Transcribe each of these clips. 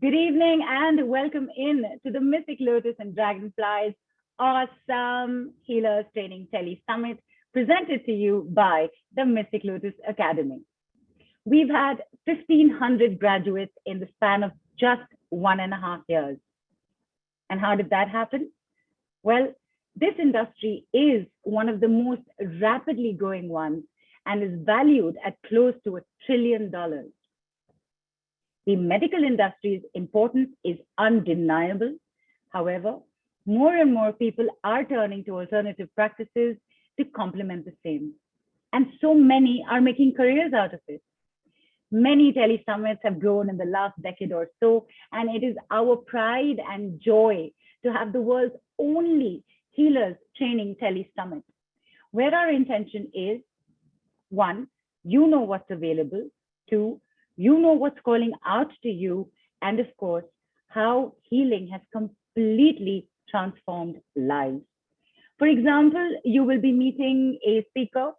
Good evening and welcome in to the Mystic Lotus and Dragonflies Awesome Healers Training Tele Summit presented to you by the Mystic Lotus Academy. We've had 1,500 graduates in the span of just 1.5 years. And how did that happen? Well, this industry is one of the most rapidly growing ones and is valued at close to $1 trillion. The medical industry's importance is undeniable. However, more and more people are turning to alternative practices to complement the same. And so many are making careers out of it. Many tele summits have grown in the last decade or so, and it is our pride and joy to have the world's only healers training tele summit, where our intention is, one, you know what's available, two, you know what's calling out to you, and of course, how healing has completely transformed lives. For example, you will be meeting a speaker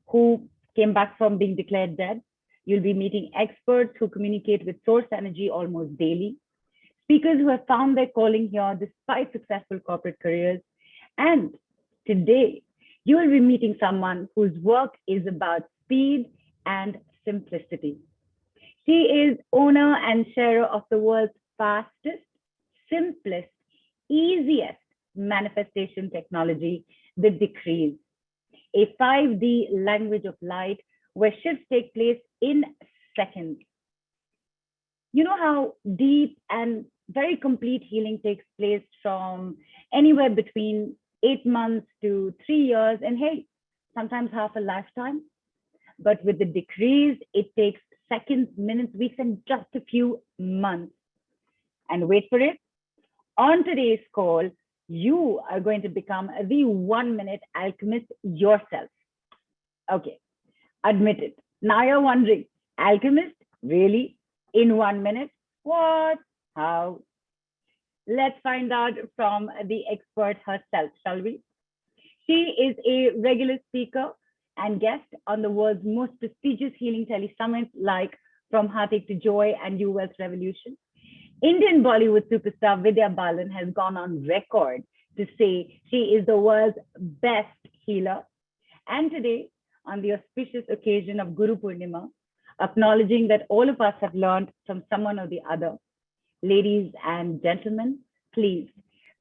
who came back from being declared dead. You'll be meeting experts who communicate with source energy almost daily, speakers who have found their calling here despite successful corporate careers. And today, you will be meeting someone whose work is about speed and simplicity. She is owner and sharer of the world's fastest, simplest, easiest manifestation technology, the Decrees, a 5D language of light where shifts take place in seconds. You know how deep and very complete healing takes place from anywhere between 8 months to 3 years, and hey, sometimes half a lifetime. But with the Decrees, it takes seconds, minutes, weeks, and just a few months. And wait for it. On today's call, you are going to become the 1 minute alchemist yourself. Okay, admit it. Now you're wondering, alchemist? Really? In 1 minute? What? How? Let's find out from the expert herself, shall we? She is a regular speaker and guest on the world's most prestigious healing tele summits like From Heartache to Joy and New Wealth Revolution. Indian Bollywood superstar Vidya Balan has gone on record to say she is the world's best healer. And today, on the auspicious occasion of Guru Purnima, acknowledging that all of us have learned from someone or the other, ladies and gentlemen, please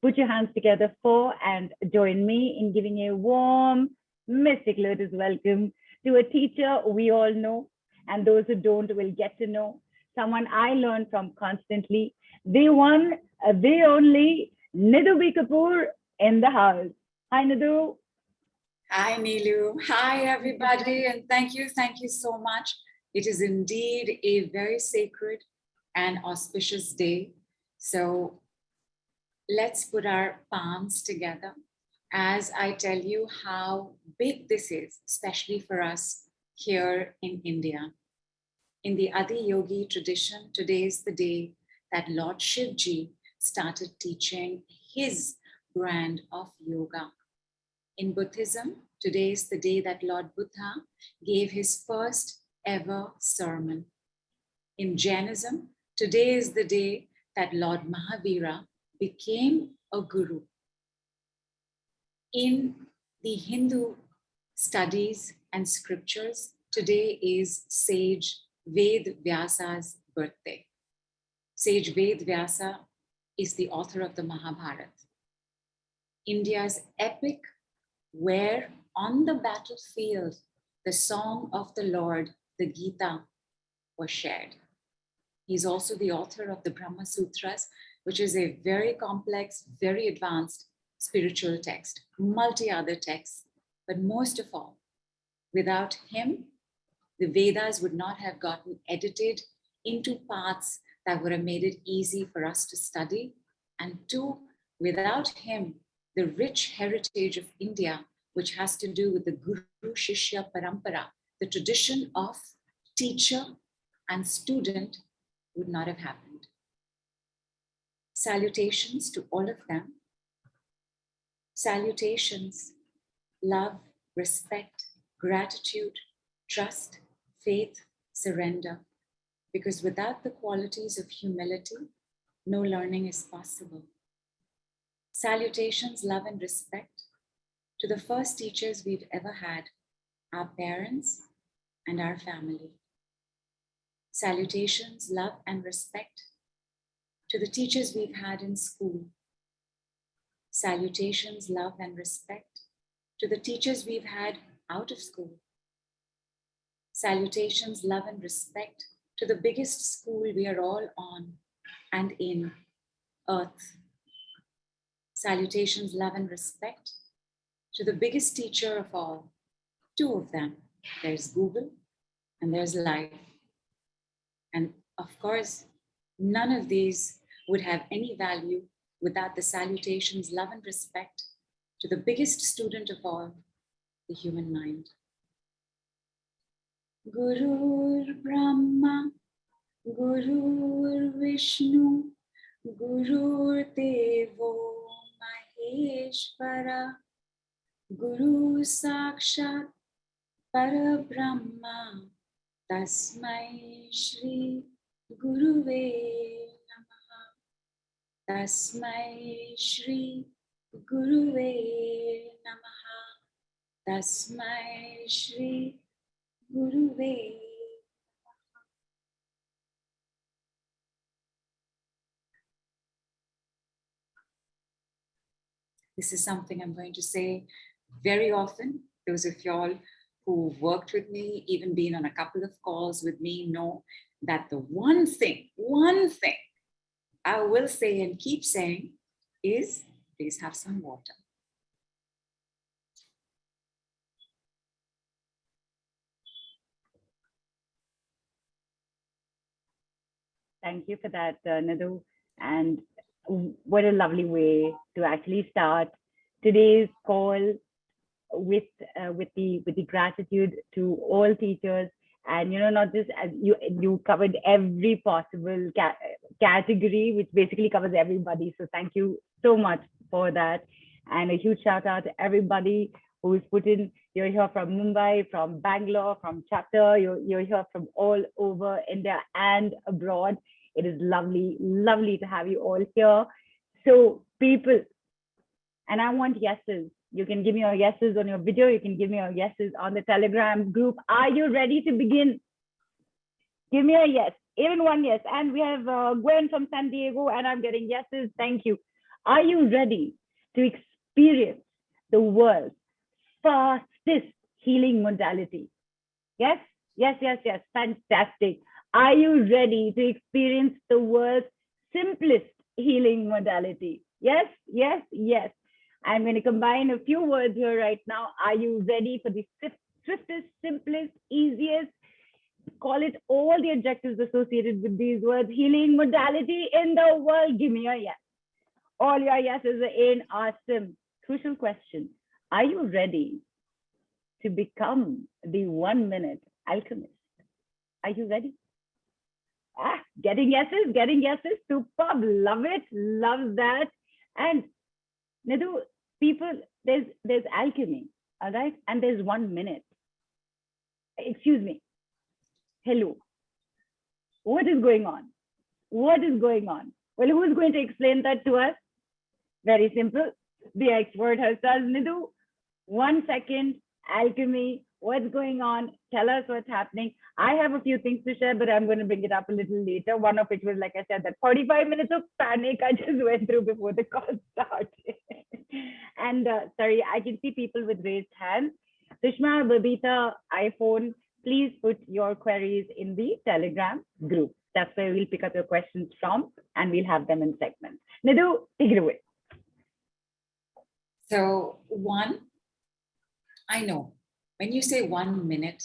put your hands together for and join me in giving a warm Mystic Lotus welcome to a teacher we all know, and those who don't will get to know, someone I learn from constantly, the one, the only, Nidhu B. Kapoor in the house. Hi, Nidhu. Hi, Neelu. Hi, everybody, and thank you so much. It is indeed a very sacred and auspicious day. So let's put our palms together as I tell you how big this is, especially for us here in India. In the Adi Yogi tradition, today is the day that Lord Shivji started teaching his brand of yoga. In Buddhism, today is the day that Lord Buddha gave his first ever sermon. In Jainism, today is the day that Lord Mahavira became a guru. In the Hindu studies and scriptures, today is Sage Ved Vyasa's birthday. Sage Ved Vyasa is the author of the Mahabharata, India's epic where on the battlefield, the song of the Lord, the Gita, was shared. He's also the author of the Brahma Sutras, which is a very complex, very advanced spiritual text, multi other texts. But most of all, without him, the Vedas would not have gotten edited into parts that would have made it easy for us to study. And two, without him, the rich heritage of India, which has to do with the Guru Shishya Parampara, the tradition of teacher and student, would not have happened. Salutations to all of them. Salutations, love, respect, gratitude, trust, faith, surrender. Because without the qualities of humility, no learning is possible. Salutations, love, and respect to the first teachers we've ever had, our parents and our family. Salutations, love, and respect to the teachers we've had in school. Salutations, love, and respect to the teachers we've had out of school. Salutations, love, and respect to the biggest school we are all on and in, Earth. Salutations, love, and respect to the biggest teacher of all, two of them. There's Google and there's life. And of course, none of these would have any value without the salutations, love, and respect to the biggest student of all, the human mind. Gurur Brahma, Gurur Vishnu, Gurur Devo Maheshvara, Guru Sakshat Parabrahma, Tasmai Shri Guruve Namaha, Tasmai Shri Guruve Namaha, Tasmai Shri Guruve. This is something I'm going to say very often. Those of y'all who've worked with me, even been on a couple of calls with me, know that the one thing I will say and keep saying is, please have some water. Thank you for that, Nidhu. And what a lovely way to actually start today's call with the gratitude to all teachers. And not just as you covered every possible category, which basically covers everybody. So thank you so much for that. And a huge shout out to everybody who's put in. You're here from Mumbai, from Bangalore, from Chatter. You're here from all over India and abroad. It is lovely to have you all here. So people, and I want yeses. You can give me your yeses on your video. You can give me your yeses on the Telegram group. Are you ready to begin? Give me a yes, even one yes. And we have Gwen from San Diego, and I'm getting yeses. Thank you. Are you ready to experience the world's fastest healing modality? Yes, yes, yes, yes. Fantastic. Are you ready to experience the world's simplest healing modality? Yes, yes, yes. I'm going to combine a few words here right now. Are you ready for the swiftest, simplest, easiest, call it all the adjectives associated with these words, healing modality in the world? Give me a yes. All your yeses are in. Awesome. Crucial question. Are you ready to become the 1 minute alchemist? Are you ready? Getting yeses. Superb. Love it. Love that. And Nidhu, people, there's alchemy, all right? And there's 1 minute. Excuse me. Hello. What is going on? What is going on? Well, who's going to explain that to us? Very simple. The expert herself, Nidhu. 1 second, alchemy. What's going on? Tell us what's happening. I have a few things to share, but I'm going to bring it up a little later. One of which was, like I said, that 45 minutes of panic I just went through before the call started. And sorry, I can see people with raised hands. Sushma, Babita, iPhone, please put your queries in the Telegram group. That's where we'll pick up your questions from, and we'll have them in segments. Nidhu, take it away. So I know when you say 1 minute,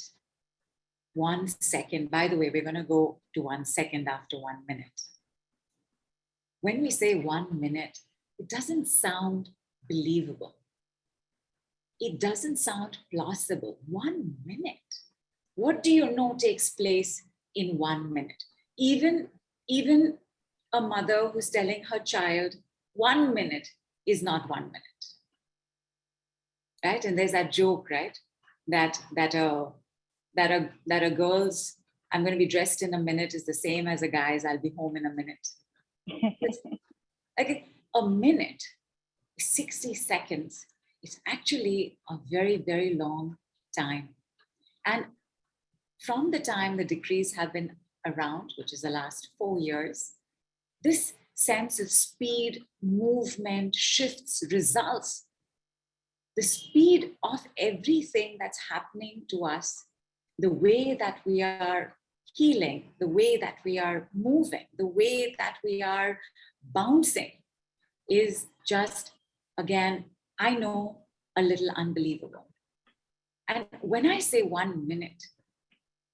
1 second, by the way, we're going to go to 1 second after 1 minute. When we say 1 minute, it doesn't sound believable. It doesn't sound plausible. 1 minute. What do you know takes place in 1 minute? Even a mother who's telling her child 1 minute is not 1 minute. Right? And there's that joke, right? That a girl's I'm going to be dressed in a minute is the same as a guy's I'll be home in a minute. Like a minute, 60 seconds is actually a very, very long time. And from the time the decrees have been around, which is the last 4 years, this sense of speed, movement, shifts, results, the speed of everything that's happening to us, the way that we are healing, the way that we are moving, the way that we are bouncing is just, again, I know, a little unbelievable. And when I say 1 minute,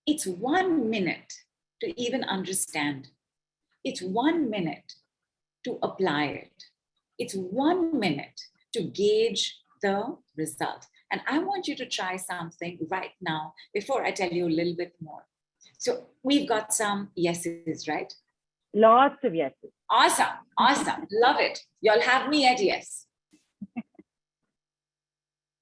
it's 1 minute to even understand. It's 1 minute to apply it. It's 1 minute to gauge the result. And I want you to try something right now before I tell you a little bit more. So we've got some yeses, right? Lots of yeses. Awesome, awesome, love it. You'll have me at yes.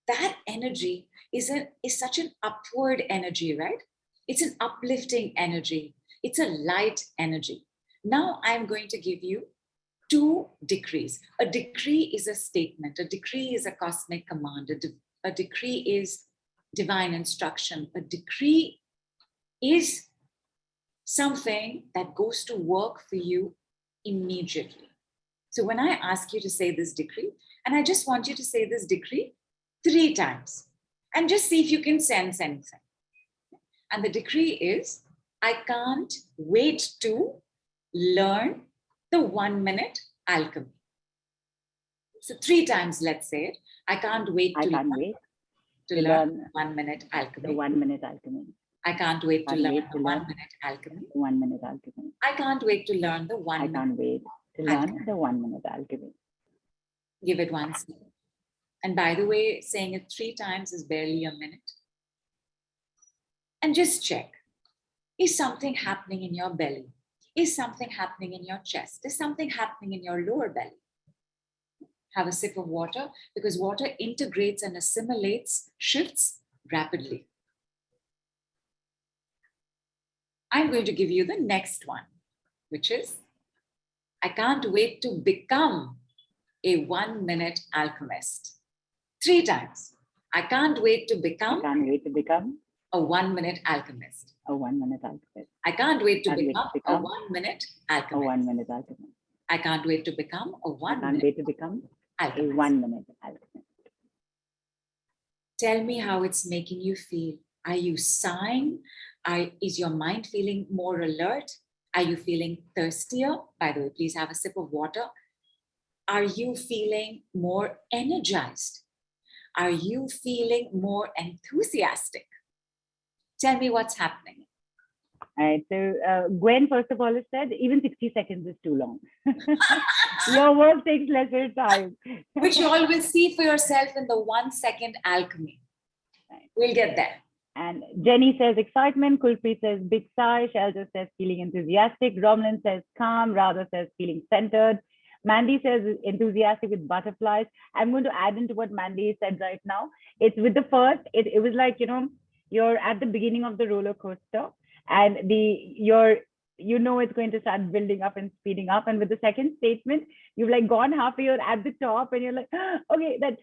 That energy is such an upward energy, right? It's an uplifting energy. It's a light energy. Now I'm going to give you 2 decrees. A decree is a statement. A decree is a cosmic command. A decree is divine instruction. A decree is something that goes to work for you immediately. So when I ask you to say this decree, and I just want you to say this decree 3 times and just see if you can sense anything. And the decree is, I can't wait to learn the 1 minute alchemy. So 3 times, let's say it. I can't wait to learn 1 minute alchemy. The 1 minute alchemy. I can't wait to learn the 1 minute alchemy. 1 minute alchemy. I can't wait to learn the 1 minute. I can't wait to learn the 1 minute alchemy. Give it 1 second. And by the way, saying it 3 times is barely a minute. And just check. Is something happening in your belly? Is something happening in your chest? Is something happening in your lower belly? Have a sip of water, because water integrates and assimilates shifts rapidly. I'm going to give you the next one, which is, I can't wait to become a 1 minute alchemist. 3 times. I can't wait to become. I can't wait to become a 1 minute alchemist. A 1 minute alchemist. I can't wait to become a 1 minute alchemist. A 1 minute alchemist. I can't wait to become a 1 minute. I can't wait to become alchemist. A 1 minute alchemist. Tell me how it's making you feel. Are you sighing? Is your mind feeling more alert? Are you feeling thirstier? By the way, please have a sip of water. Are you feeling more energized? Are you feeling more enthusiastic? Tell me what's happening. All right. So Gwen, first of all, has said even 60 seconds is too long. Your work takes lesser time. Which you all will see for yourself in the 1 second alchemy. Right. We'll get there. And Jenny says excitement. Kulpreet says big sigh. Shelter says feeling enthusiastic. Romlin says calm. Radha says feeling centered. Mandy says enthusiastic with butterflies. I'm going to add into what Mandy said right now. It's with the first, it was like, you know, you're at the beginning of the roller coaster and it's going to start building up and speeding up. And with the second statement, you've like gone halfway, you're at the top and you're like, okay, that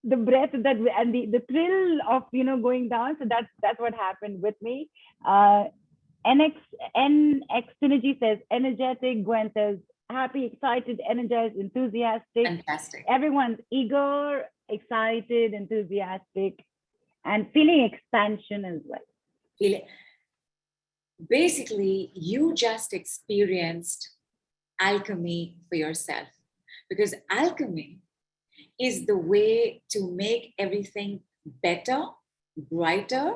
the breath that and the thrill of, you know, going down. So that's what happened with me. NX Synergy says energetic. Gwen says happy, excited, energized, enthusiastic. Fantastic. Everyone's eager, excited, enthusiastic, and feeling expansion as well. Basically, you just experienced alchemy for yourself, because alchemy is the way to make everything better, brighter,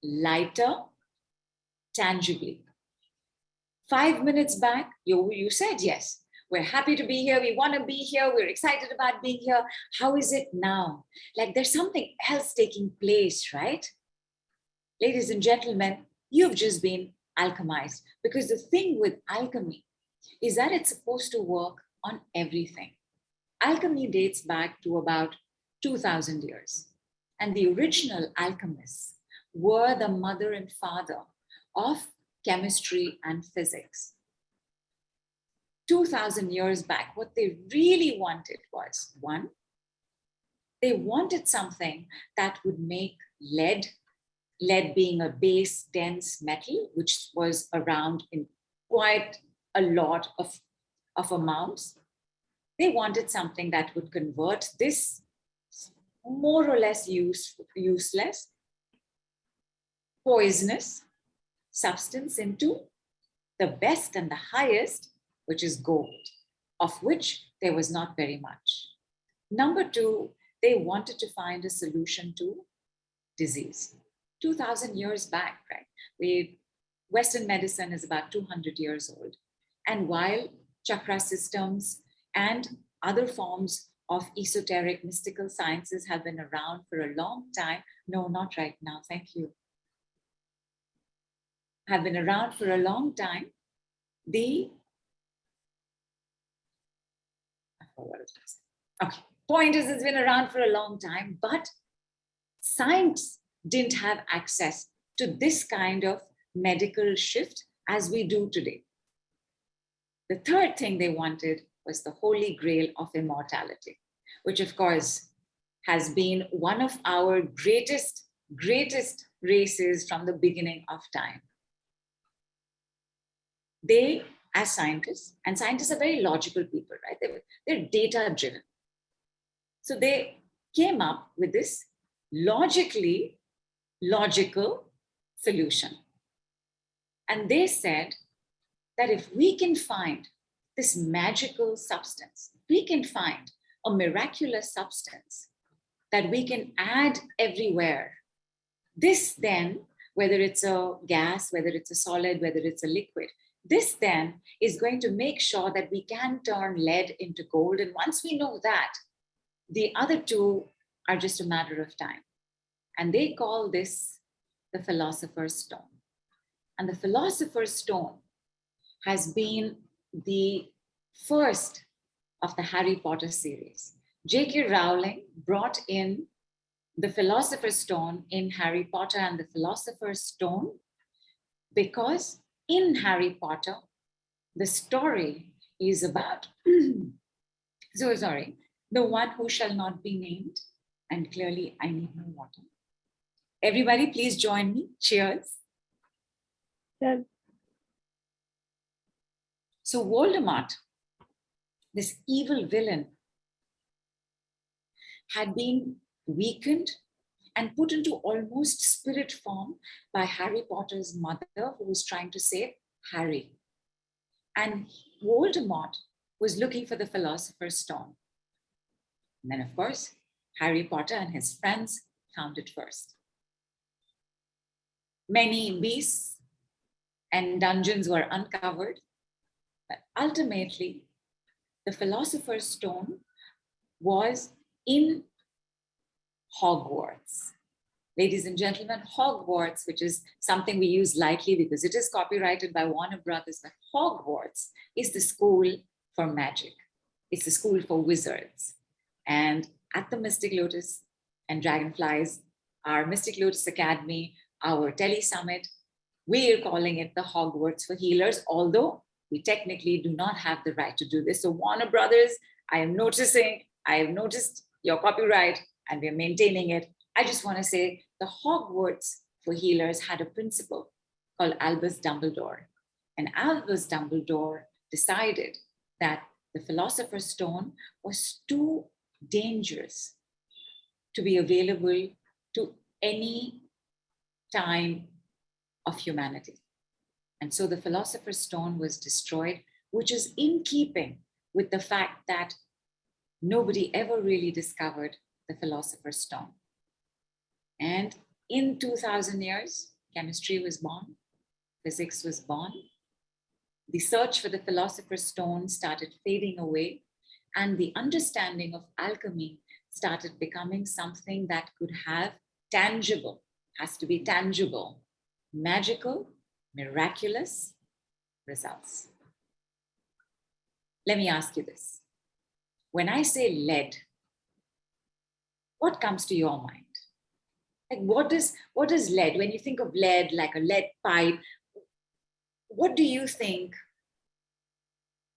lighter, tangibly. 5 minutes back, you said yes. We're happy to be here. We want to be here. We're excited about being here. How is it now? Like there's something else taking place, right? Ladies and gentlemen, you've just been alchemized, because the thing with alchemy is that it's supposed to work on everything. Alchemy dates back to about 2000 years. And the original alchemists were the mother and father of chemistry and physics. 2,000 years back, what they really wanted was, one, they wanted something that would make lead being a base, dense metal, which was around in quite a lot of amounts. They wanted something that would convert this more or less useless, poisonous substance into the best and the highest, which is gold, of which there was not very much. Number two, they wanted to find a solution to disease. 2,000 years back, right? Western medicine is about 200 years old. And while chakra systems and other forms of esoteric mystical sciences have been around for a long time, no, not right now, thank you, have been around for a long time, point is it's been around for a long time, but science didn't have access to this kind of medical shift as we do today. The third thing they wanted was the holy grail of immortality, which of course has been one of our greatest races from the beginning of time. They, as scientists, and scientists are very logical people, right? They're data driven. So they came up with this logical solution. And they said that if we can find this magical substance, we can find a miraculous substance that we can add everywhere, this then, whether it's a gas, whether it's a solid, whether it's a liquid, this then is going to make sure that we can turn lead into gold. And once we know that, the other two are just a matter of time. And they call this the Philosopher's Stone. And the Philosopher's Stone has been the first of the Harry Potter series. J.K. Rowling brought in the Philosopher's Stone in Harry Potter and the Philosopher's Stone because in Harry Potter, the story is about, the one who shall not be named. And clearly, I need no water. Everybody, please join me. Cheers. Yes. So Voldemort, this evil villain, had been weakened and put into almost spirit form by Harry Potter's mother, who was trying to save Harry. And Voldemort was looking for the Philosopher's Stone. And then, of course, Harry Potter and his friends found it first. Many beasts and dungeons were uncovered, but ultimately, the Philosopher's Stone was in Hogwarts. Ladies and gentlemen, Hogwarts, which is something we use lightly because it is copyrighted by Warner Brothers, but Hogwarts is the school for magic. It's the school for wizards. And at the Mystic Lotus and Dragonflies, our Mystic Lotus Academy, our Tele Summit, we are calling it the Hogwarts for healers, although we technically do not have the right to do this. So Warner Brothers, I have noticed your copyright and we're maintaining it. I just want to say the Hogwarts for healers had a principal called Albus Dumbledore. And Albus Dumbledore decided that the Philosopher's Stone was too dangerous to be available to any time of humanity. And so the Philosopher's Stone was destroyed, which is in keeping with the fact that nobody ever really discovered the Philosopher's Stone. And in 2,000 years, chemistry was born, physics was born. The search for the Philosopher's Stone started fading away, and the understanding of alchemy started becoming something that could have tangible, has to be tangible, magical, miraculous results. Let me ask you this. When I say lead, what comes to your mind? Like what is lead? When you think of lead, like a lead pipe, what do you think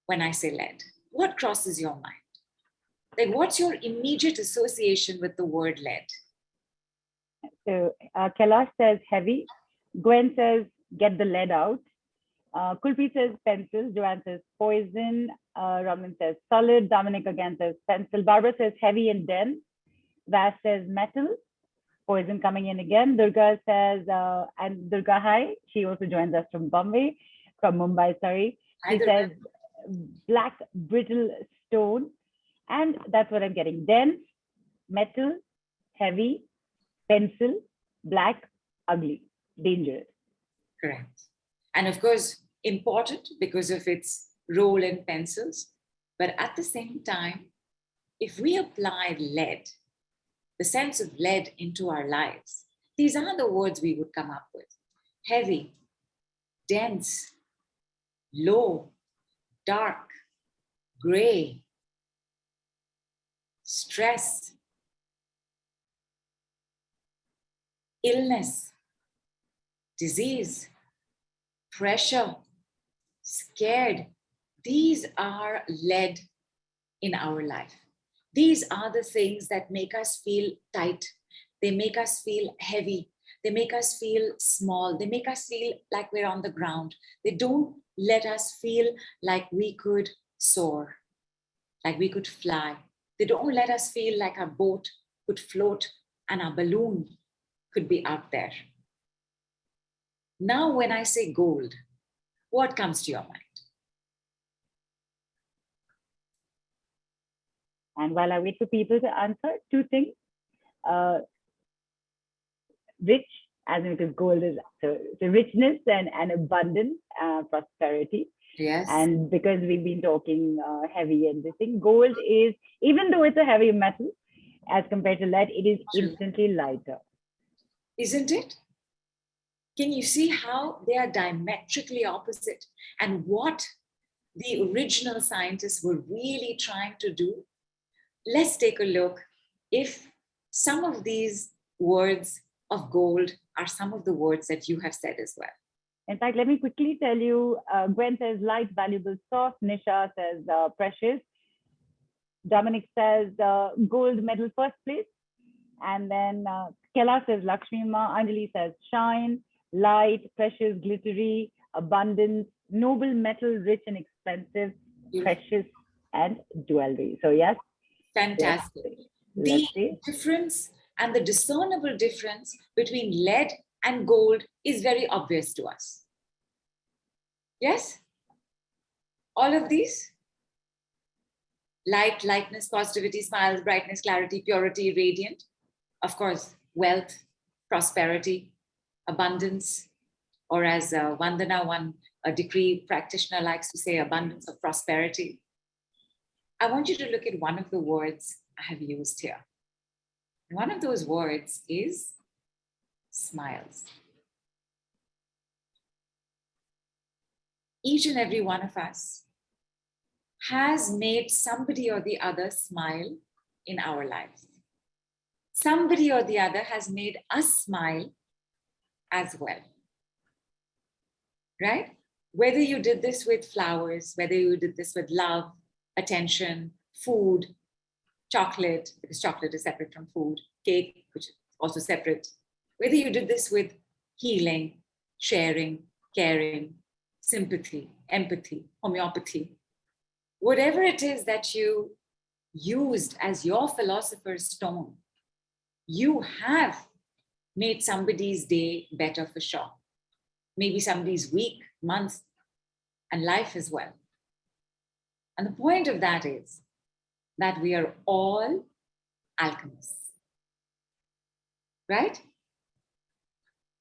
when I say lead? What crosses your mind? Like, what's your immediate association with the word lead? So Kailash says heavy. Gwen says get the lead out. Kulpreet says pencil. Joanne says poison. Raman says solid. Dominic again says pencil. Barbara says heavy and dense. Vash says metal. Poison coming in again. Durga says, and Durga, hi. She also joins us from Mumbai, sorry. She says black, brittle stone. And that's what I'm getting. Dense, metal, heavy, pencil, black, ugly, dangerous. Correct. And of course, important because of its role in pencils. But at the same time, if we apply lead, the sense of lead into our lives, these are the words we would come up with. Heavy, dense, low, dark, gray, stress, illness, disease, pressure, scared. These are lead in our life. These are the things that make us feel tight. They make us feel heavy. They make us feel small. They make us feel like we're on the ground. They don't let us feel like we could soar, like we could fly. They don't let us feel like our boat could float and our balloon could be out there. Now, when I say gold, what comes to your mind? And while I wait for people to answer, two things. Rich, as in because gold is so richness and abundance, prosperity. Yes. And because we've been talking heavy and this thing, gold is, even though it's a heavy metal, as compared to lead, it is instantly lighter. Isn't it? Can you see how they are diametrically opposite? And what the original scientists were really trying to do? Let's take a look if some of these words of gold are some of the words that you have said as well. In fact, let me quickly tell you, Gwen says light, valuable, soft. Nisha says precious. Dominic says gold medal first place. And then Kela says Lakshmi Ma. Anjali says shine, light, precious, glittery, abundance, noble metal, rich and expensive, precious, and jewelry. So yes. Fantastic. The difference and the discernible difference between lead and gold is very obvious to us. Yes? All of these? Light, lightness, positivity, smiles, brightness, clarity, purity, radiant. Of course, wealth, prosperity, abundance, or as Vandana, a decree practitioner likes to say, abundance of prosperity. I want you to look at one of the words I have used here. One of those words is smiles. Each and every one of us has made somebody or the other smile in our lives. Somebody or the other has made us smile as well. Right? Whether you did this with flowers, whether you did this with love, attention, food, chocolate, because chocolate is separate from food, cake, which is also separate. Whether you did this with healing, sharing, caring, sympathy, empathy, homeopathy, whatever it is that you used as your philosopher's stone, you have made somebody's day better for sure. Maybe somebody's week, month, and life as well. And the point of that is that we are all alchemists, right?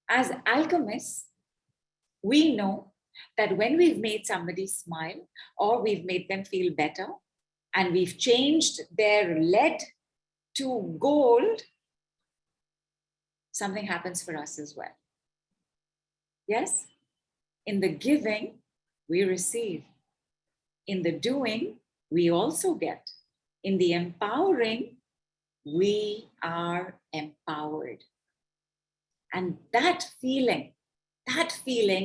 As alchemists, we know that when we've made somebody smile or we've made them feel better and we've changed their lead to gold, something happens for us as well. Yes? In the giving, we receive. In the doing, we also get. In the empowering, we are empowered. And that feeling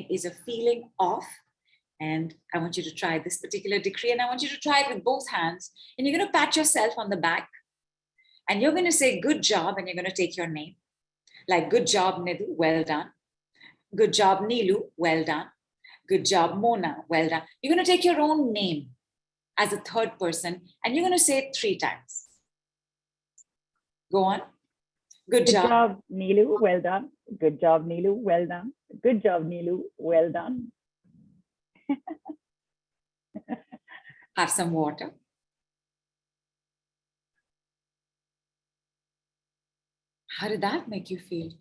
is a feeling of And I want you to try this particular decree, and I want you to try it with both hands. And you're going to pat yourself on the back, and you're going to say, good job, and you're going to take your name. Like, good job, Nidhu, well done. Good job, Neelu, well done. Good job, Mona, well done. You're going to take your own name as a third person, and you're going to say it 3 times. Go on. Good job. Good job, Neelu, well done. Good job, Neelu, well done. Good job, Neelu, well done. Have some water. How did that make you feel?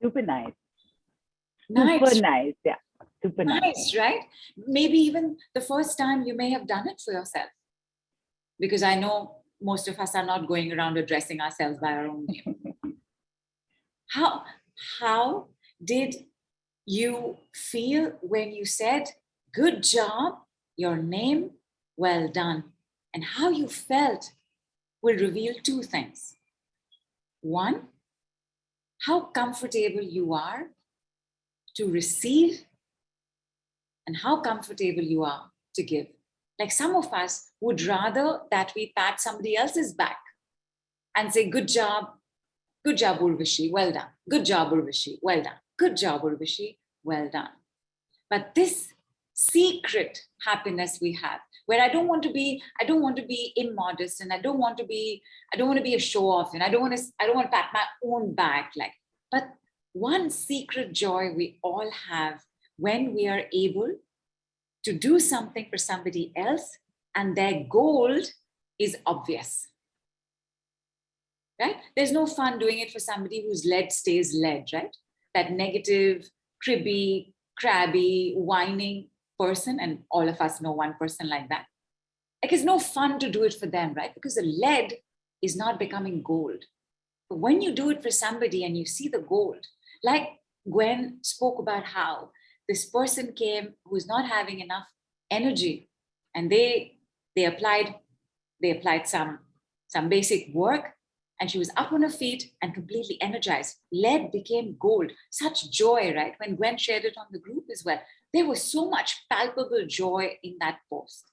Super nice. Nice. Super nice. Yeah. Super nice. Nice, right? Maybe even the first time you may have done it for yourself. Because I know most of us are not going around addressing ourselves by our own name. How did you feel when you said, good job, your name, well done? And how you felt will reveal 2 things. 1, how comfortable you are to receive, and how comfortable you are to give. Like, some of us would rather that we pat somebody else's back and say, good job, Urvashi, well done. Good job, Urvashi, well done. Good job, Urvashi, well done. But this secret happiness we have, where I don't want to be immodest, and I don't want to be a show off, and I don't want to pat my own back. But one secret joy we all have when we are able to do something for somebody else and their gold is obvious. Right? There's no fun doing it for somebody whose lead stays lead, right? That negative, cribby, crabby, whining person, and all of us know one person like that. Like, it's no fun to do it for them, right? Because the lead is not becoming gold. But when you do it for somebody and you see the gold, like Gwen spoke about how this person came who's not having enough energy, and they applied some basic work, and she was up on her feet and completely energized. Lead became gold. Such joy, right? When Gwen shared it on the group as well, there was so much palpable joy in that post.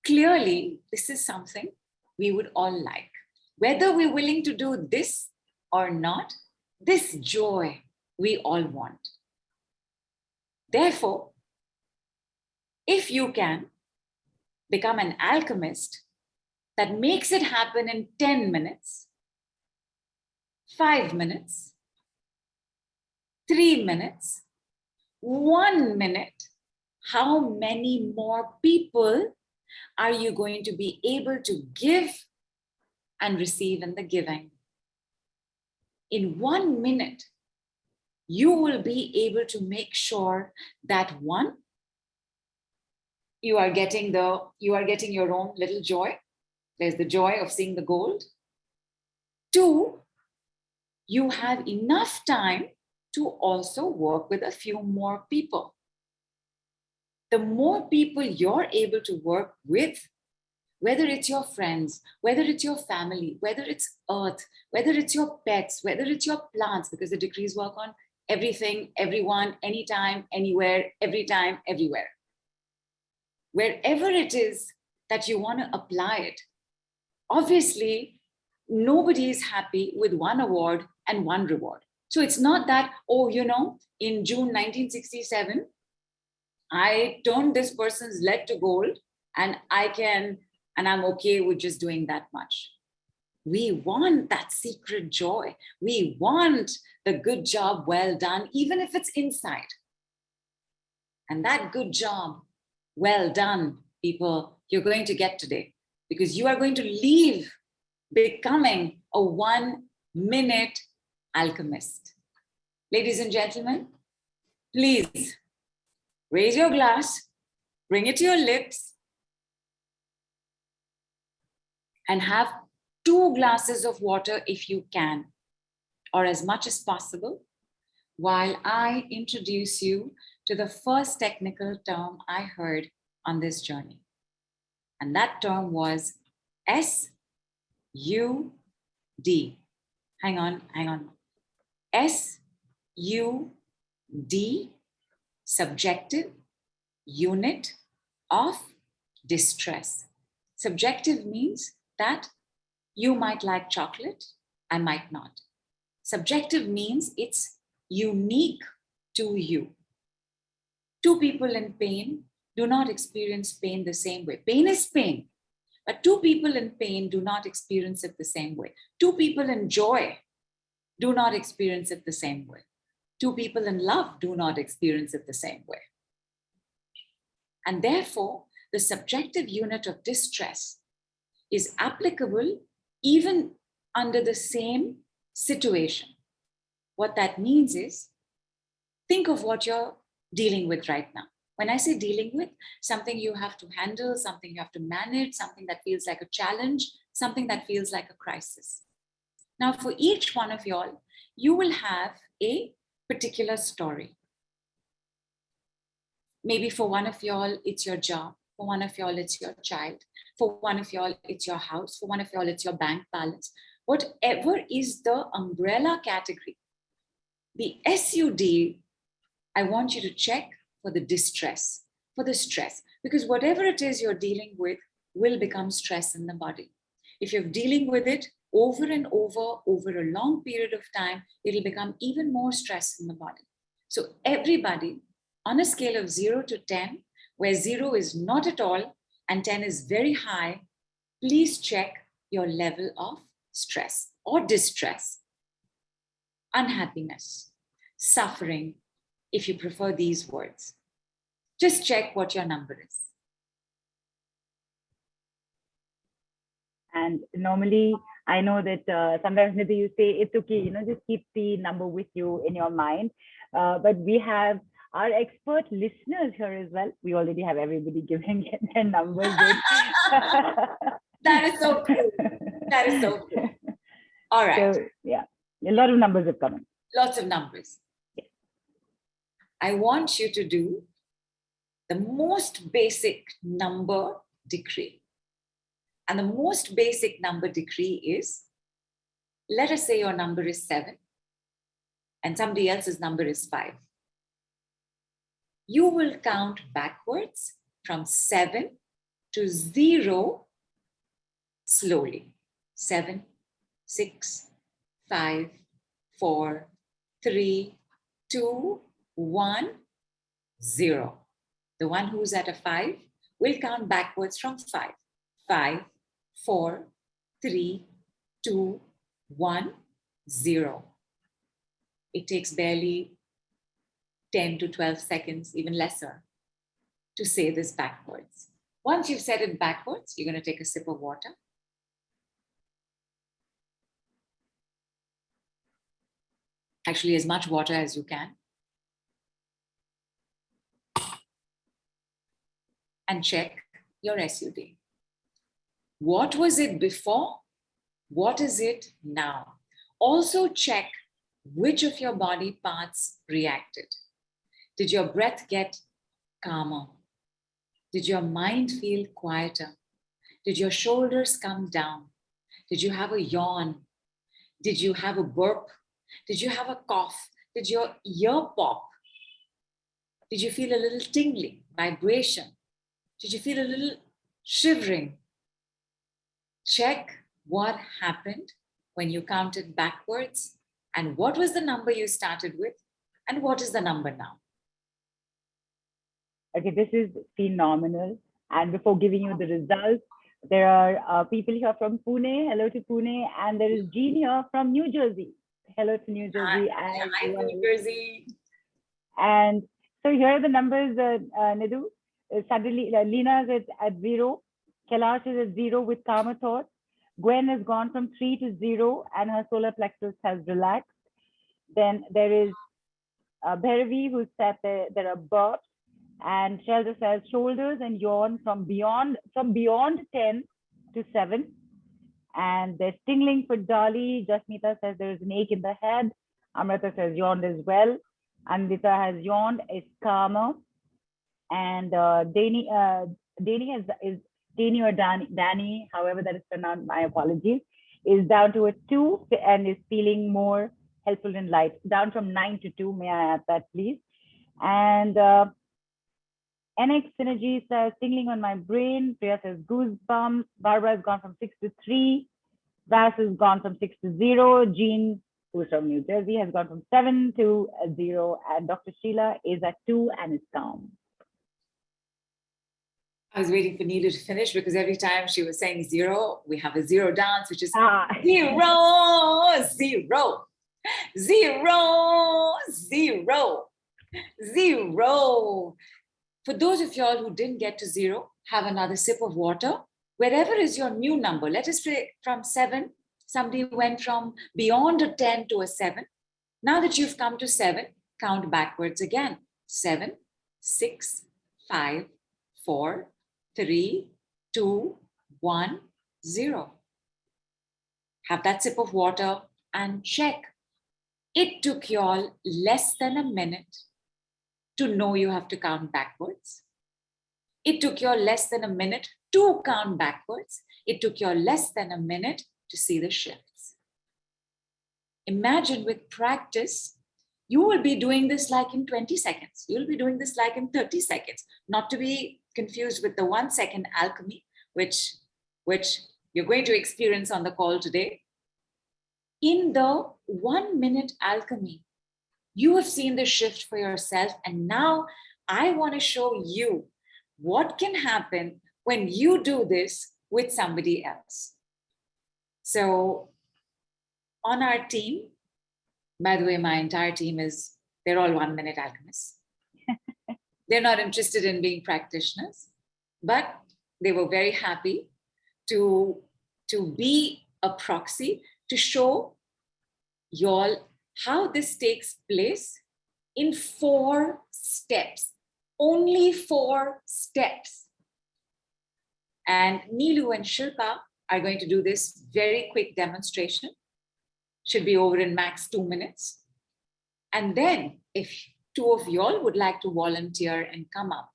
Clearly, this is something we would all like. Whether we're willing to do this or not, this joy we all want. Therefore, if you can become an alchemist that makes it happen in 10 minutes, 5 minutes, 3 minutes, 1 minute, how many more people are you going to be able to give and receive in the giving? In 1 minute, you will be able to make sure that 1, you are getting your own little joy. There's the joy of seeing the gold. 2, you have enough time to also work with a few more people. The more people you're able to work with, whether it's your friends, whether it's your family, whether it's earth, whether it's your pets, whether it's your plants, because the decrees work on everything, everyone, anytime, anywhere, every time, everywhere. Wherever it is that you want to apply it, obviously, nobody is happy with 1 award and 1 reward. So it's not that, in June 1967, I turned this person's lead to gold and I'm okay with just doing that much. We want that secret joy. We want the good job well done, even if it's inside. And that good job well done, people, you're going to get today, because you are going to leave becoming a 1 minute alchemist. Ladies and gentlemen, please raise your glass, bring it to your lips, and have 2 glasses of water if you can, or as much as possible, while I introduce you to the first technical term I heard on this journey. And that term was SUD. Hang on. SUD subjective unit of distress. Subjective means that you might like chocolate, I might not. Subjective means it's unique to you. Two people in pain do not experience pain the same way. Pain is pain, but two people in pain do not experience it the same way. Two people in joy do not experience it the same way. Two people in love do not experience it the same way. And therefore, the subjective unit of distress is applicable even under the same situation. What that means is, think of what you're dealing with right now. When I say dealing with, something you have to handle, something you have to manage, something that feels like a challenge, something that feels like a crisis. Now, for each one of y'all, you will have a particular story. Maybe for one of y'all, it's your job. For one of y'all, it's your child. For one of y'all, it's your house. For one of y'all, it's your bank balance. Whatever is the umbrella category, the SUD, I want you to check for the distress, for the stress, because whatever it is you're dealing with will become stress in the body. If you're dealing with it over and over a long period of time, it'll become even more stress in the body. So everybody, on a scale of 0 to 10, where 0 is not at all and 10 is very high, please check your level of stress or distress, unhappiness, suffering, if you prefer these words. Just check what your number is. And normally, I know that sometimes Nidhi, you say it's okay, just keep the number with you in your mind. But we have our expert listeners here as well. We already have everybody giving their numbers. That is so cool. That is so cool. All right. So, yeah, a lot of numbers have come in. Lots of numbers. Yes. I want you to do the most basic number decree. And the most basic number decree is, let us say your number is 7 and somebody else's number is 5. You will count backwards from 7 to 0 slowly. 7, 6, 5, 4, 3, 2, 1, 0. The one who's at a 5 will count backwards from 5. 5, 4, 3, 2, 1, 0. It takes barely 10 to 12 seconds, even lesser, to say this backwards. Once you've said it backwards, you're going to take a sip of water. Actually, as much water as you can. And check your SUD. What was it before? What is it now? Also check which of your body parts reacted. Did your breath get calmer? Did your mind feel quieter? Did your shoulders come down? Did you have a yawn? Did you have a burp? Did you have a cough? Did your ear pop? Did you feel a little tingling, vibration? Did you feel a little shivering? Check what happened when you counted backwards and what was the number you started with and what is the number now. Okay, this is phenomenal. And before giving you the results, there are people here from Pune. Hello to Pune. And there is Jean here from New Jersey. Hello to New Jersey. Hi, New Jersey. And so here are the numbers, Nidhu. Suddenly, Lena is at 0. Kailash is at 0 with calmer thoughts. Gwen has gone from 3 to 0 and her solar plexus has relaxed. Then there is Bhairavi who said there are burps. And Shelter says shoulders and yawn from beyond 10 to 7. And there's tingling for Dolly. Jasmita says there is an ache in the head. Amrita says yawned as well. Andita has yawned, is calmer. And Dani or Danny, however that is pronounced, my apologies, is down to a 2 and is feeling more helpful and light. Down from 9 to 2, may I add that, please? And NX Synergy says, tingling on my brain. Priya says, goosebumps. Barbara has gone from 6 to 3. Vas has gone from 6 to 0. Jean, who's from New Jersey, has gone from 7 to 0. And Dr. Sheila is at 2 and is calm. I was waiting for Neelu to finish because every time she was saying 0, we have a 0 dance, which is 0, 0, 0, 0, 0. For those of y'all who didn't get to 0, have another sip of water. Wherever is your new number, let us say from 7, somebody went from beyond a 10 to a 7. Now that you've come to 7, count backwards again. 7, 6, 5, 4, 3, 2, 1, 0. Have that sip of water and check. It took y'all less than a minute to know you have to count backwards. It took y'all less than a minute to count backwards. It took y'all less than a minute to see the shifts. Imagine with practice, you will be doing this like in 20 seconds. You'll be doing this like in 30 seconds. Not to be confused with the 1 second alchemy, which you're going to experience on the call today. In the 1 minute alchemy, you have seen the shift for yourself. And now I want to show you what can happen when you do this with somebody else. So on our team, by the way, my entire team they're all 1 minute alchemists. They're not interested in being practitioners, but they were very happy to be a proxy to show y'all how this takes place in 4 steps, only 4 steps. And Neelu and Shilpa are going to do this very quick demonstration. Should be over in max 2 minutes. And then if 2 of y'all would like to volunteer and come up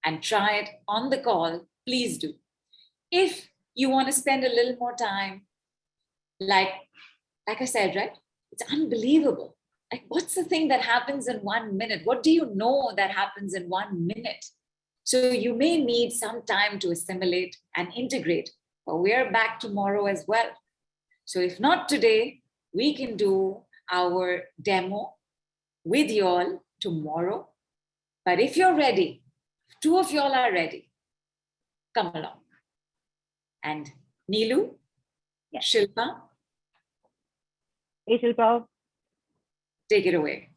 and try it on the call, please do. If you want to spend a little more time, like I said, right? It's unbelievable. Like, what's the thing that happens in 1 minute? What do you know that happens in 1 minute? So you may need some time to assimilate and integrate, but we're back tomorrow as well. So if not today, we can do our demo with y'all tomorrow. But if you're ready, if 2 of y'all are ready, come along. And Neelu, yes. Shilpa. Hey, Shilpa. Take it away.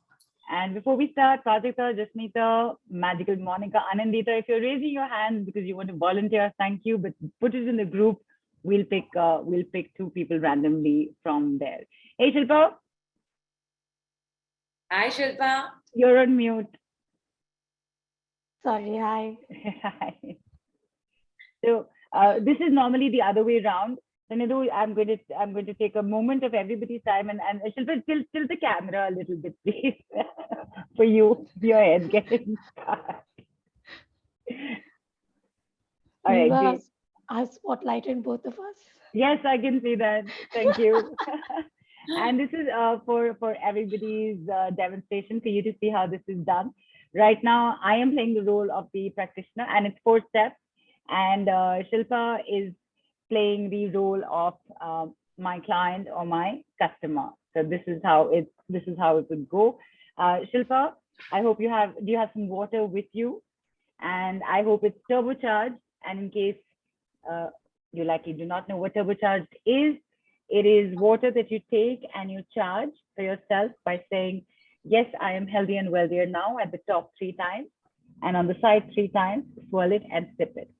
And before we start, Prajakta, Jasmeeta, Magical Monica, Anandita, if you're raising your hands because you want to volunteer, thank you, but put it in the group. We'll pick 2 people randomly from there. Hey, Shilpa. Hi, Shilpa. You're on mute. Sorry, hi. Hi. So this is normally the other way around. So Nidhu, I'm going to take a moment of everybody's time and Shilpa, tilt the camera a little bit, please, for you, your head getting started. All right, great. I spotlighted both of us. Yes, I can see that. Thank you. And this is for everybody's demonstration for you to see how this is done. Right now, I am playing the role of the practitioner, and it's 4 steps. And Shilpa is playing the role of my client or my customer. So this is how it would go. Shilpa, I hope do you have some water with you? And I hope it's turbocharged. And in case you likely do not know what turbocharged is, it is water that you take and you charge for yourself by saying, yes, I am healthy and wealthier now at the top 3 times. And on the side 3 times, swirl it and sip it.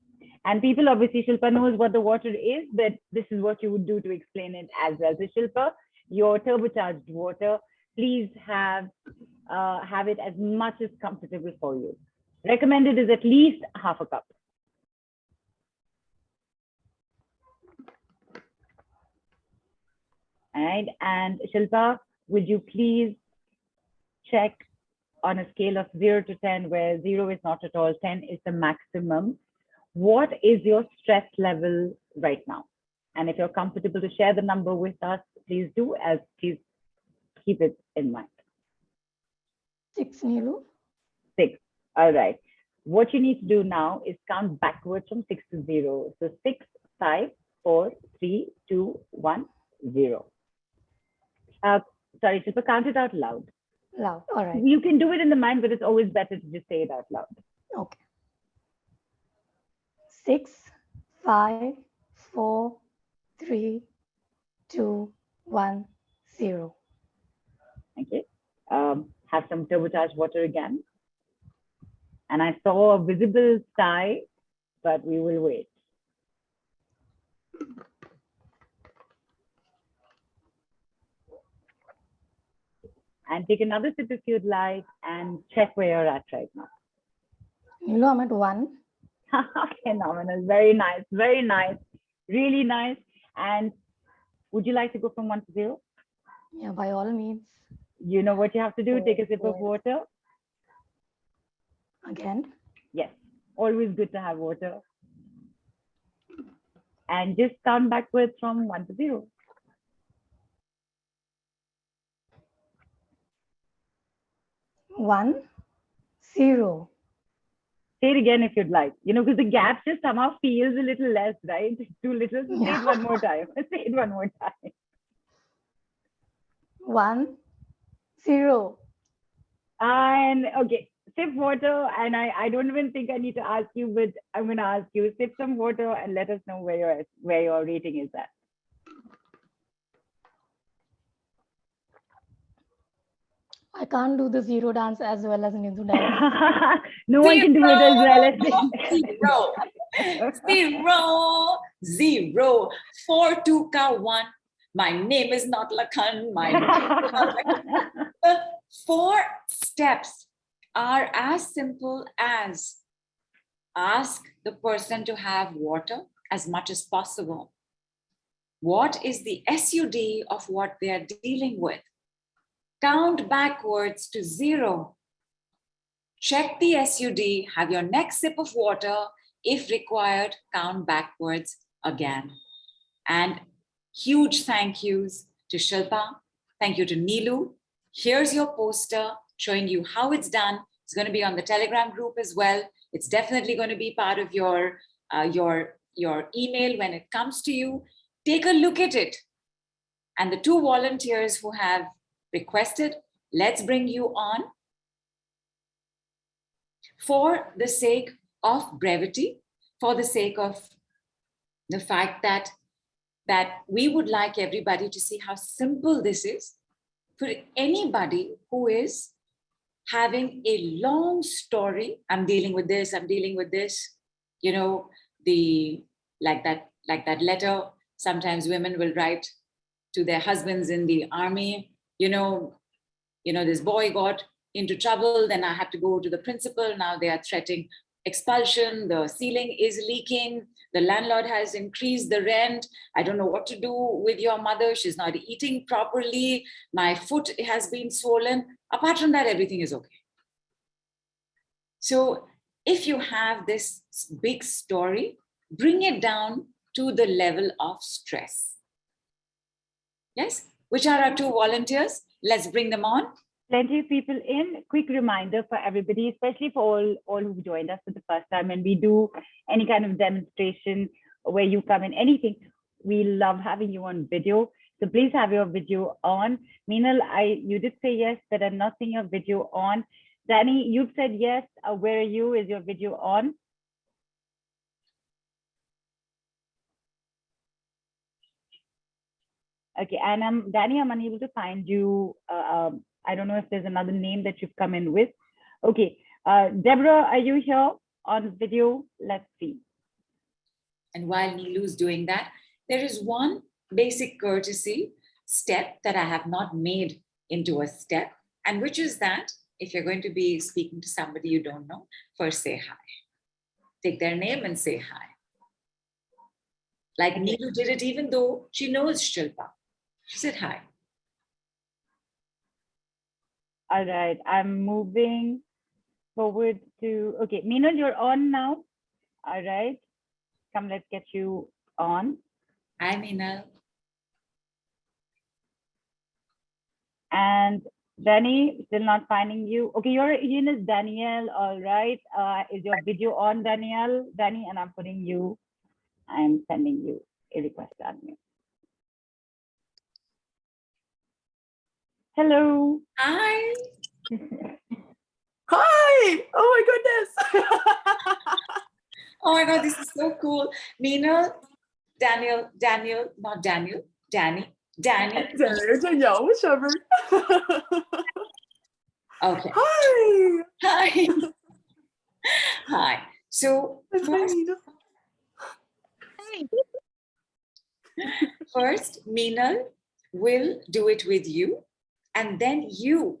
And people, obviously, Shilpa knows what the water is, but this is what you would do to explain it as well. So Shilpa, your turbocharged water, please have it as much as comfortable for you. Recommended is at least half a cup. All right, and Shilpa, would you please check on a scale of 0 to 10, where 0 is not at all, 10 is the maximum. What is your stress level right now? And if you're comfortable to share the number with us, please do, as please keep it in mind. 6, Nilu. 6. All right. What you need to do now is count backwards from 6 to 0. So 6, 5, 4, 3, 2, 1, 0. Sorry, Shilpa, count it out loud. Loud. All right. You can do it in the mind, but it's always better to just say it out loud. Okay. 6, 5, 4, 3, 2, 1, 0. Okay. Have some turbocharged water again. And I saw a visible sky, but we will wait. And take another sip if you'd like, and check where you're at right now. Nilu, I'm at 1. Phenomenal. Very nice. Very nice. Really nice. And would you like to go from 1 to 0? Yeah, by all means. You know what you have to do. Take a sip of Yes. water. Again. Yes. Always good to have water. And just count backwards from 1 to 0. 1, 0. Say it again if you'd like. You know, because the gap just somehow feels a little less, right? Too little. So say it one more time. Say it one more time. 1, 0. And okay, sip water. And I don't even think I need to ask you, but I'm going to ask you, sip some water and let us know where your rating is at. I can't do the 0 dance as well as Nilu does. No one can do it as well as Zero. 0. 4, 2, 1. My name is not Lakhan. My name is not Lakhan. The 4 steps are as simple as ask the person to have water as much as possible. What is the SUD of what they are dealing with? Count backwards to 0. Check the SUD, have your next sip of water. If required, count backwards again. And huge thank yous to Shilpa. Thank you to Nilu. Here's your poster showing you how it's done. It's going to be on the Telegram group as well. It's definitely going to be part of your email when it comes to you. Take a look at it. And the 2 volunteers who have requested, let's bring you on. For the sake of brevity, for the sake of the fact that we would like everybody to see how simple this is, for anybody who is having a long story, I'm dealing with this, you know, like that letter sometimes women will write to their husbands in the army, you know, this boy got into trouble, then I had to go to the principal, now they are threatening expulsion, the ceiling is leaking, the landlord has increased the rent, I don't know what to do with your mother, she's not eating properly, my foot has been swollen. Apart from that, everything is okay. So if you have this big story, bring it down to the level of stress. Yes? Which are our 2 volunteers? Let's bring them on. Plenty of people in. Quick reminder for everybody, especially for all who joined us for the first time, and we do any kind of demonstration where you come in, anything, we love having you on video. So please have your video on. Meenal, you did say yes, but I'm not seeing your video on. Danny, you've said yes. Where are you? Is your video on? Okay, and Danny, I'm unable to find you. I don't know if there's another name that you've come in with. Okay, Deborah, are you here on video? Let's see. And while Nilu's doing that, there is one basic courtesy step that I have not made into a step, and which is that if you're going to be speaking to somebody you don't know, first say hi. Take their name and say hi. Like Nilu did it even though she knows Shilpa. She said hi. All right, I'm moving forward to, okay, Meenal, you're on now. All right, come, let's get you on. Hi, Meenal. And Danny, still not finding you. Okay, your name is Danielle. All right. Is your video on, Danielle? Danny, and I'm sending you a request to unmute. Hello. Hi. Hi! Oh my goodness! Oh my God, this is so cool. Meena, Daniel, not Daniel, Danny. Danielle, whichever. Okay. Hi! Hi. Hi. So Hi, first, Nina. first, Meena will do it with you, and then you,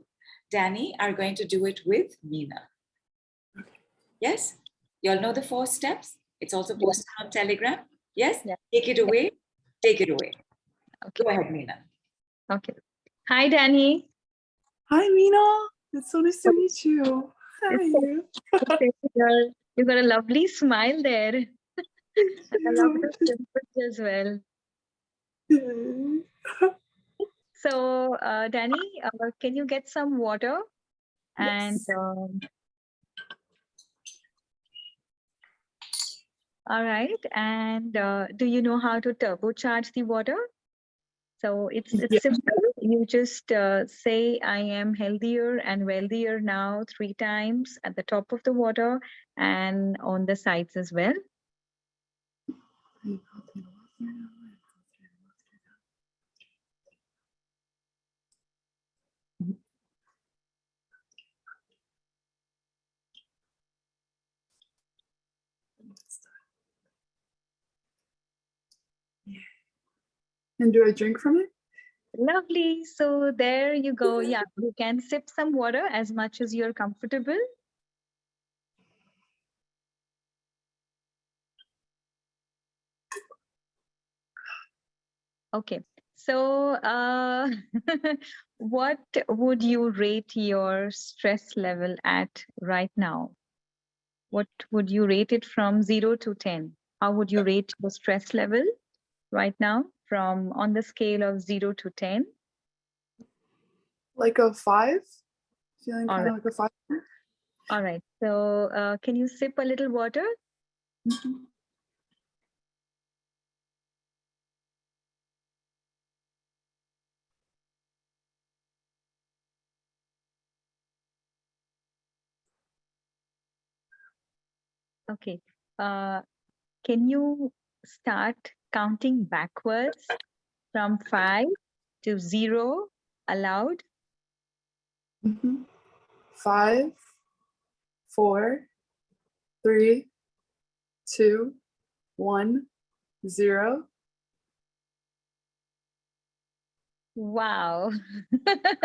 Danny, are going to do it with Meena. Yes? You all know the 4 steps? It's also posted on Telegram. Yes? Yeah. Take it away. Take it away. Okay. Go ahead, Meena. Okay. Hi, Danny. Hi, Mina. It's so nice to meet you. How are you? You got a lovely smile there. I love the dimples as well. So, Danny, can you get some water? And all right. And do you know how to turbocharge the water? So it's Yeah. simple. You just say, I am healthier and wealthier now 3 times at the top of the water and on the sides as well. And do I drink from it? Lovely. So there you go. Yeah, you can sip some water as much as you're comfortable. Okay. So what would you rate your stress level at right now? What would you rate it from 0 to 10? How would you rate your stress level right now from on the scale of 0 to 10? Like a 5? Feeling All kind of right. like a 5? All right. So can you sip a little water? Mhm. Okay. Can you start counting backwards from 5 to 0 aloud? 5, 4, 3, 2, 1, 0. Wow.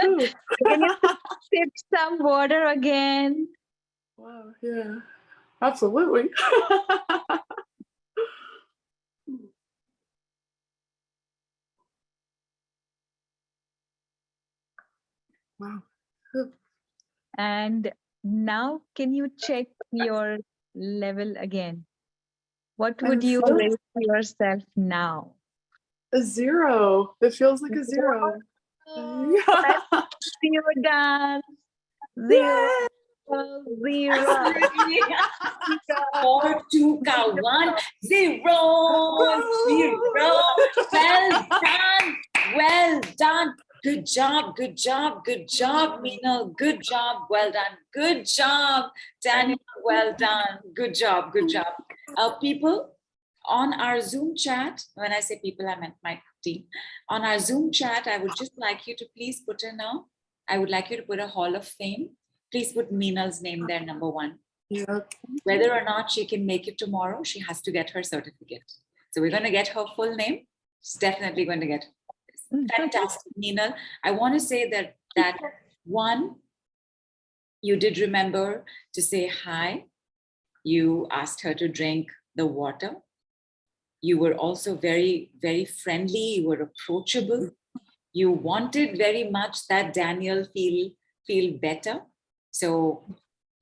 Ooh. Can you sip some water again? Wow, yeah, absolutely. Wow. Ooh. And now can you check your level again? What I would you feel rate yourself now? a 0. It feels like a 0. Let's zero dance. Zero, zero, 4, 2, count 1, 0, 0. Well done. Well done. Good job. Good job. Good job, Meena. Good job. Well done. Good job, Daniel. Well done. Good job. Good job. People on our Zoom chat, when I say people, I meant my team. On our Zoom chat, I would just like you to please put in I would like you to put a Hall of Fame. Please put Meena's name there, number 1. Yep. Whether or not she can make it tomorrow, she has to get her certificate. So we're going to get her full name. She's definitely going to get it. Fantastic, Meena. I want to say that 1, you did remember to say hi. You asked her to drink the water. You were also very, very friendly. You were approachable. You wanted very much that Daniel feel better. So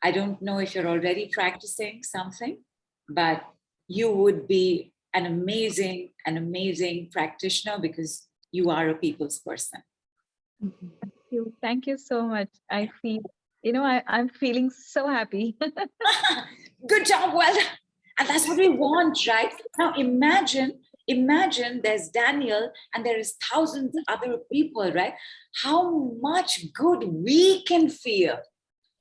I don't know if you're already practicing something, but you would be an amazing practitioner because you are a people's person. you. Thank you so much. I feel, I'm feeling so happy. Good job, well done. And that's what we want, right? Now imagine there's Daniel and there is thousands other people, right? How much good we can feel.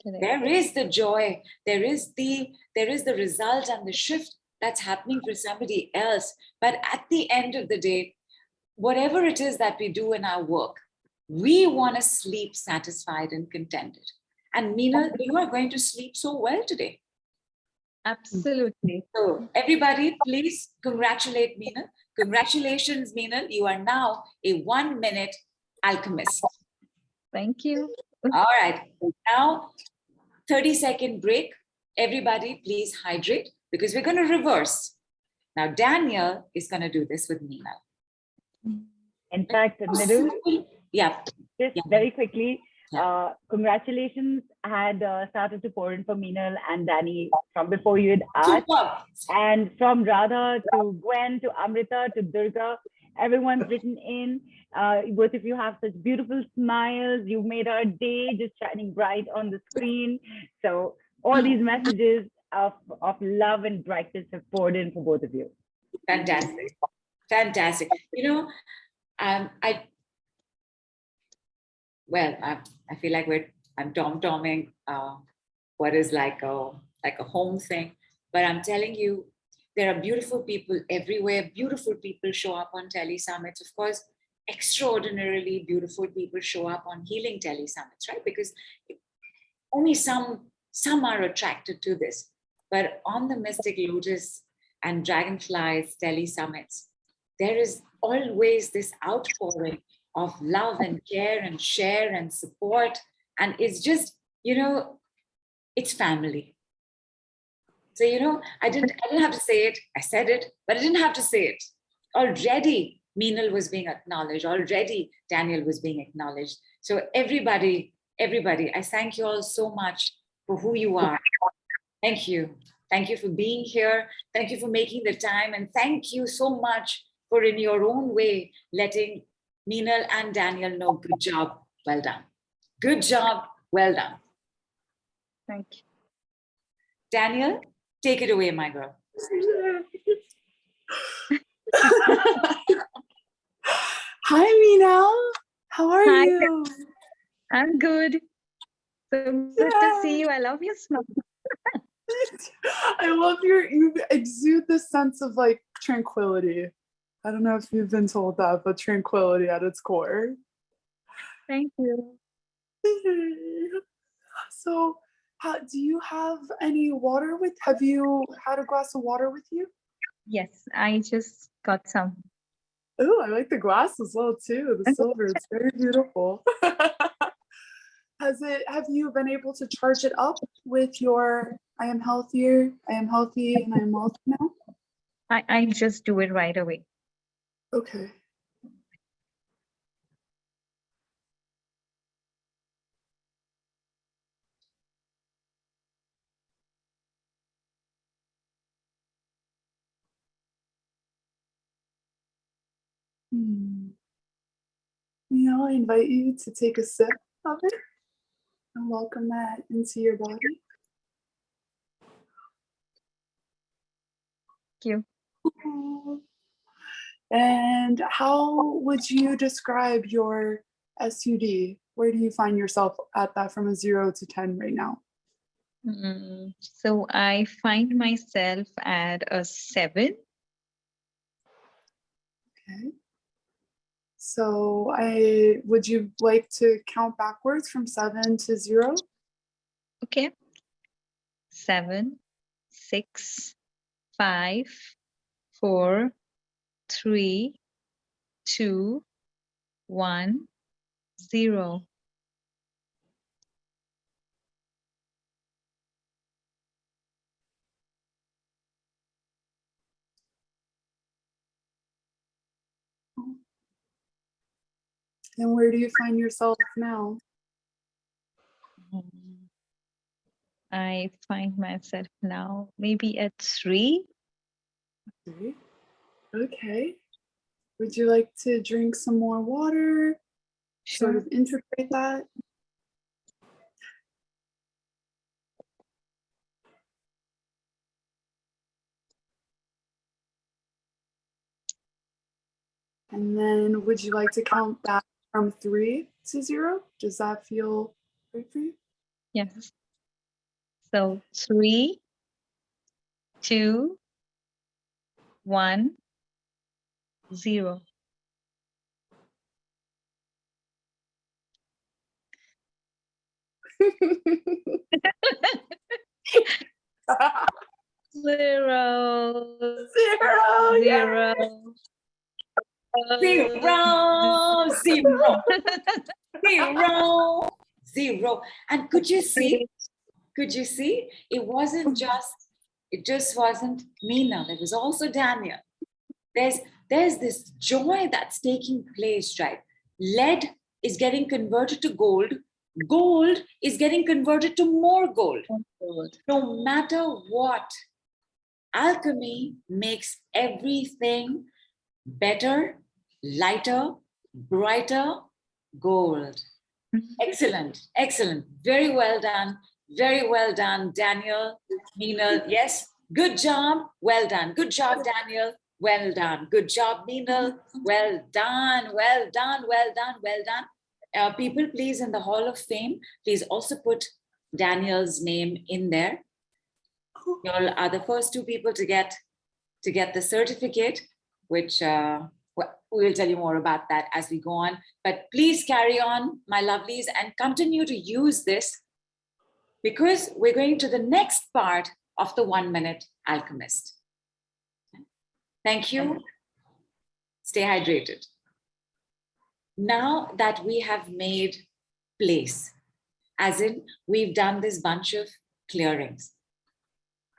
Correct. There is the joy, there is the result and the shift that's happening for somebody else. But at the end of the day, whatever it is that we do in our work, we want to sleep satisfied and contented. And Meena, you are going to sleep so well today. Absolutely. So everybody, please congratulate Meena. Congratulations, Meena. You are now a 1 minute alchemist. Thank you. All right. Now, 30-second break. Everybody, please hydrate because we're going to reverse. Now, Daniel is going to do this with Meena. In fact, Niru, Yeah. just Yeah. very quickly, Yeah. congratulations had started to pour in for Meenal and Danny from before you had asked. Superb. And from Radha to Gwen to Amrita to Durga, everyone's written in. Both of you have such beautiful smiles. You made our day just shining bright on the screen. So all these messages of love and brightness have poured in for both of you. Fantastic. Fantastic. I feel like I'm tom-tomming what is like a home thing, but I'm telling you, there are beautiful people everywhere. Beautiful people show up on Tele Summits. Of course, extraordinarily beautiful people show up on Healing Tele Summits, right? Because only some are attracted to this. But on the Mystic Lotus and Dragonflies Tele Summits, there is always this outpouring of love and care and share and support. And it's just, it's family. So, I didn't have to say it. I said it, but I didn't have to say it. Already, Meenal was being acknowledged. Already, Daniel was being acknowledged. So everybody, I thank you all so much for who you are. Thank you. Thank you for being here. Thank you for making the time. And thank you so much for, in your own way, letting Meenal and Daniel know, good job, well done. Good job, well done. Thank you. Daniel, take it away, my girl. Hi, Meena. How are Hi. you? I'm good. So good to see you. I love your smile. I love you exude this sense of like tranquility. I don't know if you've been told that, but tranquility at its core. Thank you. So, do you have any water have you had a glass of water with you? Yes, I just got some. Oh, I like the glass as well too. The silver, it's very beautiful. Have you been able to charge it up with your I am healthier, I am healthy, and I am wealthy now? I just do it right away. Okay. I invite you to take a sip of it and welcome that into your body. Thank you. And how would you describe your SUD? Where do you find yourself at that from a 0 to 10 right now? So I find myself at a 7. Okay. So would you like to count backwards from 7 to 0? Okay. 7, 6, 5, 4, 3, 2, 1, 0. And where do you find yourself now? I find myself now maybe at 3. Okay. Would you like to drink some more water? sort of integrate that. And then would you like to count back from 3 to 0? Does that feel right for you? Yes. So 3, 2, 1, 0. Zero. 0, yeah. 0. 0, 0, 0. And could you see? It just wasn't Meena. There was also Daniel. There's this joy that's taking place, right? Lead is getting converted to gold. Gold is getting converted to more gold. No matter what, alchemy makes everything better, lighter, brighter, gold. Excellent, excellent. Very well done. Very well done, Daniel, Meena. Yes, good job. Well done. Good job, Daniel. Well done. Good job, Meena. Well done. Well done. Well done. Well done. People, please, in the Hall of Fame, please also put Daniel's name in there. You all are the first 2 people to get the certificate, which we will tell you more about that as we go on. But please carry on, my lovelies, and continue to use this, because we're going to the next part of the 1 Minute Alchemist. Thank you. Stay hydrated. Now that we have made place, as in we've done this bunch of clearings,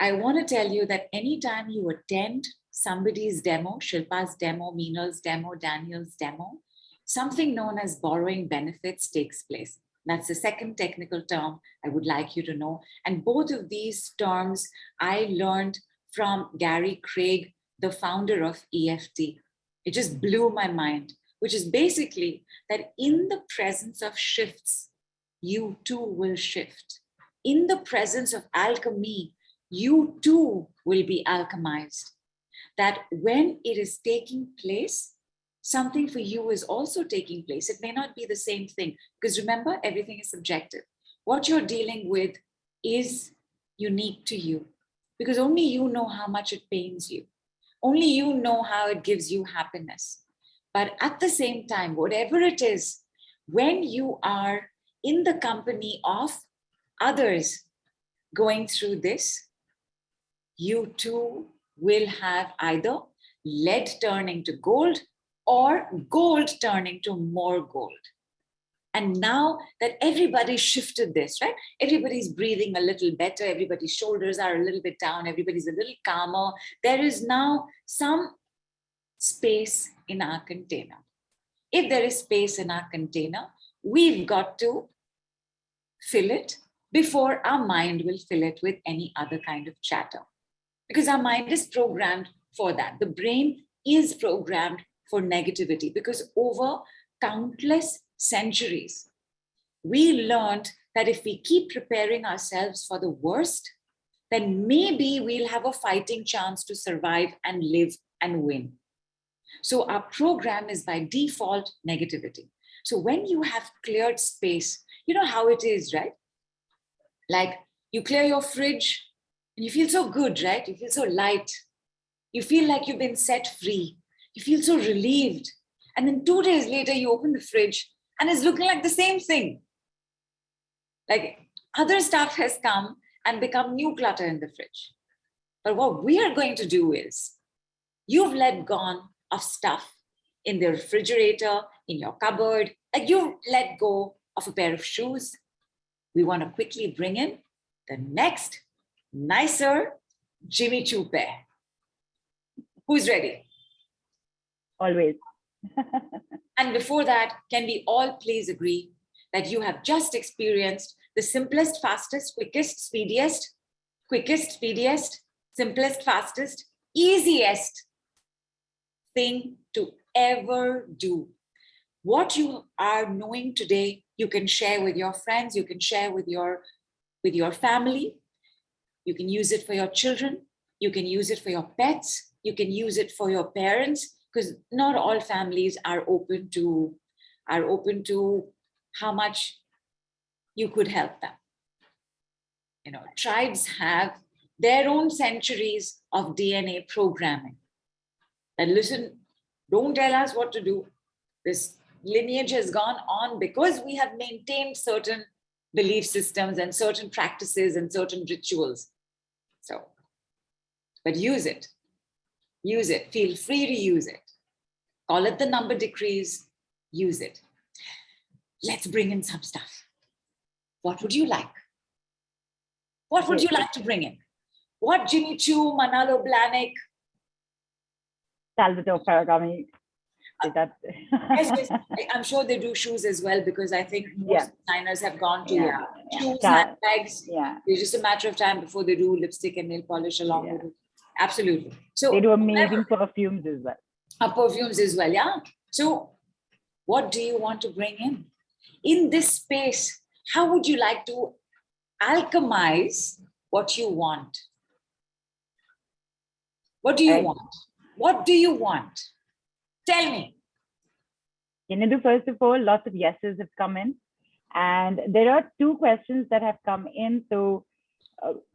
I want to tell you that anytime you attend somebody's demo, Shilpa's demo, Meenal's demo, Daniel's demo, something known as borrowing benefits takes place. That's the second technical term I would like you to know. And both of these terms I learned from Gary Craig, the founder of EFT. It just blew my mind, which is basically that in the presence of shifts, you too will shift. In the presence of alchemy, you too will be alchemized. That when it is taking place, something for you is also taking place. It may not be the same thing, because remember, everything is subjective. What you're dealing with is unique to you, because only you know how much it pains you. Only you know how it gives you happiness. But at the same time, whatever it is, when you are in the company of others going through this, you too will have either lead turning to gold or gold turning to more gold. And now that everybody shifted this, right? Everybody's breathing a little better. Everybody's shoulders are a little bit down. Everybody's a little calmer. There is now some space in our container. If there is space in our container, we've got to fill it before our mind will fill it with any other kind of chatter. Because our mind is programmed for that. The brain is programmed for negativity, because over countless centuries, we learned that if we keep preparing ourselves for the worst, then maybe we'll have a fighting chance to survive and live and win. So our program is by default negativity. So when you have cleared space, you know how it is, right? Like you clear your fridge and you feel so good, right? You feel so light. You feel like you've been set free. You feel so relieved. And then 2 days later, you open the fridge and it's looking like the same thing. Like other stuff has come and become new clutter in the fridge. But what we are going to do is, you've let gone of stuff in the refrigerator, in your cupboard, like you let go of a pair of shoes. We want to quickly bring in the next nicer Jimmy Choo pair. Who's ready? Always. And before that, can we all please agree that you have just experienced the simplest, fastest, quickest, speediest, simplest, fastest, easiest thing to ever do. What you are knowing today, you can share with your friends, you can share with your family, you can use it for your children, you can use it for your pets, you can use it for your parents, because not all families are open to how much you could help them. Tribes have their own centuries of DNA programming. And listen, don't tell us what to do. This lineage has gone on because we have maintained certain belief systems and certain practices and certain rituals. So, but use it. Use it. Feel free to use it. Call it the number decrees. Use it. Let's bring in some stuff. What would you like? What would you like to bring in? What Jimmy Choo, Manalo Blahnik? Salvatore Ferragamo. Yes. I'm sure they do shoes as well, because I think most designers have gone to shoes, handbags. Yeah. It's just a matter of time before they do lipstick and nail polish along with it. Absolutely. So they do amazing perfumes as well. Perfumes as well, yeah. So what do you want to bring in this space? How would you like to alchemize what you want? What do you want? What do you want? Tell me. First of all, lots of yeses have come in. And there are 2 questions that have come in. So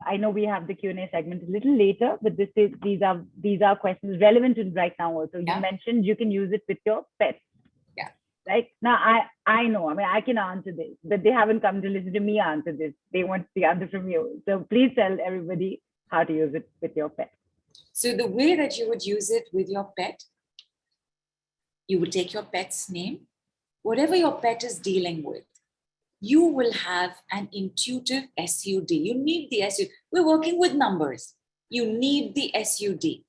I know we have the Q&A segment a little later, but these are questions relevant to right now also. You mentioned you can use it with your pets. Yeah. Right? Now, I know, I can answer this, but they haven't come to listen to me answer this. They want the answer from you. So please tell everybody how to use it with your pet. So the way that you would use it with your pet, you would take your pet's name, whatever your pet is dealing with, you will have an intuitive SUD. You need the SUD. We're working with numbers. You need the SUD.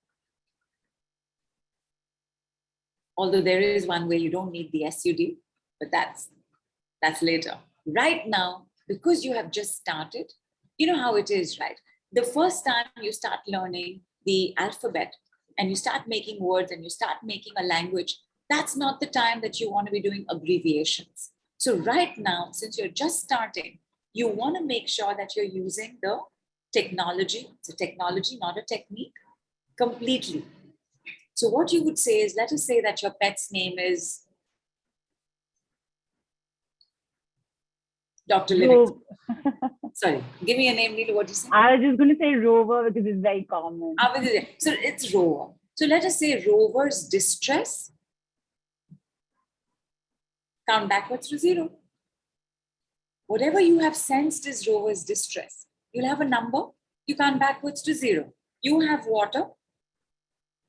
Although there is one way you don't need the SUD, but that's later. Right now, because you have just started, you know how it is, right? The first time you start learning the alphabet and you start making words and you start making a language, that's not the time that you want to be doing abbreviations. So right now, since you're just starting, you want to make sure that you're using the technology. It's a technology, not a technique, completely. So what you would say is, let us say that your pet's name is Dr. Livingston. Sorry, give me a name, Neelu. What do you say? I was just going to say Rover because it's very common. So it's Rover. So let us say Rover's distress. Count backwards to 0. Whatever you have sensed is Rover's distress. You'll have a number. You count backwards to 0. You have water.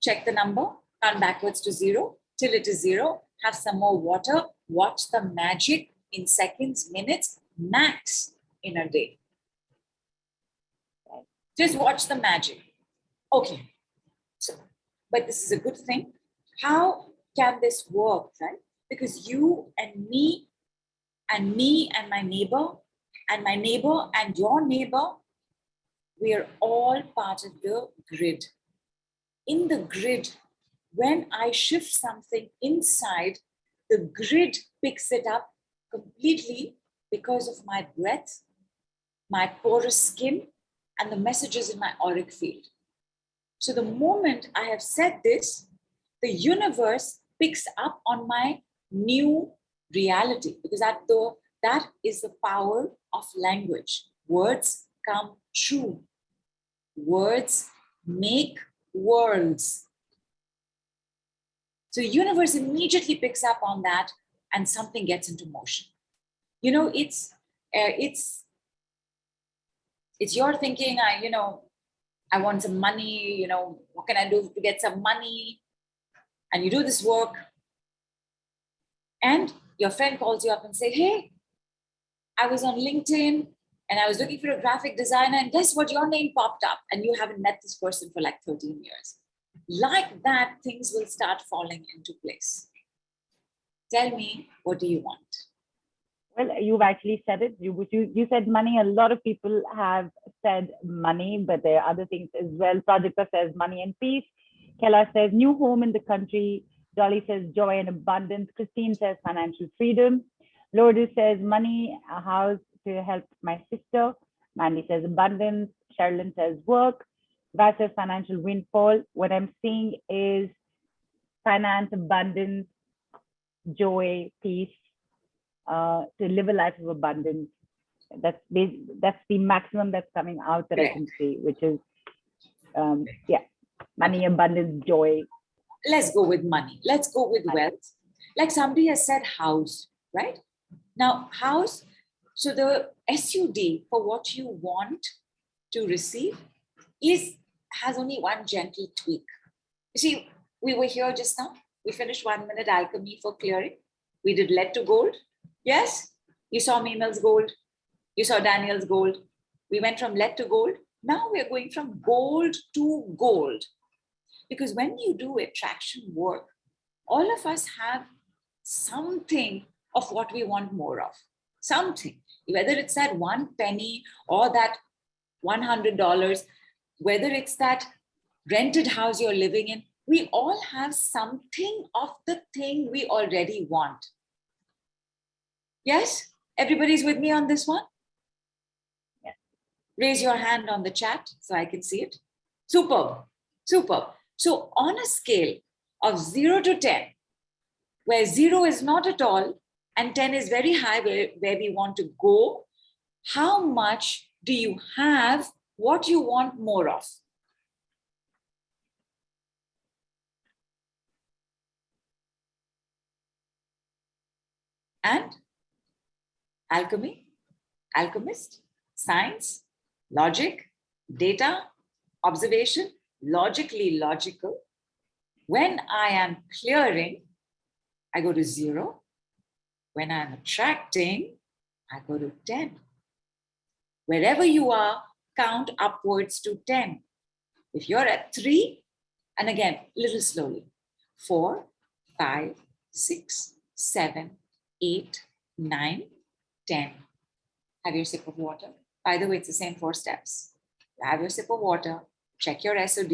Check the number. Count backwards to 0 till it is 0. Have some more water. Watch the magic in seconds, minutes, max in a day. Just watch the magic. Okay. So, but this is a good thing. How can this work, right? Because you and me and my neighbor and your neighbor, we are all part of the grid. In the grid, when I shift something inside, the grid picks it up completely because of my breath, my porous skin, and the messages in my auric field. So the moment I have said this, the universe picks up on my new reality, because that is the power of language. Words come true. Words make worlds. So universe immediately picks up on that and something gets into motion. It's your thinking, I want some money, what can I do to get some money? And you do this work. And your friend calls you up and say, hey, I was on LinkedIn and I was looking for a graphic designer, and guess what? Your name popped up and you haven't met this person for like 13 years. Like that, things will start falling into place. Tell me, what do you want? Well, you've actually said it. You said money. A lot of people have said money, but there are other things as well. Prajakta says money and peace. Kela says new home in the country. Dolly says joy and abundance. Christine says financial freedom. Lotus says money, a house to help my sister. Mandy says abundance. Sherilyn says work. Guy says financial windfall. What I'm seeing is finance, abundance, joy, peace, to live a life of abundance. That's the maximum that's coming out that I can see, which is yeah, money, abundance, joy. Let's go with money. Let's go with wealth. Like somebody has said house, right? Now house, so the SUD for what you want to receive has only one gentle tweak. You see, we were here just now. We finished 1 minute alchemy for clearing. We did lead to gold. Yes, you saw Mimel's gold. You saw Daniel's gold. We went from lead to gold. Now we're going from gold to gold. Because when you do attraction work, all of us have something of what we want more of. Something. Whether it's that one penny or that $100, whether it's that rented house you're living in, we all have something of the thing we already want. Yes? Everybody's with me on this one? Yes. Raise your hand on the chat so I can see it. Superb. Superb. So on a scale of 0 to 10, where 0 is not at all and 10 is very high where we want to go, how much do you have what you want more of? And alchemy, alchemist, science, logic, data, observation, logically logical. When I am clearing, I go to 0. When I'm attracting, I go to 10. Wherever you are, count upwards to 10. If you're at 3, and again, little slowly, 4, 5, 6, 7, 8, 9, 10. Have your sip of water. By the way, it's the same 4 steps. Have your sip of water, check your SUD,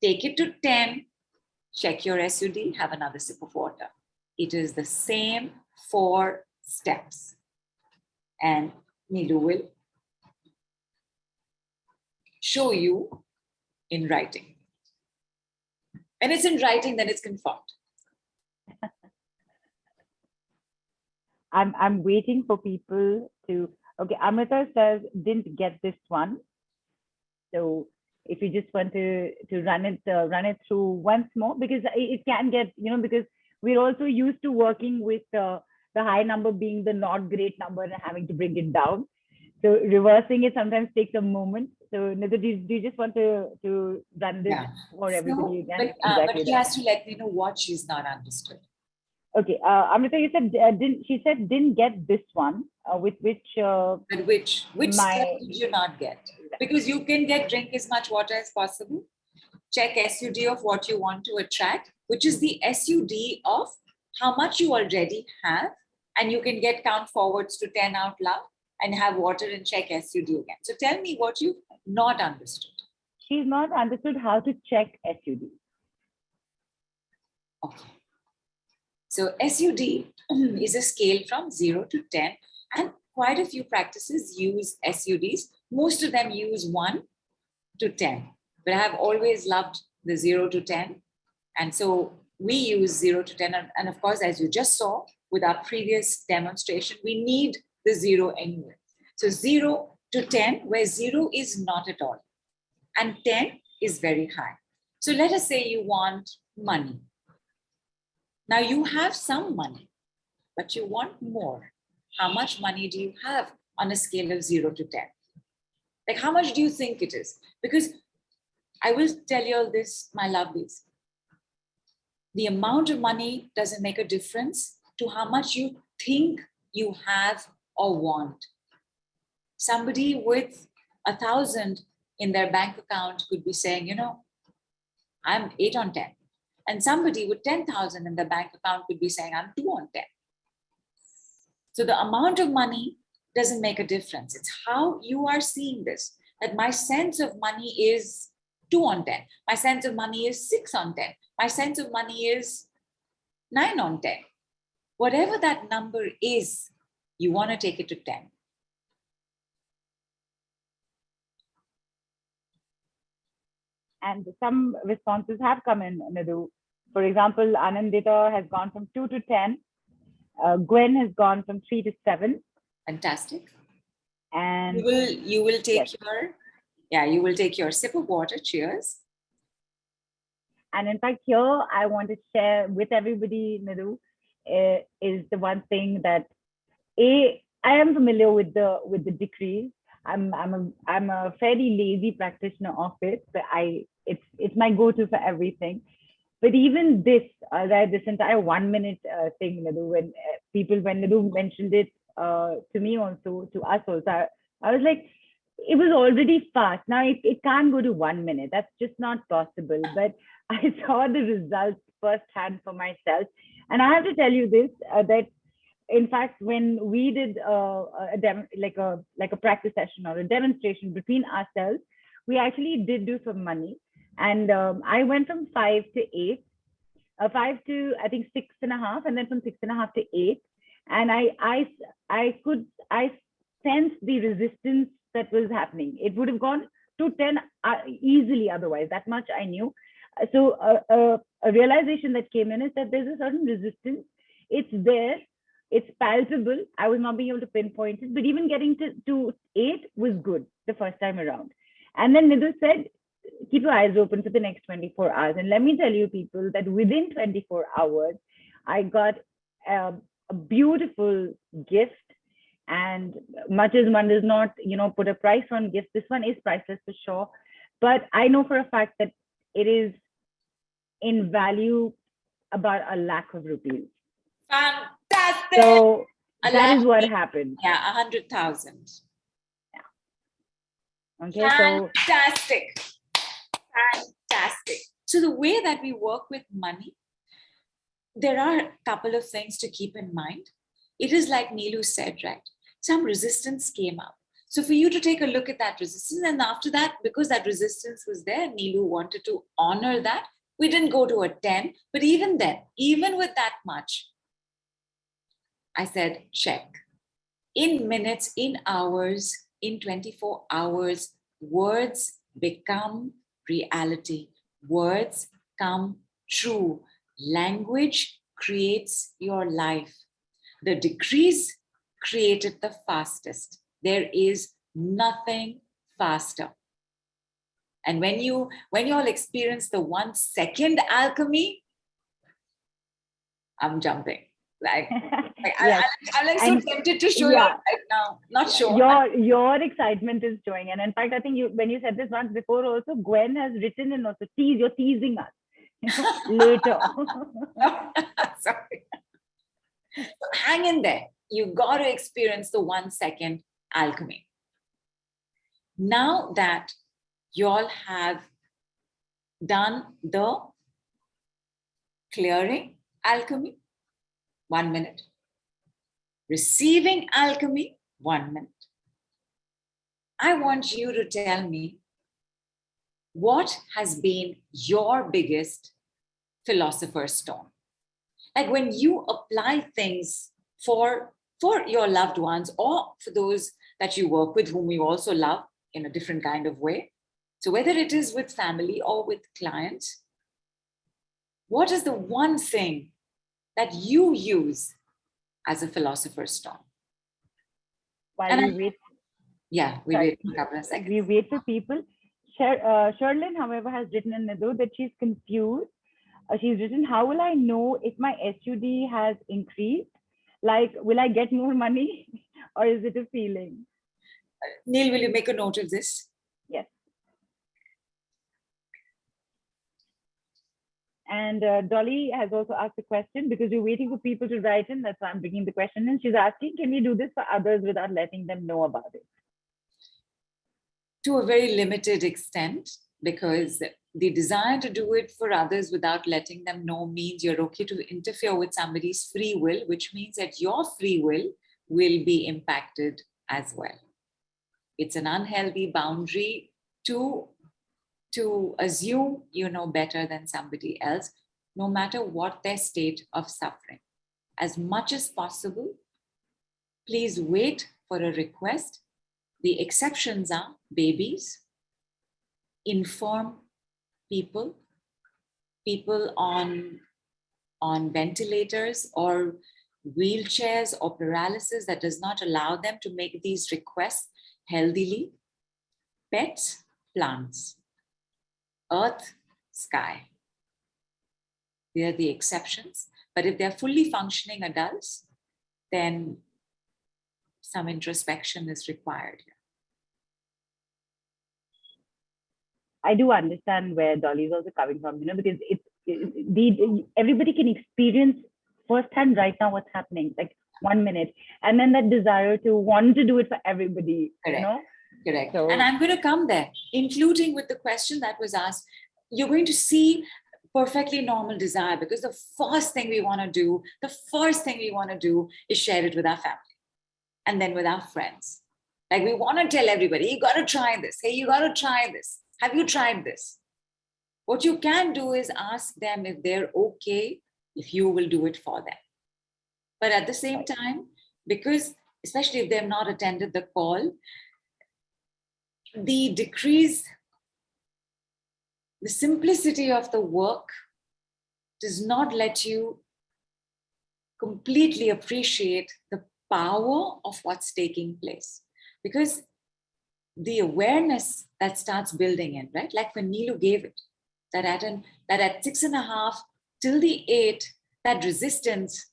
take it to 10, check your SUD, have another sip of water. It is the same 4 steps. And Nilu will show you in writing. When it's in writing, then it's confirmed. I'm waiting for people to. Okay, Amrita says didn't get this one. So if you just want to run it through once more, because it can get, because we're also used to working with the high number being the not great number and having to bring it down. So reversing it sometimes takes a moment. So Nidha, do you just want to run this for everybody again? But she has to let me know what she's not understood. Okay, Amrita, you said didn't get this one. With which? But which step did you not get? Because you can drink as much water as possible. Check SUD of what you want to attract, which is the SUD of how much you already have, and you can count forwards to 10 out loud and have water and check SUD again. So tell me what you've not understood. She's not understood how to check SUD. Okay. So SUD is a scale from 0 to 10, and quite a few practices use SUDs. Most of them use 1 to 10, but I have always loved the 0 to 10. And so we use 0 to 10. And of course, as you just saw with our previous demonstration, we need the 0 anyway. So 0 to 10, where 0 is not at all, and 10 is very high. So let us say you want money. Now you have some money, but you want more. How much money do you have on a scale of 0 to 10? Like, how much do you think it is? Because I will tell you all this, my lovelies. The amount of money doesn't make a difference to how much you think you have or want. Somebody with 1,000 in their bank account could be saying, I'm 8 on 10. And somebody with 10,000 in their bank account could be saying, I'm 2 on 10. So the amount of money doesn't make a difference. It's how you are seeing this. That my sense of money is 2 on 10. My sense of money is 6 on 10. My sense of money is 9 on 10. Whatever that number is, you want to take it to 10. And some responses have come in, Nidhu. For example, Anandita has gone from 2 to 10. Gwen has gone from 3 to 7. Fantastic. And You will take yes. you will take your sip of water. Cheers. And in fact, here I want to share with everybody, Nidhu, is the one thing that I am familiar with the decrees. I'm a fairly lazy practitioner of it, but it's my go-to for everything. But even this entire 1 minute thing, Nidhu, when Nidhu mentioned it to me also, to us also, I was like, it was already fast. Now it can't go to 1 minute. That's just not possible. But I saw the results firsthand for myself. And I have to tell you this, that in fact, when we did like a practice session or a demonstration between ourselves, we actually did do some money. And I went from 5 to 8, 5 to I think 6.5, and then from 6.5 to 8. And I sensed the resistance that was happening. It would have gone to 10 easily otherwise. That much I knew. So a realization that came in is that there's a certain resistance. It's there. It's palpable. I was not being able to pinpoint it, but even getting to 8 was good the first time around. And then Nidhu said, keep your eyes open for the next 24 hours. And let me tell you, people, that within 24 hours, I got a beautiful gift. And much as one does not, put a price on gifts, this one is priceless for sure. But I know for a fact that it is in value about 1 lakh of rupees. Fantastic. So that is what happened. Yeah, 100,000. Yeah. Okay. Fantastic. Fantastic. So the way that we work with money, there are a couple of things to keep in mind. It is like Neelu said, right? Some resistance came up. So for you to take a look at that resistance, and after that, because that resistance was there, Neelu wanted to honor that. We didn't go to a 10, but even then, even with that much, I said, check. In minutes, in hours, in 24 hours, words become reality. Words come true. Language creates your life. The decrees created the fastest. There is nothing faster. And when you all experience the 1 second alchemy, I'm jumping. Yes. I'm like so tempted to show you right now. Not sure. Your excitement is showing. And in fact, I think when you said this once before also, Gwen has written in also, you're teasing us later. Sorry. So hang in there. You got to experience the 1 second alchemy. Now that you all have done the clearing alchemy, 1 minute. Receiving alchemy, 1 minute. I want you to tell me what has been your biggest philosopher's stone. Like when you apply things for your loved ones or for those that you work with whom you also love in a different kind of way. So whether it is with family or with clients, what is the one thing that you use as a philosopher's stone? While we wait. Yeah, we wait for a couple of seconds. We wait for people. Sherlyn, however, has written in Nidhu that she's confused. She's written, how will I know if my SUD has increased? Like, will I get more money or is it a feeling? Neil, will you make a note of this? Yes. And Dolly has also asked a question because we're waiting for people to write in. That's why I'm bringing the question in. She's asking, can we do this for others without letting them know about it? To a very limited extent, because the desire to do it for others without letting them know means you're okay to interfere with somebody's free will, which means that your free will be impacted as well. It's an unhealthy boundary to to assume you know better than somebody else, no matter what their state of suffering. As much as possible, please wait for a request. The exceptions are babies, infirm people, people on ventilators or wheelchairs or paralysis that does not allow them to make these requests healthily, pets, plants, earth, sky. They are the exceptions. But if they're fully functioning adults, then some introspection is required. I do understand where Dolly is also coming from, because everybody can experience firsthand right now what's happening, like 1 minute, and then that desire to want to do it for everybody. Correct. Correct. So, and I'm going to come there, including with the question that was asked. You're going to see perfectly normal desire, because the first thing we want to do is share it with our family and then with our friends. Like we want to tell everybody, you got to try this. Hey, you got to try this. Have you tried this? What you can do is ask them if they're okay, if you will do it for them. But at the same time, because especially if they've not attended the call, the simplicity of the work does not let you completely appreciate the power of what's taking place. Because the awareness that starts building in, right? Like when Neelu gave it, that at 6.5 till the 8, that resistance,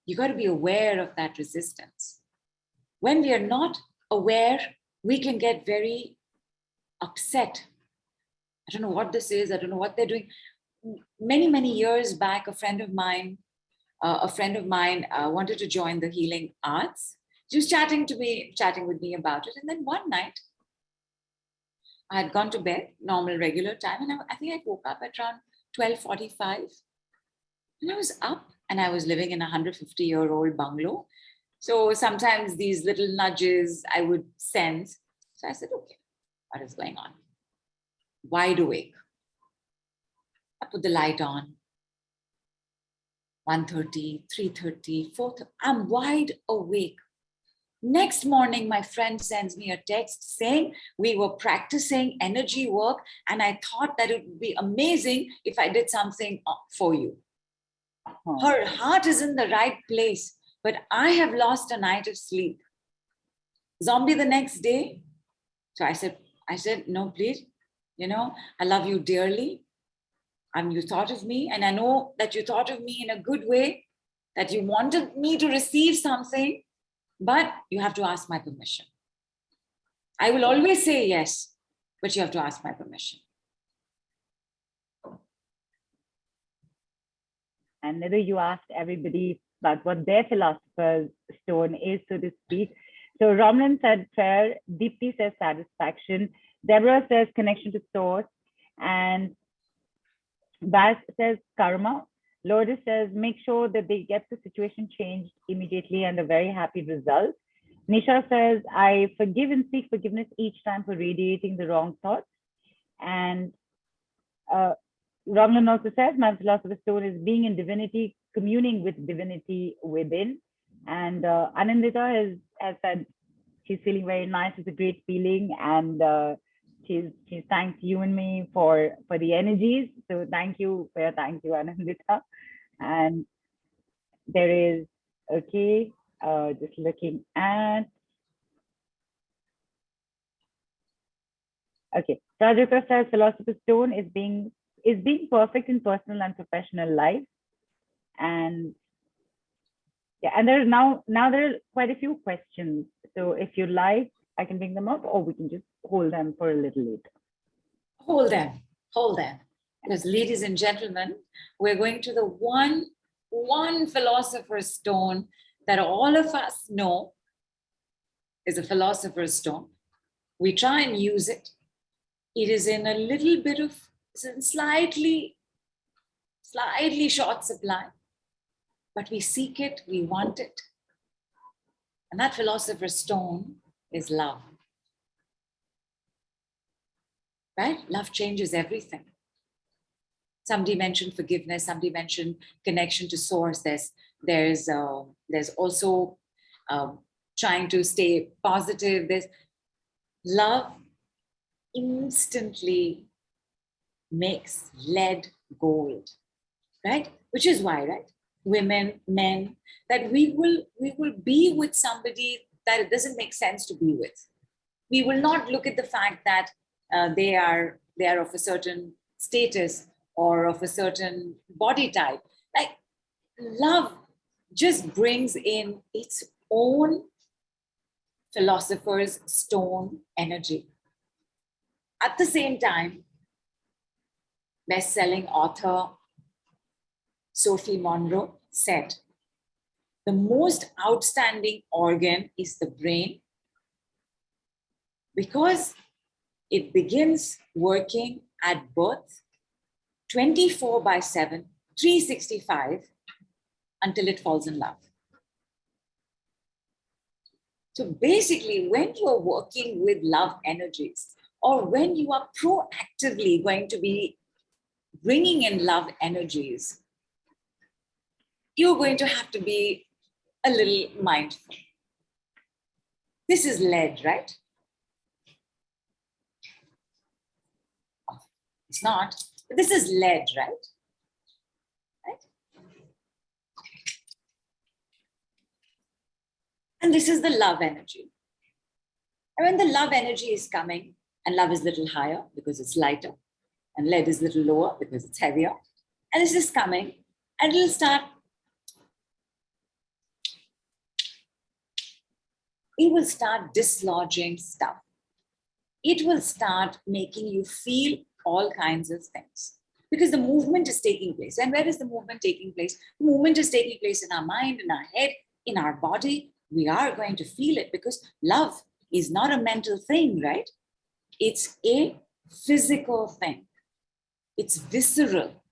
you got to be aware of that resistance. When we are not aware, we can get very upset. I don't know what this is. I don't know what they're doing. Many years back, a friend of mine wanted to join the healing arts. She was chatting with me about it. And then one night, I had gone to bed, normal, regular time. And I think I woke up at around 12:45. And I was up, and I was living in a 150-year-old bungalow. So sometimes these little nudges I would sense. So I said, okay, what is going on? Wide awake. I put the light on. 1:30, 3:30, 4:30. I'm wide awake. Next morning, my friend sends me a text saying we were practicing energy work, and I thought that it would be amazing if I did something for you. Her heart is in the right place, but I have lost a night of sleep. Zombie the next day. So I said, no, please, I love you dearly. You thought of me, and I know that you thought of me in a good way, that you wanted me to receive something, but you have to ask my permission. I will always say yes, but you have to ask my permission. And Nidhu, you asked everybody about what their philosopher's stone is, so to speak. So Romlan said prayer, Deepti says satisfaction, Deborah says connection to source, and Bas says karma. Lotus says make sure that they get the situation changed immediately and a very happy result. Nisha says I forgive and seek forgiveness each time for radiating the wrong thoughts. And Romlan also says my philosopher's stone is being in divinity, communing with divinity within. And Anandita has said she's feeling very nice. It's a great feeling, and she's thanked you and me for the energies. So thank you, Anandita. And there is, okay, just looking at, okay, Rajaka says philosopher's stone is being perfect in personal and professional life. And yeah, and there are quite a few questions. So if you like, I can bring them up, or we can just hold them for a little later. Hold them. Because ladies and gentlemen, we're going to the one philosopher's stone that all of us know is a philosopher's stone. We try and use it. It is in a little bit of, slightly short supply, but we seek it, we want it. And that philosopher's stone is love. right? Love changes everything. Somebody mentioned forgiveness. Somebody mentioned connection to source. There's also trying to stay positive. There's love instantly makes lead gold, right? Which is why, right? Women, men, that we will be with somebody that it doesn't make sense to be with. We will not look at the fact that they are of a certain status or of a certain body type. Like love just brings in its own philosopher's stone energy. At the same time, best-selling author Sophie Monroe said, the most outstanding organ is the brain because it begins working at birth 24/7, 365 until it falls in love. So basically, when you're working with love energies, or when you are proactively going to be bringing in love energies, you're going to have to be a little mindful. This is lead, right? It's not, but this is lead, right? Right? And this is the love energy. And when the love energy is coming, and love is a little higher because it's lighter, and lead is a little lower because it's heavier, and this is coming, and it'll start, it will start dislodging stuff. It will start making you feel all kinds of things because the movement is taking place. And where is the movement taking place? The movement is taking place in our mind, in our head, in our body. We are going to feel it because love is not a mental thing, right? It's a physical thing. It's visceral.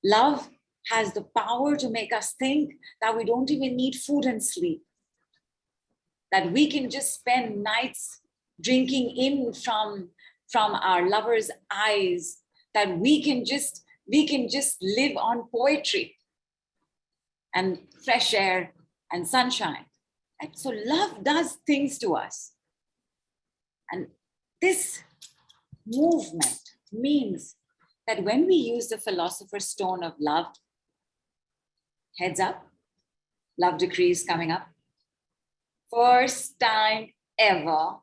Love has the power to make us think that we don't even need food and sleep, that we can just spend nights drinking in from our lover's eyes, that we can just live on poetry and fresh air and sunshine. And so love does things to us. And this movement means that when we use the philosopher's stone of love, heads up, love decree is coming up. First time ever,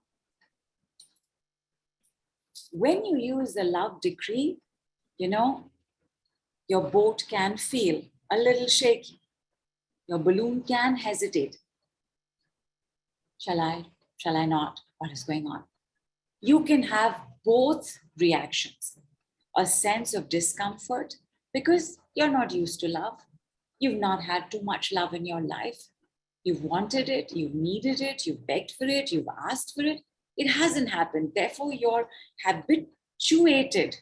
when you use the love decree, you know, your boat can feel a little shaky. Your balloon can hesitate. Shall I not? What is going on? You can have both reactions, a sense of discomfort because you're not used to love. You've not had too much love in your life. You've wanted it, you've needed it, you've begged for it, you've asked for it. It hasn't happened. Therefore, you're habituated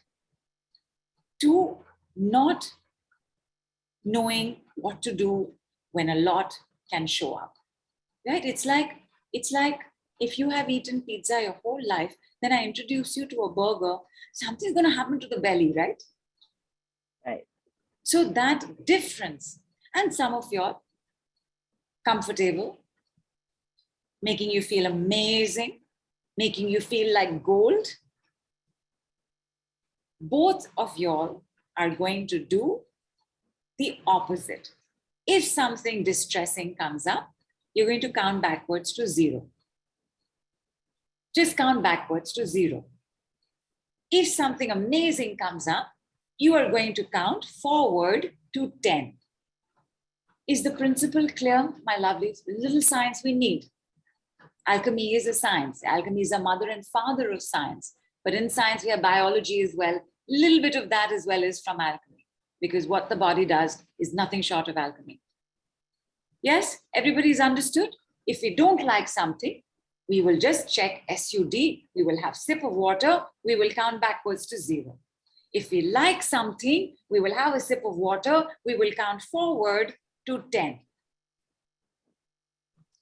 to not knowing what to do when a lot can show up, right? It's like if you have eaten pizza your whole life, then I introduce you to a burger, something's going to happen to the belly, right? Right. So that difference, and some of your comfortable, making you feel amazing, making you feel like gold, both of y'all are going to do the opposite. If something distressing comes up, you're going to count backwards to 0. Just count backwards to 0. If something amazing comes up, you are going to count forward to 10. Is the principle clear, my lovelies? Little science we need. Alchemy is a science. Alchemy is a mother and father of science. But in science, we have biology as well. A little bit of that as well is from alchemy, because what the body does is nothing short of alchemy. Yes, everybody's understood? If we don't like something, we will just check SUD. We will have a sip of water. We will count backwards to 0. If we like something, we will have a sip of water. We will count forward to 10.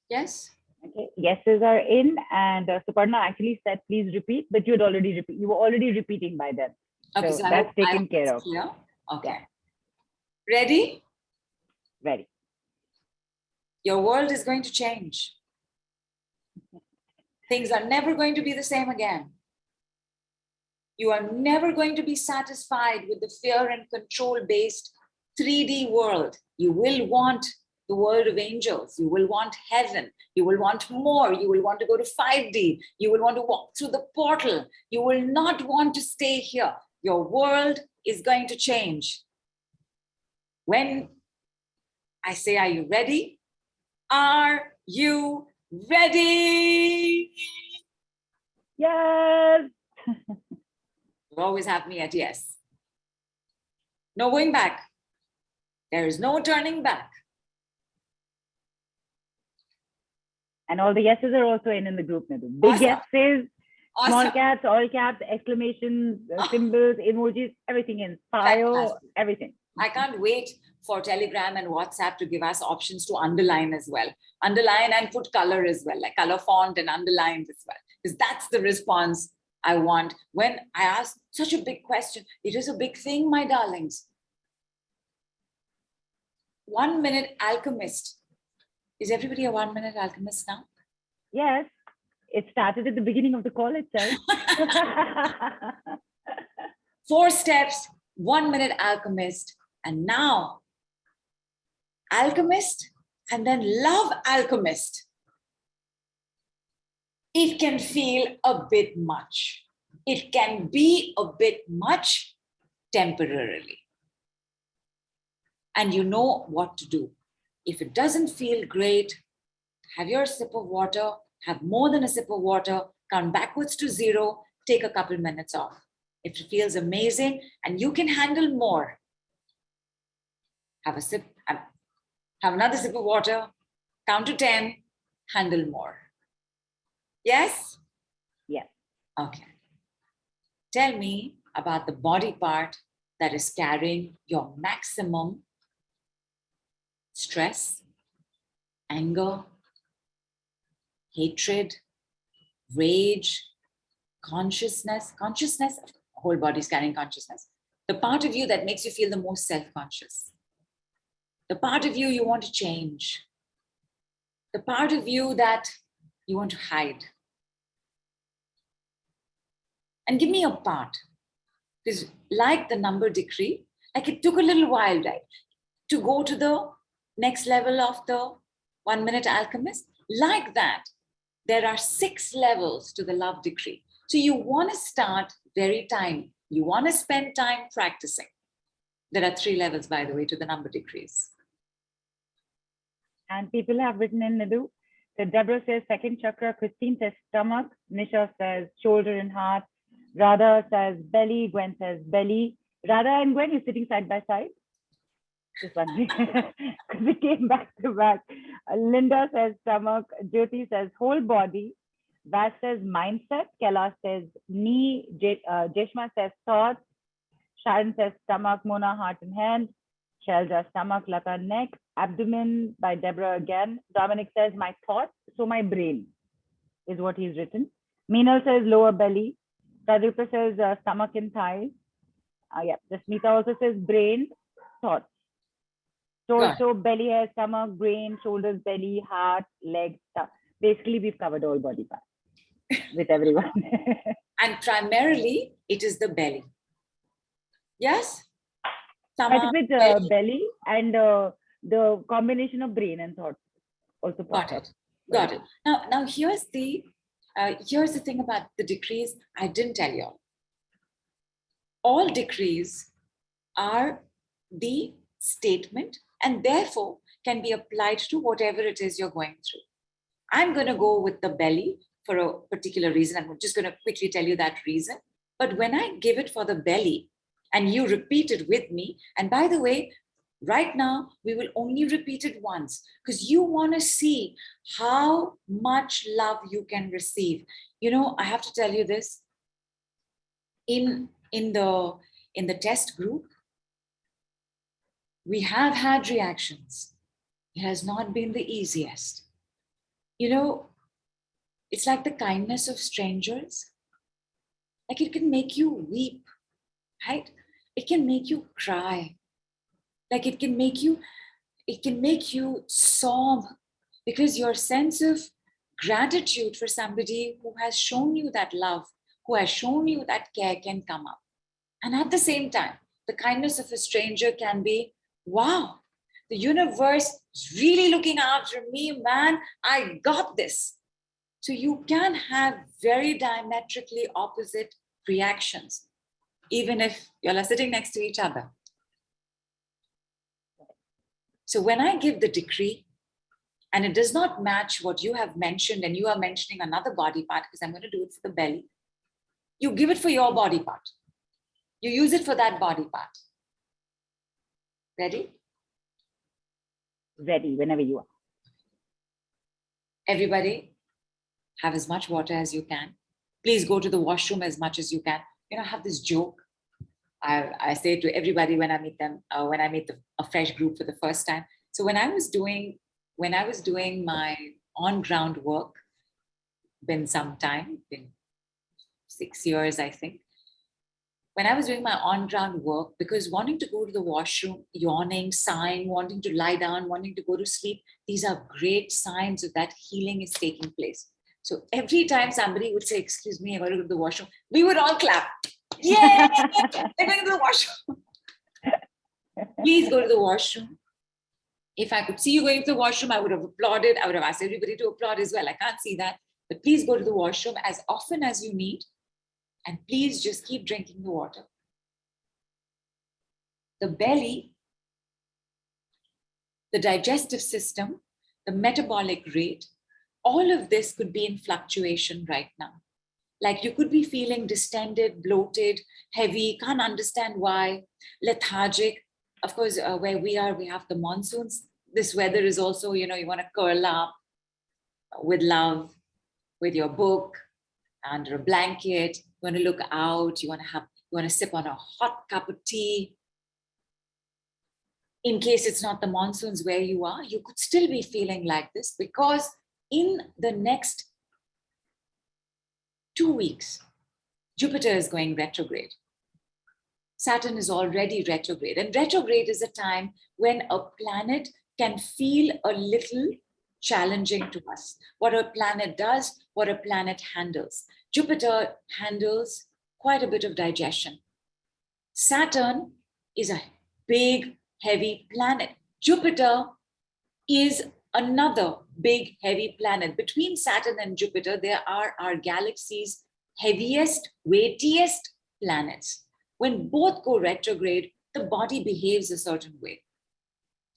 Yes? Okay, yeses are in, and Suparna actually said, please repeat, but you were already repeating by then. Okay, So so that's I taken hope care it's of. clear. Okay. Yeah. Ready? Ready. Your world is going to change. Things are never going to be the same again. You are never going to be satisfied with the fear and control based 3D world. You will want the world of angels. You will want heaven. You will want more. You will want to go to 5D. You will want to walk through the portal. You will not want to stay here. Your world is going to change. When I say, are you ready? Are you ready? Yes. You always have me at yes. No going back. There is no turning back. And all the yeses are also in the group, Nidhu. Big Awesome. yeses, small Awesome. caps, all caps, exclamations, symbols, emojis, everything in. Fire, Fantastic. everything. I can't wait for Telegram and WhatsApp to give us options to underline as well. Underline and put color as well, like color font and underline as well. Because that's the response I want. When I ask such a big question, it is a big thing, my darlings. 1 minute alchemist. Is everybody a 1 minute alchemist now? Yes. It started at the beginning of the call itself. 4 steps, 1 minute alchemist. And now, alchemist and then love alchemist. It can feel a bit much. It can be a bit much temporarily. And you know what to do. If it doesn't feel great, have your sip of water, have more than a sip of water, count backwards to 0, take a couple minutes off. If it feels amazing and you can handle more, have a sip, have another sip of water, count to 10, handle more. Yes? Yes. Okay. Tell me about the body part that is carrying your maximum stress, anger, hatred, rage, consciousness. Consciousness, whole body is carrying consciousness. The part of you that makes you feel the most self-conscious. The part of you want to change. The part of you that you want to hide. And give me a part. Because like the number decree, like it took a little while, right, to go to the next level of the 1 minute alchemist. Like that, there are 6 levels to the love decree. So you want to start very tiny. You want to spend time practicing. There are 3 levels, by the way, to the number decrees. And people have written in, Nidhu. So Deborah says second chakra, Christine says stomach, Nisha says shoulder and heart, Radha says belly, Gwen says belly. Radha and Gwen, you're sitting side by side. Just wondering, because we came back to back. Linda says stomach, Jyoti says whole body, Vas says mindset, Kailash says knee, Jeshma says thoughts, Sharon says stomach, Mona heart and hand, Shelja stomach, Lata neck, abdomen by Deborah again. Dominic says my thoughts, so my brain is what he's written. Meenal says lower belly. Pradrupa says stomach and thighs. Yeah, Jasmita also says brain, thoughts. Torso, belly, hair, stomach, brain, shoulders, belly, heart, legs, stuff. Basically, we've covered all body parts with everyone. And primarily, it is the belly. Yes? Started with belly and the combination of brain and thoughts also popped up. Got it. Now here's the thing about the decrees I didn't tell you. All decrees are the statement and therefore can be applied to whatever it is you're going through. I'm going to go with the belly for a particular reason. I'm just going to quickly tell you that reason. But when I give it for the belly and you repeat it with me, and by the way, right now, we will only repeat it once because you want to see how much love you can receive. You know, I have to tell you this. In the test group, we have had reactions. It has not been the easiest. You know, it's like the kindness of strangers. Like it can make you weep, right? It can make you cry. Like it can make you sob, because your sense of gratitude for somebody who has shown you that love, who has shown you that care can come up. And at the same time, the kindness of a stranger can be, wow, the universe is really looking after me, man. I got this. So you can have very diametrically opposite reactions, even if you're sitting next to each other. So when I give the decree, and it does not match what you have mentioned, and you are mentioning another body part, because I'm going to do it for the belly, you give it for your body part. You use it for that body part. Ready? Ready whenever you are. Everybody, have as much water as you can. Please go to the washroom as much as you can. I have this joke. I say to everybody when I meet them, when I meet a fresh group for the first time. So when I was doing my on-ground work, been 6 years, I think. When I was doing my on-ground work, because wanting to go to the washroom, yawning, sighing, wanting to lie down, wanting to go to sleep, these are great signs of that healing is taking place. So every time somebody would say, excuse me, I got to go to the washroom, we would all clap. Yay! They're going to the washroom. Please go to the washroom. If I could see you going to the washroom, I would have applauded. I would have asked everybody to applaud as well. I can't see that. But please go to the washroom as often as you need. And please just keep drinking the water. The belly, the digestive system, the metabolic rate, all of this could be in fluctuation right now. Like you could be feeling distended, bloated, heavy, can't understand why, lethargic. Of course, where we are, we have the monsoons. This weather is also, you want to curl up with love, with your book, under a blanket. You want to look out. You want to sip on a hot cup of tea. In case it's not the monsoons where you are, you could still be feeling like this, because in the next 2 weeks, Jupiter is going retrograde. Saturn is already retrograde. And retrograde is a time when a planet can feel a little challenging to us. What a planet does, what a planet handles. Jupiter handles quite a bit of digestion. Saturn is a big, heavy planet. Jupiter is another big, heavy planet. Between Saturn and Jupiter, there are our galaxy's heaviest, weightiest planets. When both go retrograde, the body behaves a certain way.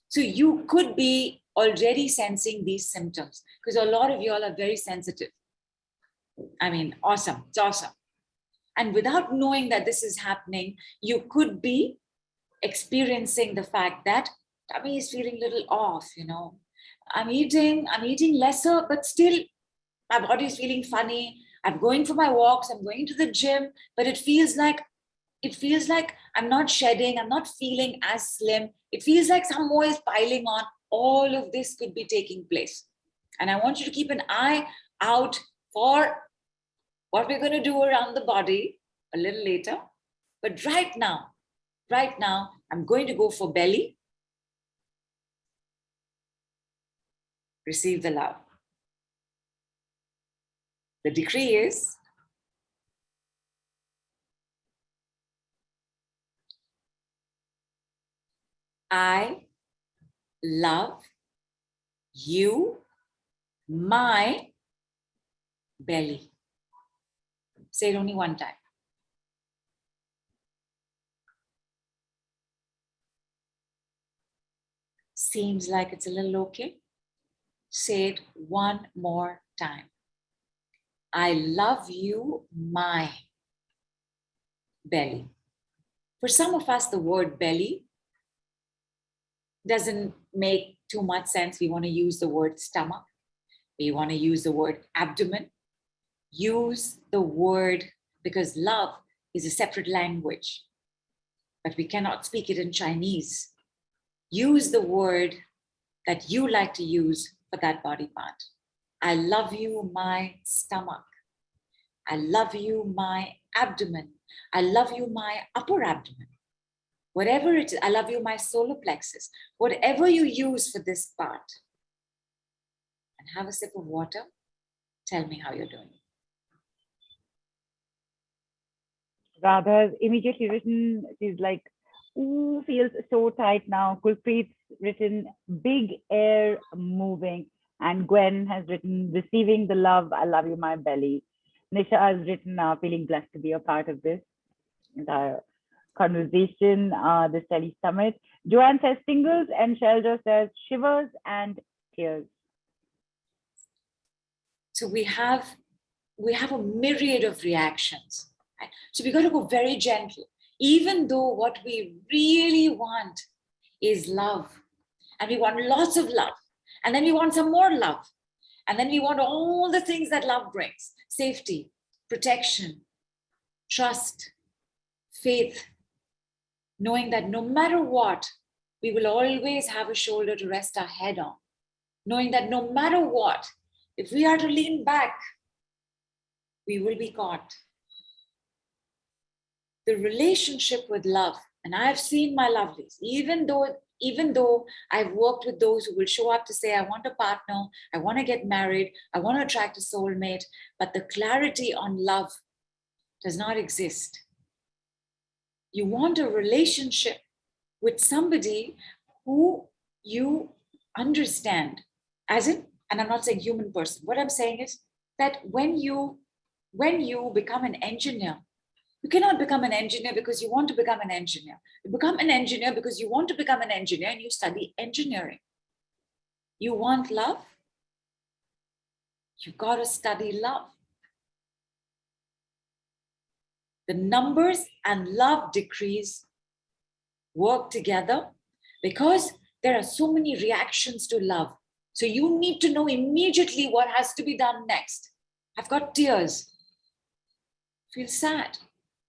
So you could be already sensing these symptoms, because a lot of y'all are very sensitive. I mean, awesome. It's awesome. And without knowing that this is happening, you could be experiencing the fact that tummy is feeling a little off, I'm eating lesser, but still my body is feeling funny. I'm going for my walks, I'm going to the gym, but it feels like I'm not shedding, I'm not feeling as slim. It feels like some more is piling on. All of this could be taking place. And I want you to keep an eye out for what we're going to do around the body a little later. But right now, I'm going to go for belly. Receive the love. The decree is, I love you, my belly. Say it only one time. Seems like it's a little okay. Say it one more time. I love you, my belly. For some of us, the word belly doesn't make too much sense. We want to use the word stomach. We want to use the word abdomen. Use the word, because love is a separate language, but we cannot speak it in Chinese. Use the word that you like to use for that body part. I love you, my stomach. I love you, my abdomen. I love you, my upper abdomen. Whatever it is, I love you, my solar plexus. Whatever you use for this part. And have a sip of water. Tell me how you're doing. Radha has immediately written, she's like, ooh, feels so tight now. Kulpreet's written, big air moving. And Gwen has written, receiving the love, I love you, my belly. Nisha has written, feeling blessed to be a part of this entire conversation, this Tele Summit. Joanne says tingles, and Sheldra says shivers and tears. So we have a myriad of reactions. Right? So we got to go very gentle, even though what we really want is love, and we want lots of love, and then we want some more love, and then we want all the things that love brings: safety, protection, trust, faith, knowing that no matter what, we will always have a shoulder to rest our head on, knowing that no matter what, if we are to lean back, we will be caught. The relationship with love, and I've seen my lovelies, even though I've worked with those who will show up to say, I want a partner, I want to get married, I want to attract a soulmate, but the clarity on love does not exist. You want a relationship with somebody who you understand, as in, and I'm not saying human person. What I'm saying is that when you become an engineer, you cannot become an engineer because you want to become an engineer. You become an engineer because you want to become an engineer and you study engineering. You want love? You got to study love. The numbers and love decrees work together because there are so many reactions to love. So you need to know immediately what has to be done next. I've got tears. Feel sad.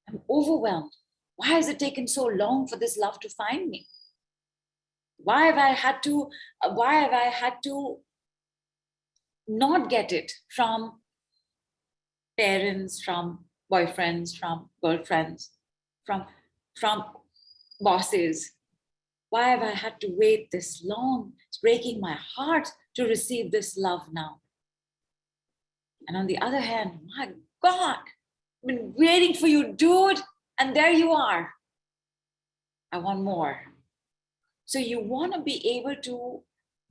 I'm overwhelmed. Why has it taken so long for this love to find me? Why have I had to not get it from parents, from boyfriends, from girlfriends, from bosses? Why have I had to wait this long? It's breaking my heart to receive this love now. And on the other hand, my God, I've been waiting for you, dude, and there you are. I want more. So you want to be able to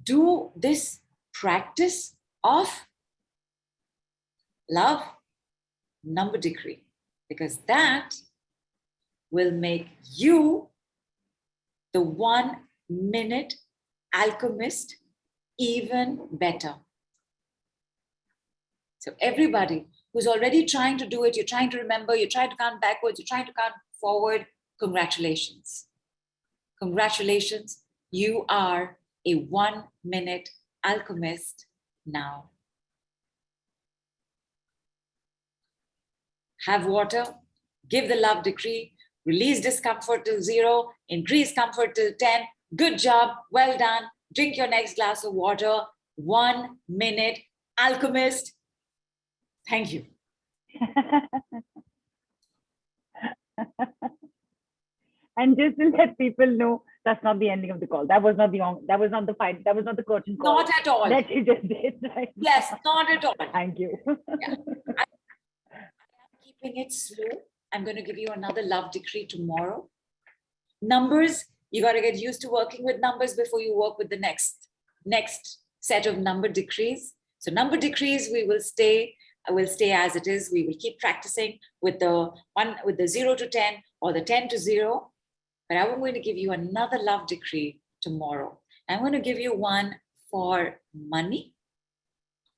do this practice of love number decree, because that will make you the 1 minute alchemist even better. So everybody who's already trying to do it, you're trying to remember, you're trying to count backwards, you're trying to count forward, congratulations. Congratulations, you are a 1 minute alchemist now. Have water, give the love decree, release discomfort to 0, increase comfort to 10. Good job, well done. Drink your next glass of water. 1 minute alchemist. Thank you. And just to let people know, that's not the ending of the call. That was not the fight. That was not the curtain call. Not at all. That you just did. Right? Yes, not at all. Thank you. Yeah. I'm keeping it slow. I'm going to give you another love decree tomorrow. Numbers, you got to get used to working with numbers before you work with the next set of number decrees. So number decrees, we will stay as it is. We will keep practicing with the 0 to 10 or the 10 to 0. But I'm going to give you another love decree tomorrow. I'm going to give you one for money.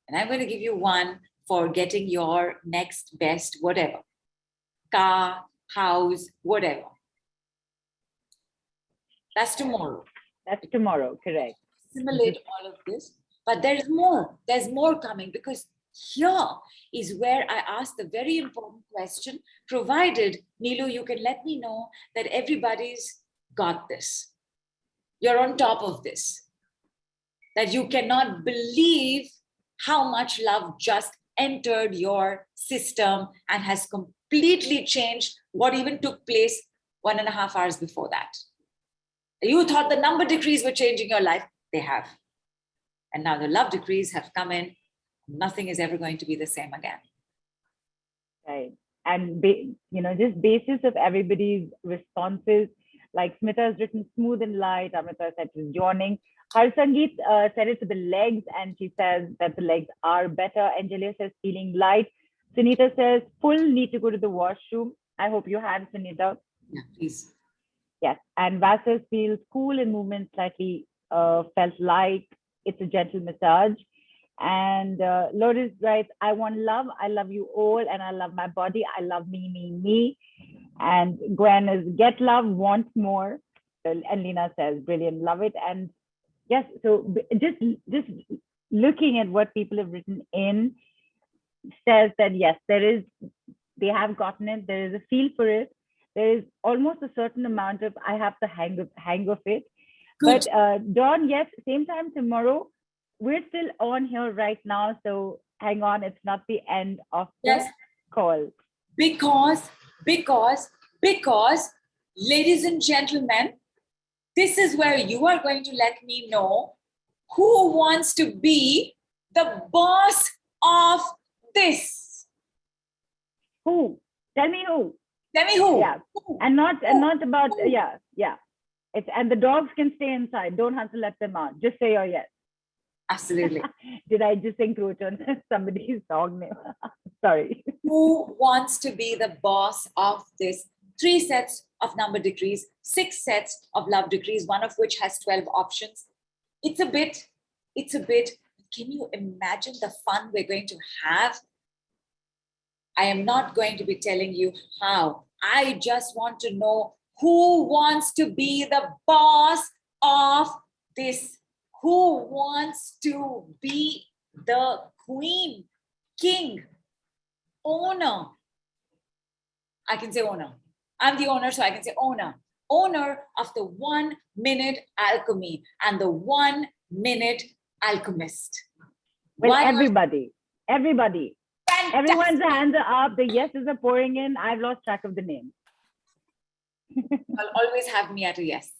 And I'm going to give you one for getting your next best whatever. Car, house, whatever. That's tomorrow. That's tomorrow, correct. Assimilate all of this. But there's more. There's more coming, because here is where I ask the very important question, provided, Neelu, you can let me know that everybody's got this. You're on top of this. That you cannot believe how much love just entered your system and has completely changed what even took place 1.5 hours before that. You thought the number decrees were changing your life. They have. And now the love decrees have come in. Nothing is ever going to be the same again. Right. And, just basis of everybody's responses, like Smita has written smooth and light, Amrita said she's yawning. Harsangeet said it to the legs, and she says that the legs are better. Angelia says feeling light. Sunita says full, need to go to the washroom. I hope you had, Sunita. Yeah, please. Yes. And Vasas feels cool and movement slightly felt like it's a gentle massage. And Lotus writes, I want love. I love you all. And I love my body. I love me, me, me. And Gwen is get love, want more. And Lena says, brilliant, love it. And yes, so just looking at what people have written in says that yes, they have gotten it. There is a feel for it. There is almost a certain amount of I have the hang of it. Good. But Dawn, yes, same time tomorrow. We're still on here right now, so hang on. It's not the end of the call. Because, ladies and gentlemen, this is where you are going to let me know who wants to be the boss of this. Who? Tell me who. Tell me who. Yeah, Who? and not about yeah. It's and the dogs can stay inside. Don't have to let them out. Just say your yes. Absolutely. Did I just encroach on somebody's dog name? Sorry. Who wants to be the boss of this? 3 sets of number decrees, 6 sets of love decrees, one of which has 12 options. It's a bit. Can you imagine the fun we're going to have? I am not going to be telling you how. I just want to know who wants to be the boss of this. Who wants to be the queen, king, owner? I can say owner. I'm the owner, so I can say owner. Owner of the 1 Minute Alchemy and the 1 Minute Alchemist. Well, everybody. Fantastic. Everyone's hands are up. The yeses are pouring in. I've lost track of the name. I'll always have me at a yes.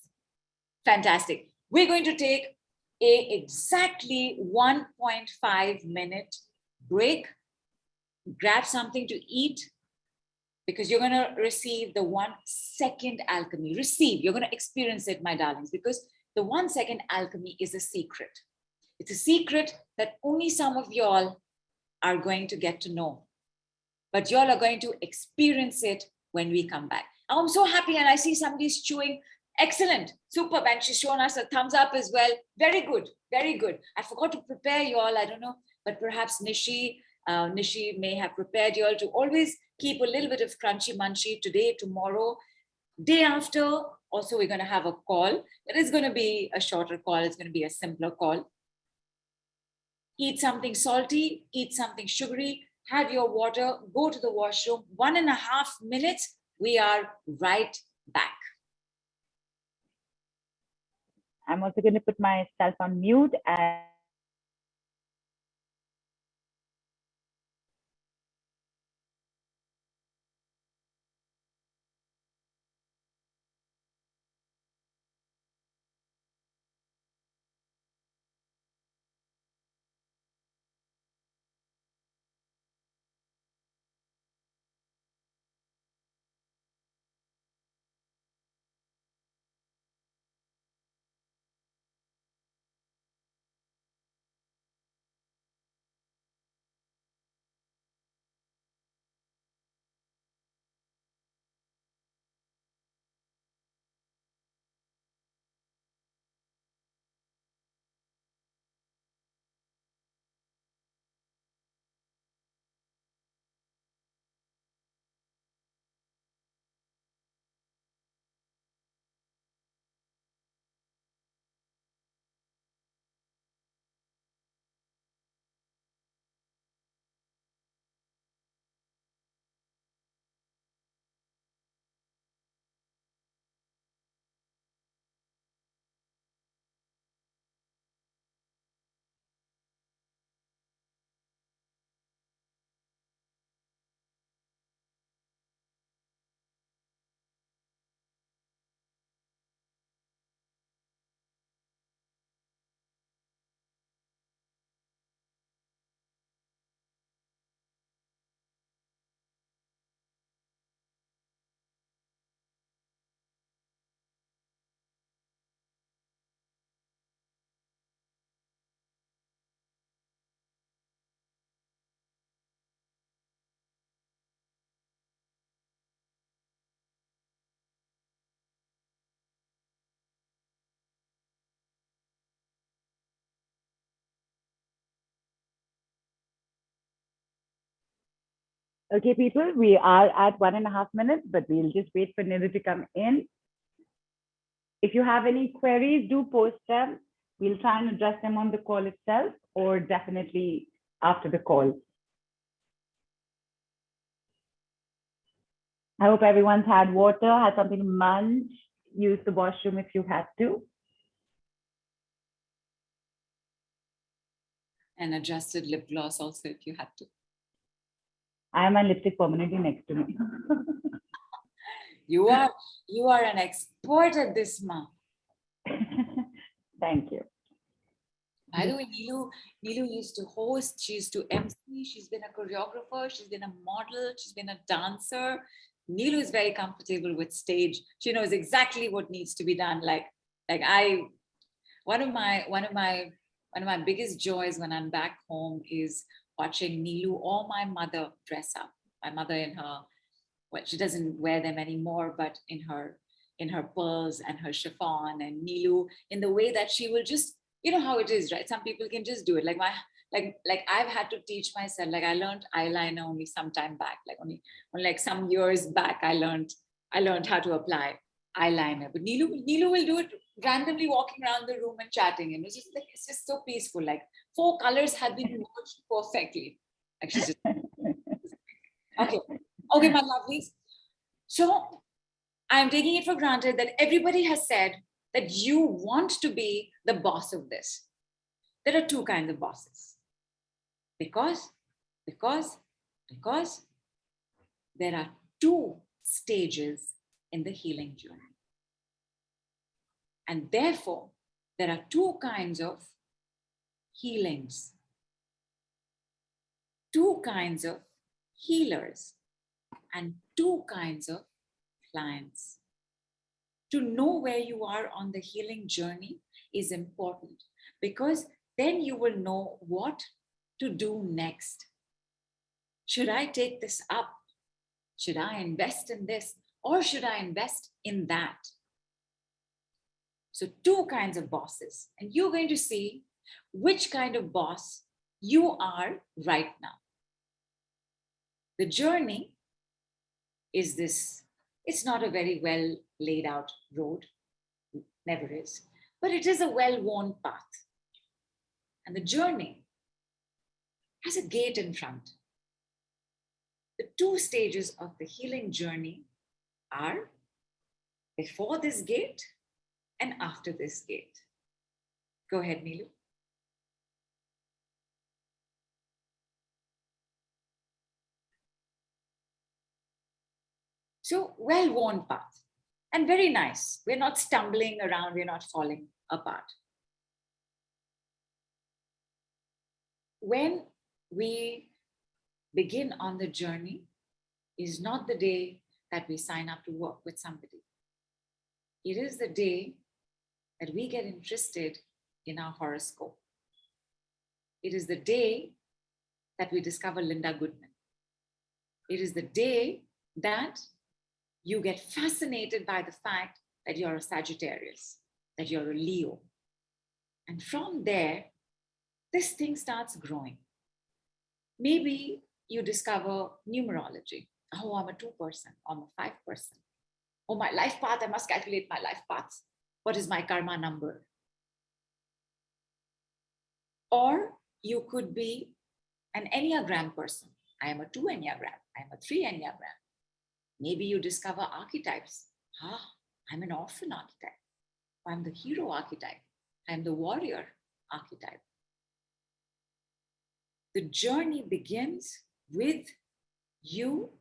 Fantastic. We're going to take a exactly 1.5 minute break. Grab something to eat because you're going to receive the 1 second alchemy. You're going to experience it, my darlings, because the 1 second alchemy is a secret. It's a secret that only some of y'all are going to get to know. But y'all are going to experience it when we come back. I'm so happy, and I see somebody's chewing. Excellent, superb, and she's shown us a thumbs up as well. Very good, very good. I forgot to prepare you all, I don't know, but perhaps Nishi may have prepared you all to always keep a little bit of crunchy munchy today, tomorrow, day after. Also, we're going to have a call. It is going to be a shorter call. It's going to be a simpler call. Eat something salty, eat something sugary, have your water, go to the washroom. 1.5 minutes. We are right back. I'm also going to put myself on mute and Okay, people, we are at 1.5 minutes, but we'll just wait for Nilu to come in. If you have any queries, do post them. We'll try and address them on the call itself or definitely after the call. I hope everyone's had water, had something to munch, use the washroom if you had to. And adjusted lip gloss also if you had to. I have my lipstick permanently next to me. You are an expert at this, Ma. Thank you. By the way, Neelu used to host, she used to MC, she's been a choreographer, she's been a model, she's been a dancer. Neelu is very comfortable with stage. She knows exactly what needs to be done. One of my biggest joys when I'm back home is watching Neelu or my mother dress up. My mother in her, well, she doesn't wear them anymore, but in her pearls and her chiffon, and Neelu in the way that she will just, you know how it is, right? Some people can just do it. Like I've had to teach myself. Like I learned eyeliner only some time back. Like only like some years back, I learned how to apply eyeliner. But Neelu will do it randomly, walking around the room and chatting, and it's just so peaceful. Like 4 colors have been merged perfectly. Like she's just okay, my lovelies. So I'm taking it for granted that everybody has said that you want to be the boss of this. There are 2 kinds of bosses. Because there are 2 stages in the healing journey. And therefore, there are 2 kinds of healings, 2 kinds of healers, and 2 kinds of clients. To know where you are on the healing journey is important, because then you will know what to do next. Should I take this up? Should I invest in this? Or should I invest in that? So 2 kinds of bosses, and you're going to see which kind of boss you are right now. The journey is this. It's not a very well laid out road, never is, but it is a well-worn path. And the journey has a gate in front. The 2 stages of the healing journey are before this gate and after this gate. Go ahead, Neelu. So well-worn path and very nice. We're not stumbling around, we're not falling apart. When we begin on the journey is not the day that we sign up to work with somebody. It is the day that we get interested in our horoscope. It is the day that we discover Linda Goodman. It is the day that you get fascinated by the fact that you're a Sagittarius, that you're a Leo. And from there, this thing starts growing. Maybe you discover numerology. Oh, I'm a 2 person, I'm a 5 person. Oh, my life path, I must calculate my life path. What is my karma number? Or you could be an Enneagram person. I am a 2 Enneagram, I am a 3 Enneagram. Maybe you discover archetypes. I'm an orphan archetype. I'm the hero archetype. I'm the warrior archetype. The journey begins with you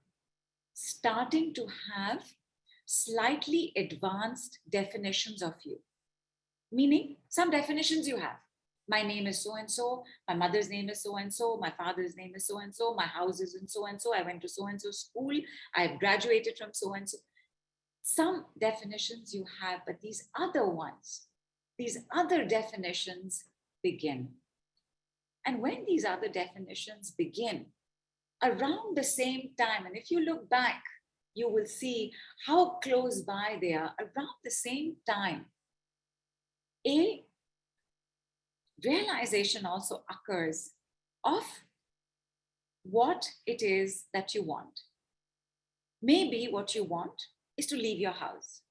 starting to have slightly advanced definitions of you. Meaning, some definitions you have. My name is so-and-so, my mother's name is so-and-so, my father's name is so-and-so, my house is in so-and-so, I went to so-and-so school, I've graduated from so-and-so. Some definitions you have, but these other ones, these other definitions begin. And when these other definitions begin, around the same time, and if you look back, you will see how close by they are, around the same time, a realization also occurs of what it is that you want. Maybe what you want is to leave your house.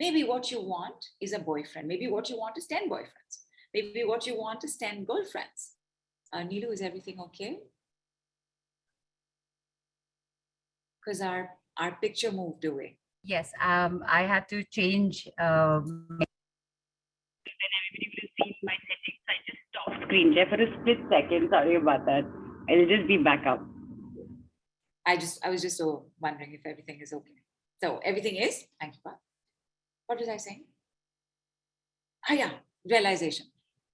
Maybe what you want is a boyfriend. Maybe what you want is 10 boyfriends. Maybe what you want is 10 girlfriends. Neelu, is everything okay? Because our picture moved away. Yes, I had to change. Everybody would have seen my settings. I just stopped screen share for a split second. Sorry about that. It'll just be back up. I was just so wondering if everything is okay. So everything is, thank you, Pa. What was I saying? Yeah, realization.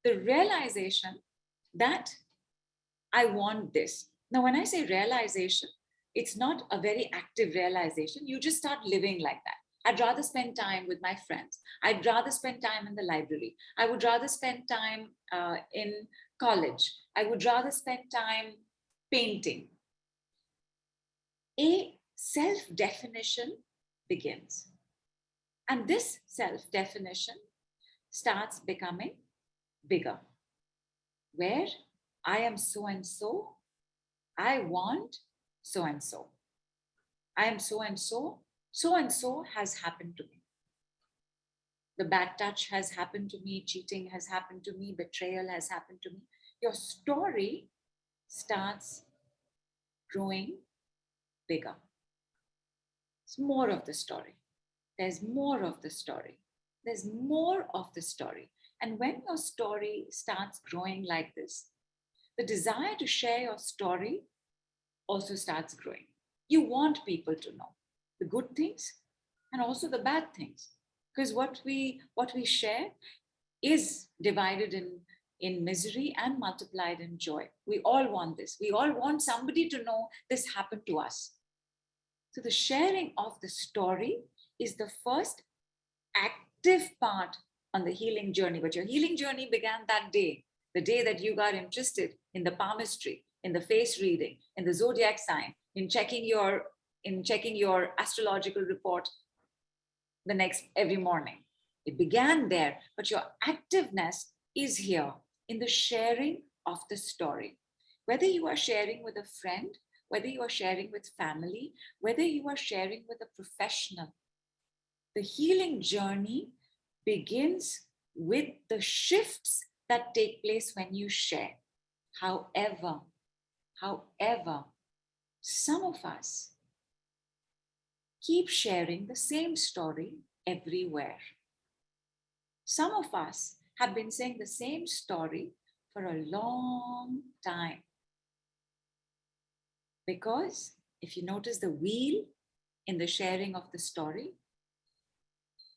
The realization that I want this. Now, when I say realization, it's not a very active realization. You just start living like that. I'd rather spend time with my friends. I'd rather spend time in the library. I would rather spend time in college. I would rather spend time painting. A self-definition begins. And this self-definition starts becoming bigger. Where I am so and so, I want so and so. I am so and so and so has happened to me. The bad touch has happened to me, cheating has happened to me, betrayal has happened to me. Your story starts growing bigger. It's more of the story. There's more of the story. There's more of the story. And when your story starts growing like this, the desire to share your story also starts growing. You want people to know the good things and also the bad things. Because what we share is divided in misery and multiplied in joy. We all want this. We all want somebody to know this happened to us. So the sharing of the story is the first active part on the healing journey. But your healing journey began that day, the day that you got interested in the palmistry, in the face reading, in the zodiac sign, in checking your astrological report every morning. It began there, but your activeness is here in the sharing of the story. Whether you are sharing with a friend, whether you are sharing with family, whether you are sharing with a professional, the healing journey begins with the shifts that take place when you share. However, some of us keep sharing the same story everywhere. Some of us have been saying the same story for a long time. Because if you notice the wheel in the sharing of the story,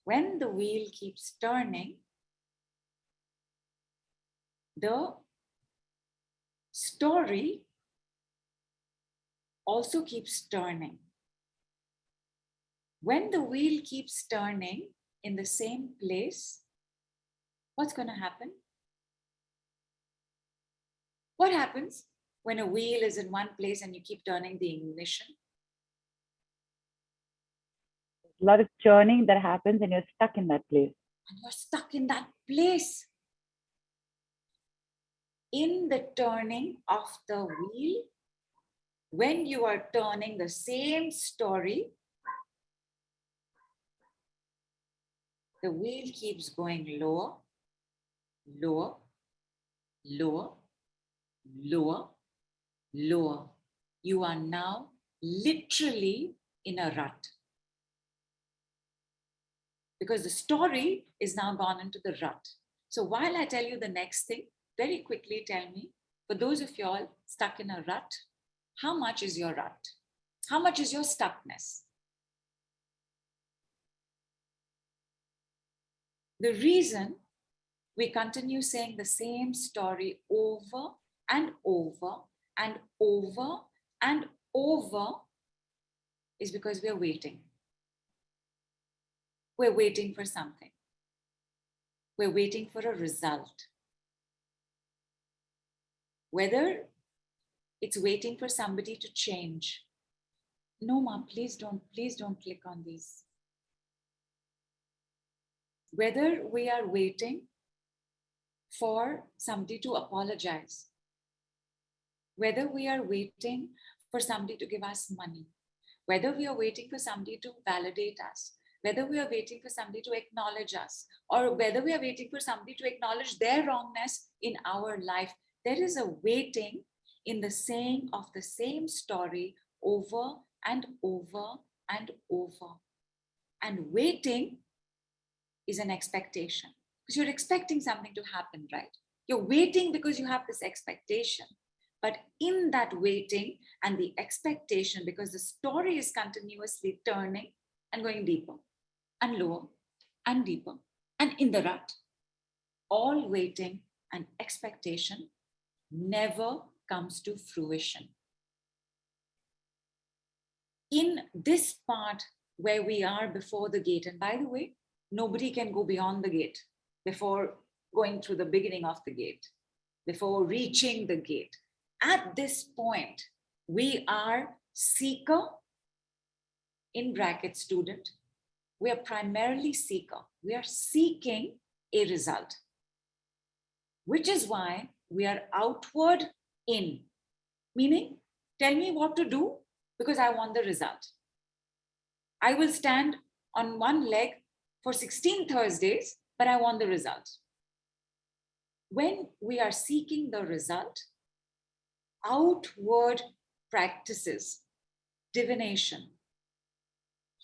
when the wheel keeps turning, the story also keeps turning. When the wheel keeps turning in the same place, what's going to happen? What happens when a wheel is in one place and you keep turning the ignition? A lot of churning that happens and you're stuck in that place. And you're stuck in that place. In the turning of the wheel, when you are turning the same story, the wheel keeps going lower, lower, lower, lower, lower. You are now literally in a rut. Because the story is now gone into the rut. So while I tell you the next thing, very quickly tell me, for those of y'all stuck in a rut, how much is your rut? How much is your stuckness? The reason we continue saying the same story over and over and over and over is because we're waiting. We're waiting for something. We're waiting for a result. Whether it's waiting for somebody to change. No, Mom, please don't click on these. Whether we are waiting for somebody to apologize. whether we are waiting for somebody to give us money, whether we are waiting for somebody to validate us, whether we are waiting for somebody to acknowledge us, or whether we are waiting for somebody to acknowledge their wrongness in our life, there is a waiting in the saying of the same story over and over and over. And waiting is an expectation, because you're expecting something to happen, right? You're waiting because you have this expectation. But in that waiting and the expectation, because the story is continuously turning and going deeper and lower and deeper and in the rut, all waiting and expectation never comes to fruition. In this part where we are before the gate, and by the way, nobody can go beyond the gate before going through the beginning of the gate, before reaching the gate. At this point, we are seeker, in bracket student. We are primarily seeker. We are seeking a result, which is why we are outward in, meaning tell me what to do because I want the result. I will stand on one leg for 16 Thursdays, but I want the result. When we are seeking the result, outward practices, divination,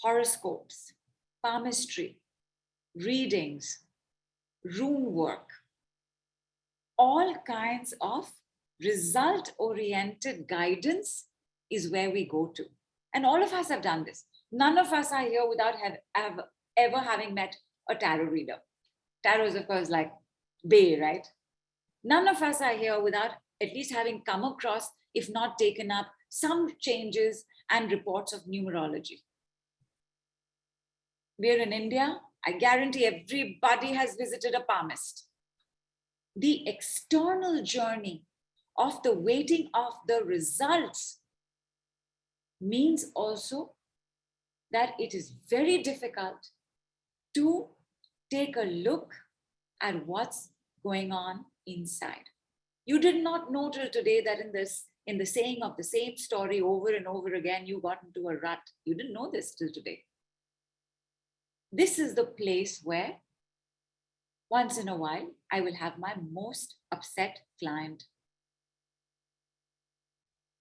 horoscopes, palmistry, readings, rune work, all kinds of result-oriented guidance is where we go to. And all of us have done this. None of us are here without ever having met a tarot reader. Tarot is, of course, like Bay, right? None of us are here without at least having come across, if not taken up, some changes and reports of numerology. We're in India. I guarantee everybody has visited a palmist. The external journey of the waiting of the results means also that it is very difficult to take a look at what's going on inside. You did not know till today that in the saying of the same story over and over again, you got into a rut. You didn't know this till today. This is the place where once in a while, I will have my most upset client.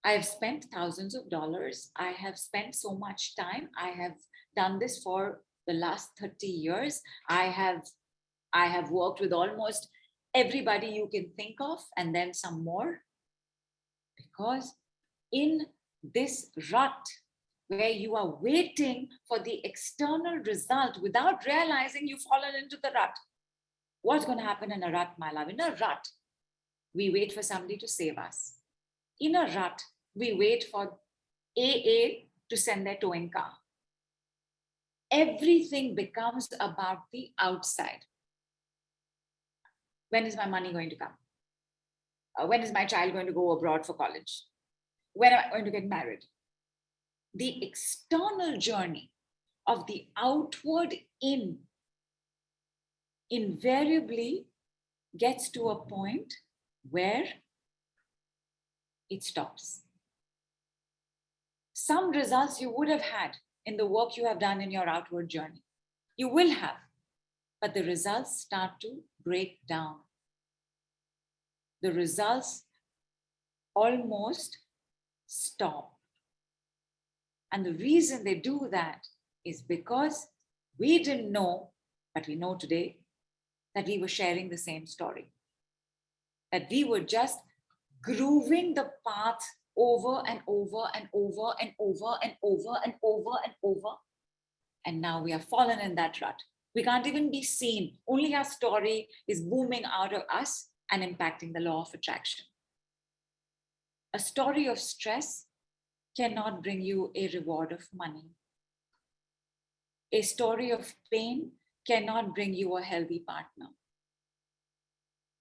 I have spent thousands of dollars. I have spent so much time. I have done this for the last 30 years. I have worked with almost everybody you can think of, and then some more. Because in this rut, where you are waiting for the external result without realizing you've fallen into the rut. What's going to happen in a rut, my love? In a rut, we wait for somebody to save us. In a rut, we wait for AA to send their towing car. Everything becomes about the outside. When is my money going to come? When is my child going to go abroad for college? When am I going to get married? The external journey of the outward in invariably gets to a point where it stops. Some results you would have had in the work you have done in your outward journey. You will have, but the results start to break down. The results almost stop. And the reason they do that is because we didn't know, but we know today, that we were sharing the same story. That we were just grooving the path over and over and over and over and over and over and over. And now we have fallen in that rut. We can't even be seen. Only our story is booming out of us and impacting the law of attraction. A story of stress cannot bring you a reward of money. A story of pain cannot bring you a healthy partner.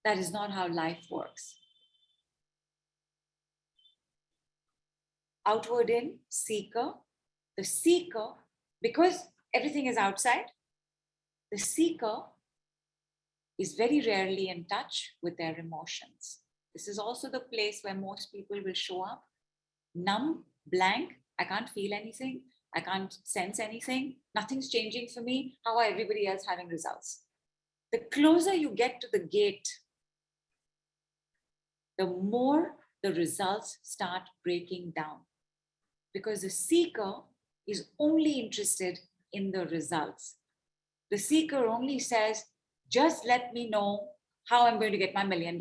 That is not how life works. Outward in, seeker. The seeker, because everything is outside, the seeker is very rarely in touch with their emotions. This is also the place where most people will show up numb, blank. I can't feel anything. I can't sense anything. Nothing's changing for me. How are everybody else having results? The closer you get to the gate, the more the results start breaking down. Because the seeker is only interested in the results. The seeker only says, just let me know how I'm going to get my $1 million.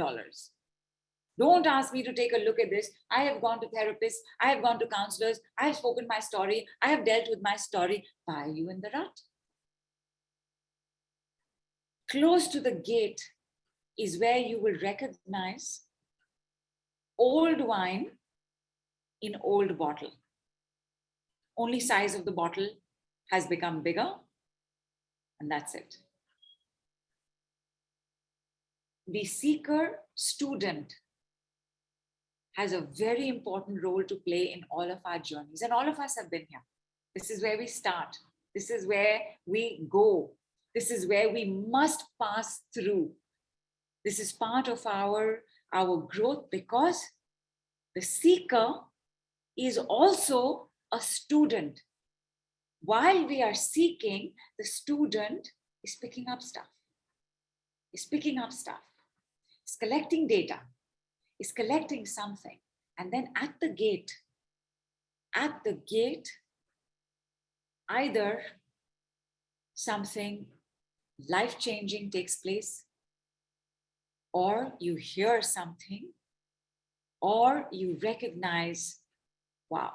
Don't ask me to take a look at this. I have gone to therapists. I have gone to counselors. I have spoken my story. I have dealt with my story. Why are you in the rut? Close to the gate is where you will recognize old wine in old bottle. Only size of the bottle has become bigger, and that's it. The seeker student has a very important role to play in all of our journeys, and all of us have been here. This is where we start. This is where we go. This is where we must pass through. This is part of our growth, because the seeker is also a student. While we are seeking, the student is picking up stuff. Is picking up stuff. Is collecting data. Is collecting something. And then at the gate, either something life-changing takes place, or you hear something, or you recognize, wow,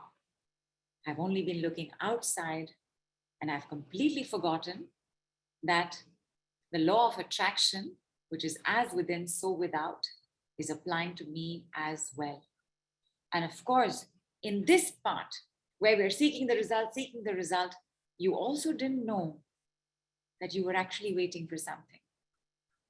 I've only been looking outside and I've completely forgotten that the law of attraction, which is as within, so without, is applying to me as well. And of course, in this part where we're seeking the result, you also didn't know that you were actually waiting for something.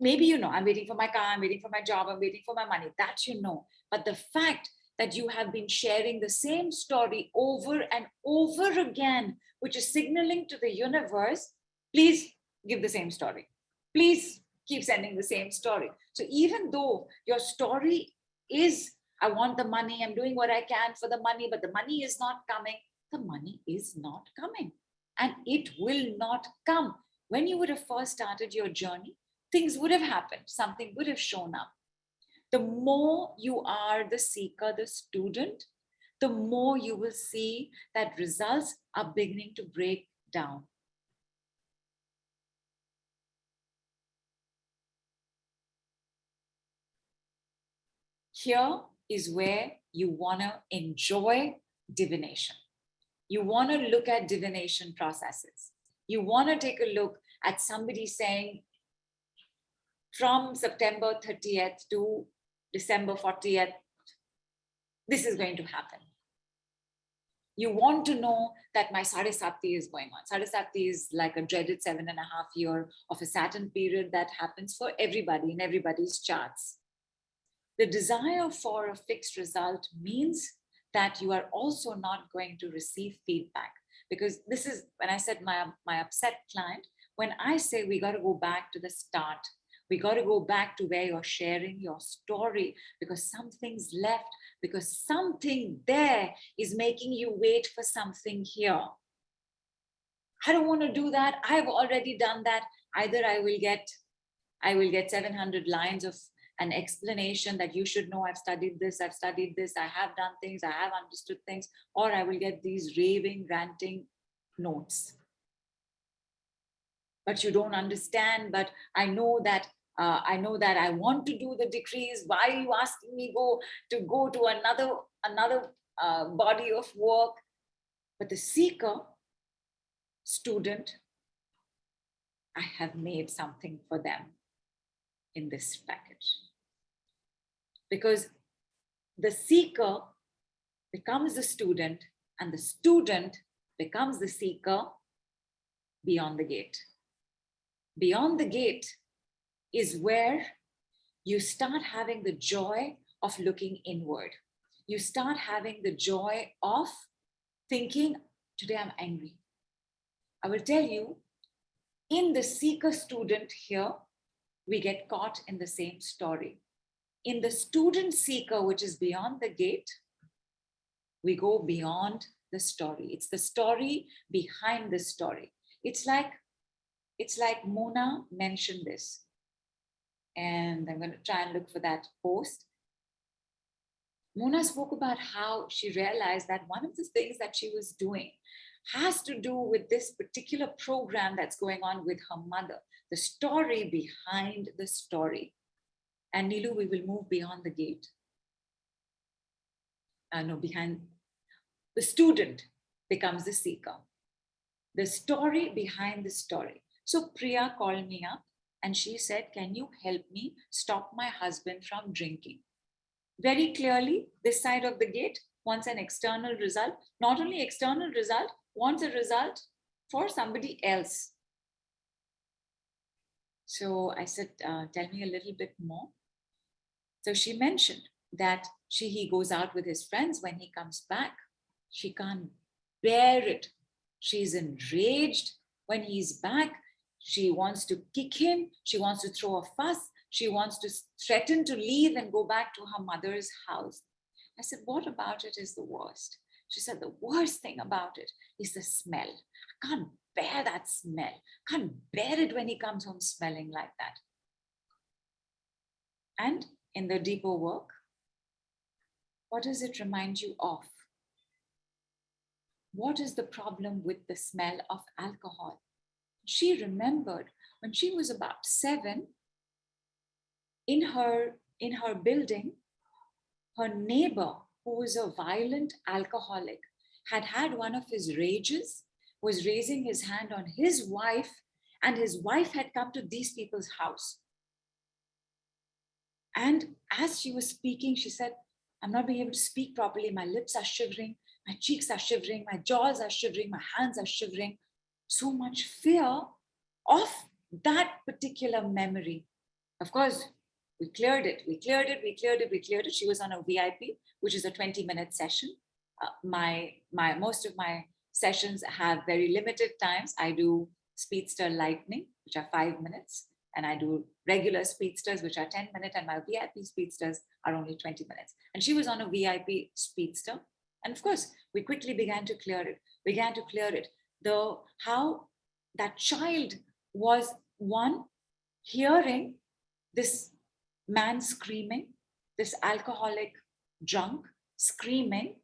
Maybe you know, I'm waiting for my car, I'm waiting for my job, I'm waiting for my money. That you know. But the fact that you have been sharing the same story over and over again, which is signaling to the universe, please give the same story. Please keep sending the same story. So even though your story is, I want the money, I'm doing what I can for the money, but the money is not coming, the money is not coming. And it will not come. When you would have first started your journey, things would have happened, something would have shown up. The more you are the seeker, the student, the more you will see that results are beginning to break down. Here is where you want to enjoy divination. You want to look at divination processes. You want to take a look at somebody saying, from September 30th to December 40th, this is going to happen. You want to know that my Sarasati is going on. Sarasati is like a dreaded 7.5 year of a Saturn period that happens for everybody in everybody's charts. The desire for a fixed result means that you are also not going to receive feedback. Because this is, when I said my upset client, when I say we got to go back to the start, we got to go back to where you're sharing your story, because something's left, because something there is making you wait for something here. I don't want to do that. I've already done that. Either I will get 700 lines of an explanation that you should know I've studied this, I have done things, I have understood things, or I will get these raving, ranting notes. But you don't understand, but I know that I want to do the decrees. Why are you asking me to go to another body of work? But the seeker, student, I have made something for them in this package. Because the seeker becomes the student, and the student becomes the seeker beyond the gate. Beyond the gate is where you start having the joy of looking inward. You start having the joy of thinking, today I'm angry. I will tell you, in the seeker student here, we get caught in the same story. in the student seeker, which is beyond the gate, we go beyond the story. It's the story behind the story. It's like Mona mentioned this. And I'm going to try and look for that post. Mona spoke about how she realized that one of the things that she was doing has to do with this particular program that's going on with her mother, the story behind the story. And Nilu, we will move beyond the gate. Behind the student becomes the seeker. The story behind the story. So Priya called me up and she said, can you help me stop my husband from drinking? Very clearly, this side of the gate wants an external result. Not only external result, wants a result for somebody else. So I said, tell me a little bit more. So she mentioned that he goes out with his friends. When he comes back, she can't bear it. She's enraged. When he's back, she wants to kick him. She wants to throw a fuss. She wants to threaten to leave and go back to her mother's house. I said, what about it is the worst? She said, the worst thing about it is the smell. I can't bear that smell. I can't bear it when he comes home smelling like that. And in the deeper work, what does it remind you of? What is the problem with the smell of alcohol? She remembered when she was about 7, in her building, her neighbor, who was a violent alcoholic, had one of his rages, was raising his hand on his wife, and his wife had come to these people's house. And as she was speaking, she said, I'm not being able to speak properly. My lips are shivering, my cheeks are shivering, my jaws are shivering, my hands are shivering. So much fear of that particular memory. Of course, we cleared it. She was on a VIP, which is a 20-minute session. Most of my sessions have very limited times. I do Speedster Lightning, which are 5 minutes, and I do regular Speedsters, which are 10 minutes, and my VIP Speedsters are only 20 minutes. And she was on a VIP Speedster. And of course, we quickly began to clear it. How that child was, one, hearing this man screaming, this alcoholic drunk screaming,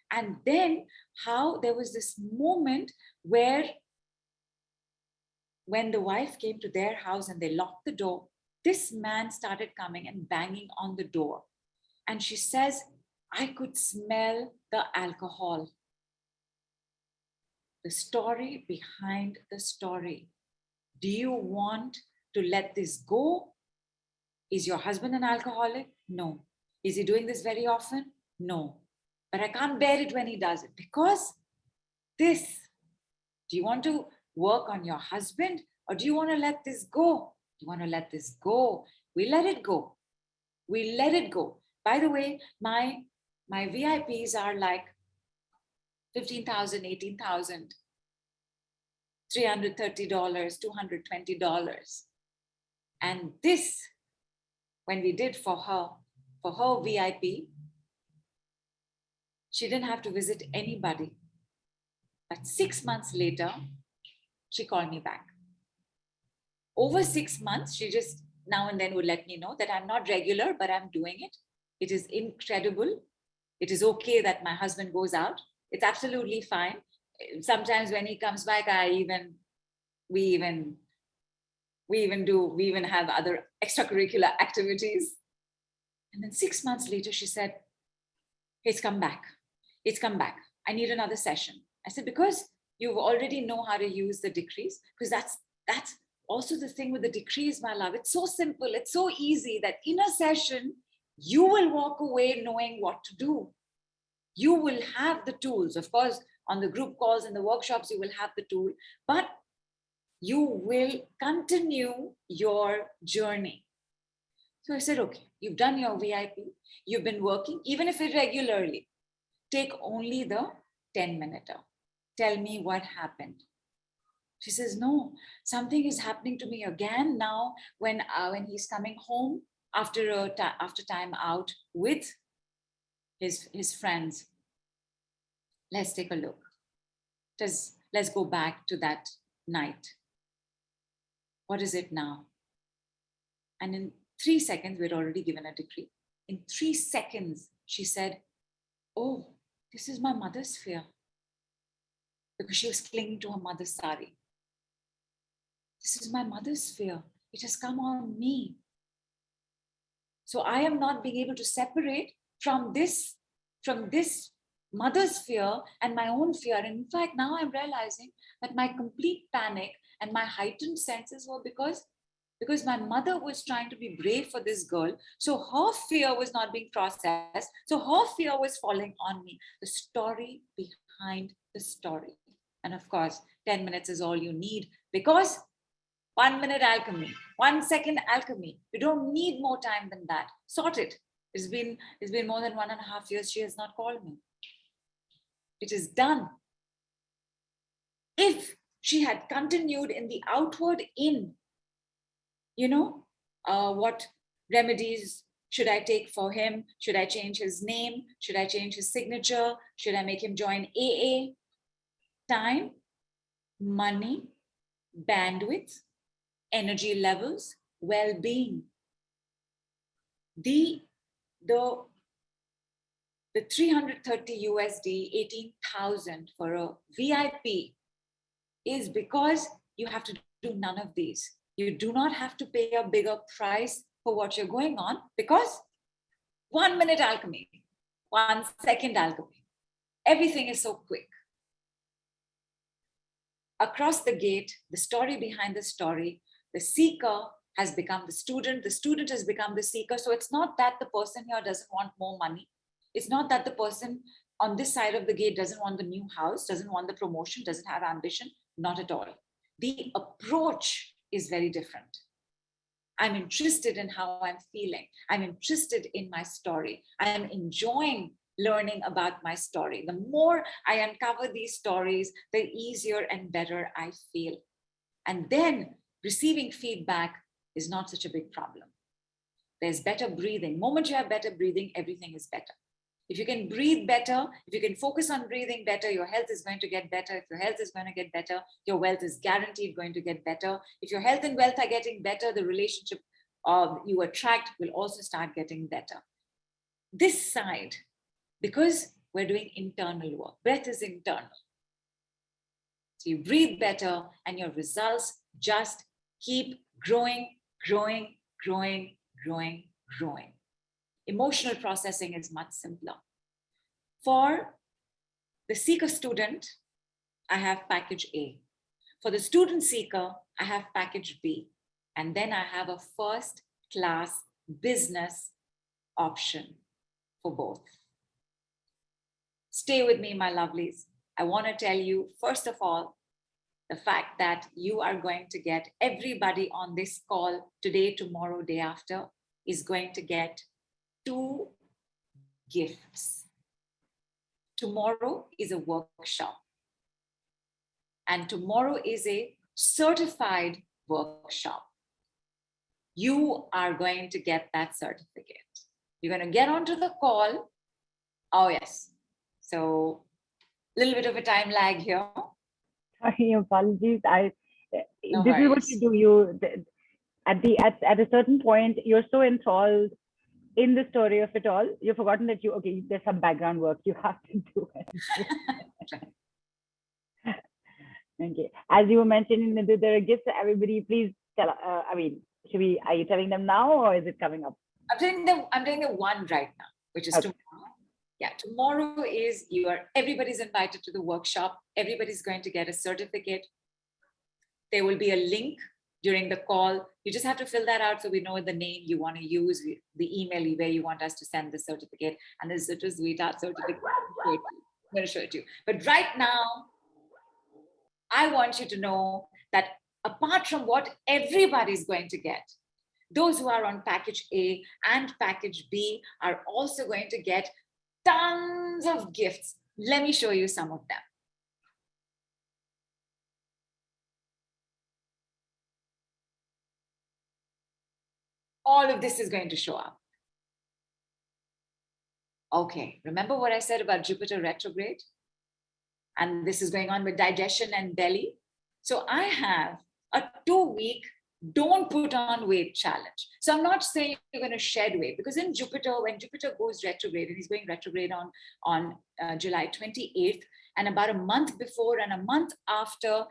and then how there was this moment where when the wife came to their house and they locked the door, this man started coming and banging on the door. And she says, I could smell the alcohol. The story behind the story. Do you want to let this go? Is your husband an alcoholic? No. Is he doing this very often? No. But I can't bear it when he does it because this. Do you want to work on your husband or do you want to let this go? You want to let this go. We let it go. We let it go. By the way, my VIPs are like 15,000, 18,000, $330, $220. And this, when we did for her VIP, she didn't have to visit anybody. But 6 months later, she called me back. Over 6 months, she just now and then would let me know that I'm not regular, but I'm doing it. It is incredible. It is okay that my husband goes out. It's absolutely fine. Sometimes when he comes back, we even have other extracurricular activities. And then 6 months later, she said, it's come back. It's come back. I need another session. I said, because you already know how to use the decrees, because that's also the thing with the decrees, my love. It's so simple. It's so easy that in a session, you will walk away knowing what to do. You will have the tools. Of course, on the group calls and the workshops, you will have the tool, but you will continue your journey. So I said, okay, you've done your VIP. You've been working, even if irregularly. Take only the 10-minute. Tell me what happened. She says, no, something is happening to me again now when he's coming home after time out with his friends. Let's take a look. Let's go back to that night. What is it now? And in 3 seconds, we'd already given a decree. In 3 seconds, she said, oh, this is my mother's fear. Because she was clinging to her mother's sari. This is my mother's fear. It has come on me. So I am not being able to separate from this mother's fear and my own fear. And in fact, now I'm realizing that my complete panic and my heightened senses were because my mother was trying to be brave for this girl. So her fear was not being processed. So her fear was falling on me. The story behind the story. And of course, 10 minutes is all you need, because 1 minute alchemy, 1 second alchemy. You don't need more time than that. Sort it. It's been more than 1.5 years. She has not called me. It is done. If she had continued in the outward in, what remedies should I take for him? Should I change his name? Should I change his signature? Should I make him join AA? Time, money, bandwidth, energy levels, well-being. The 330 USD, 18,000 for a VIP is because you have to do none of these. You do not have to pay a bigger price for what you're going on, because 1 minute alchemy, 1 second alchemy, everything is so quick. Across the gate, the story behind the story, the seeker has become the student has become the seeker. So it's not that the person here doesn't want more money. It's not that the person on this side of the gate doesn't want the new house, doesn't want the promotion, doesn't have ambition. Not at all. The approach is very different. I'm interested in how I'm feeling. I'm interested in my story. I am enjoying learning about my story. The more I uncover these stories, the easier and better I feel. And then receiving feedback is not such a big problem. There's better breathing. The moment you have better breathing, everything is better. If you can breathe better, if you can focus on breathing better, your health is going to get better. If your health is going to get better, your wealth is guaranteed going to get better. If your health and wealth are getting better, the relationship you attract will also start getting better. This side, because we're doing internal work, breath is internal. So you breathe better and your results just keep growing, growing, growing, growing, growing. Emotional processing is much simpler. For the seeker student, I have package A. For the student seeker, I have package B. And then I have a first class business option for both. Stay with me, my lovelies. I want to tell you, first of all, the fact that you are going to get, everybody on this call today, tomorrow, day after, is going to get 2 gifts. Tomorrow is a workshop. And tomorrow is a certified workshop. You are going to get that certificate. You're going to get onto the call. Oh, yes. So a little bit of a time lag here. Sorry, apologies. No This is what worries. you do. You at a certain point, you're so enthralled in the story of it all, you've forgotten that there's some background work you have to do. Okay. As you were mentioning, there are gifts for everybody. Please tell. Are you telling them now, or is it coming up? I'm doing the one right now, which is tomorrow. Yeah, tomorrow is everybody's invited to the workshop. Everybody's going to get a certificate. There will be a link during the call. You just have to fill that out so we know the name you want to use, the email where you want us to send the certificate. And this is a sweetheart certificate. I'm going to show it to you. But right now, I want you to know that apart from what everybody's going to get, those who are on package A and package B are also going to get tons of gifts. Let me show you some of them. all of this is going to show up. Okay, remember what I said about Jupiter retrograde? And this is going on with digestion and belly. So I have a 2-week don't put on weight challenge. So I'm not saying you're going to shed weight, because in Jupiter, when Jupiter goes retrograde, and he's going retrograde on July 28th, and about a month before and a month after,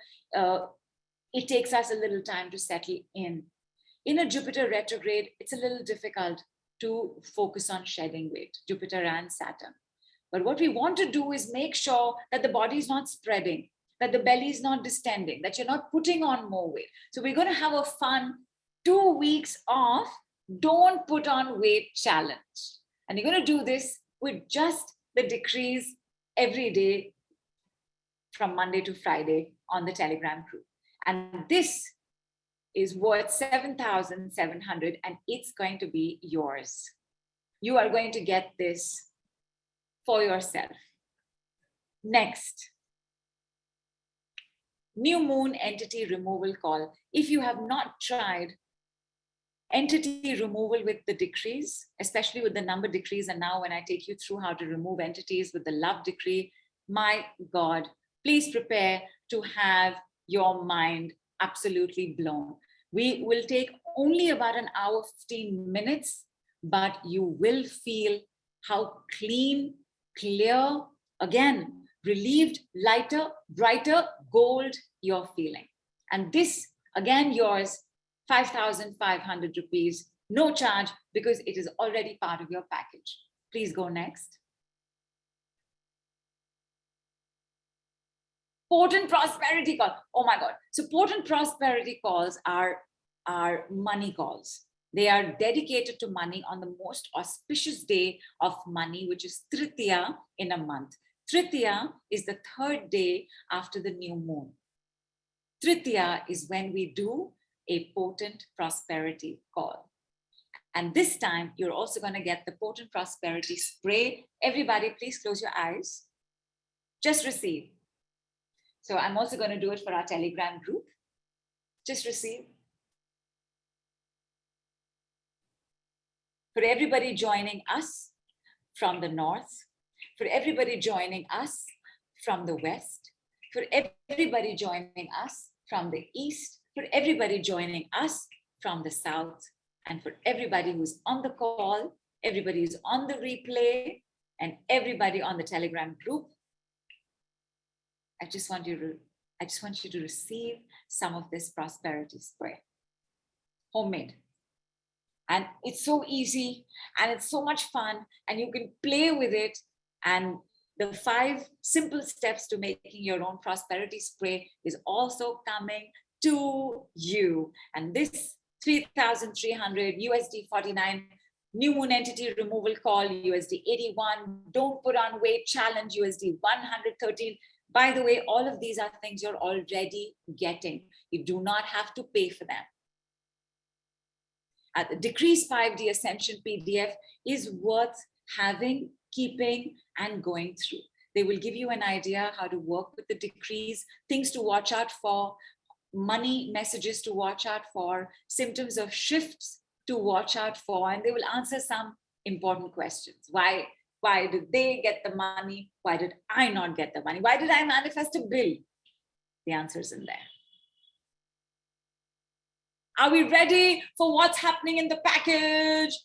it takes us a little time to settle in. In a Jupiter retrograde, it's a little difficult to focus on shedding weight, Jupiter and Saturn. But what we want to do is make sure that the body is not spreading, that the belly is not distending, that you're not putting on more weight. So we're going to have a fun 2 weeks of don't put on weight challenge. And you're going to do this with just the decrees every day from Monday to Friday on the Telegram group. And this is worth 7,700, and it's going to be yours. You are going to get this for yourself. Next, new moon entity removal call. If you have not tried entity removal with the decrees, especially with the number decrees, and now when I take you through how to remove entities with the love decree, my God, please prepare to have your mind absolutely blown. We will take only about an hour, 15 minutes, but you will feel how clean, clear, again, relieved, lighter, brighter, gold you're feeling. And this, again, yours, 5,500 rupees, no charge, because it is already part of your package. Please go next. Potent prosperity call. Oh my God. So potent prosperity calls are money calls. They are dedicated to money on the most auspicious day of money, which is Tritiya in a month. Tritiya is the 3rd day after the new moon. Tritiya is when we do a potent prosperity call. And this time, you're also going to get the potent prosperity spray. Everybody, please close your eyes. Just receive. So I'm also going to do it for our Telegram group. Just receive. For everybody joining us from the north, for everybody joining us from the west, for everybody joining us from the east, for everybody joining us from the south, and for everybody who's on the call, everybody who's on the replay, and everybody on the Telegram group. I just want you to receive some of this prosperity spray. Homemade. And it's so easy and it's so much fun, and you can play with it. And the 5 simple steps to making your own prosperity spray is also coming to you. And this 3,300 USD 49 new moon entity removal call, USD 81, don't put on weight challenge, USD 113. By the way, all of these are things you're already getting. You do not have to pay for them. The Decrease 5D Ascension PDF is worth having, keeping, and going through. They will give you an idea how to work with the decrees, things to watch out for, money messages to watch out for, symptoms of shifts to watch out for, and they will answer some important questions. Why did they get the money? Why did I not get the money? Why did I manifest a bill? The answer's in there. Are we ready for what's happening in the package?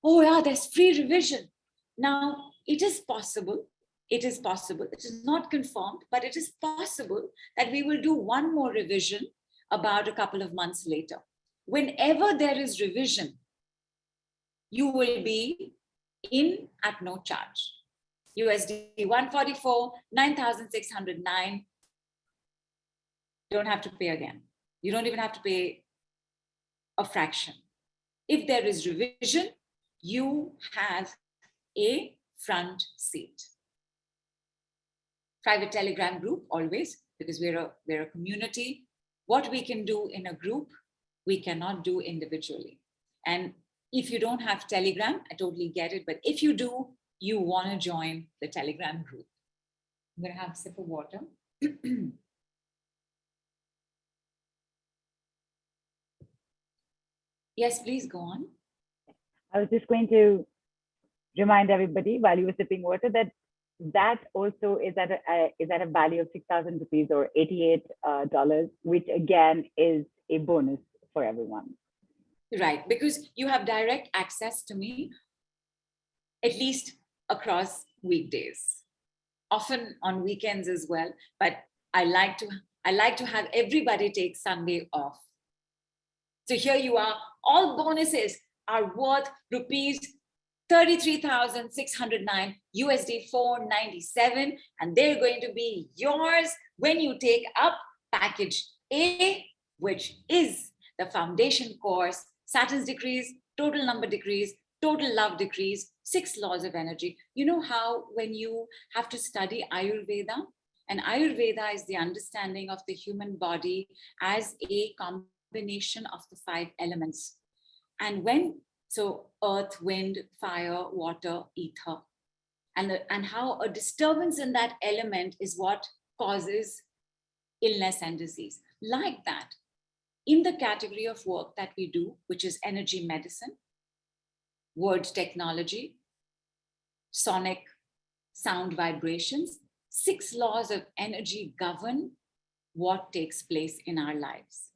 Oh yeah, there's free revision. Now, it is possible, it is not confirmed, but it is possible that we will do one more revision about a couple of months later. Whenever there is revision, you will be in at no charge. USD 144, 9,609. Don't have to pay again. You don't even have to pay a fraction. If there is revision, you have a front seat. Private Telegram group always, because we're a community. What we can do in a group, we cannot do individually. And if you don't have Telegram, I totally get it. But if you do, you want to join the Telegram group. I'm going to have a sip of water. Yes, please go on. I was just going to remind everybody while you were sipping water that that also is at a value of 6,000 rupees or $88, which again is a bonus for everyone. Right, because you have direct access to me, at least across weekdays, often on weekends as well. But I like to have everybody take Sunday off. So here you are. All bonuses are worth rupees 33,609, USD 497, and they're going to be yours when you take up package A, which is the foundation course, Saturn's decrees, total number decrees, total love decrees, 6 laws of energy. You know how when you have to study Ayurveda, and Ayurveda is the understanding of the human body as a combination of the 5 elements. And so earth, wind, fire, water, ether, and how a disturbance in that element is what causes illness and disease. Like that, in the category of work that we do, which is energy medicine, word technology, sonic sound vibrations, 6 laws of energy govern what takes place in our lives.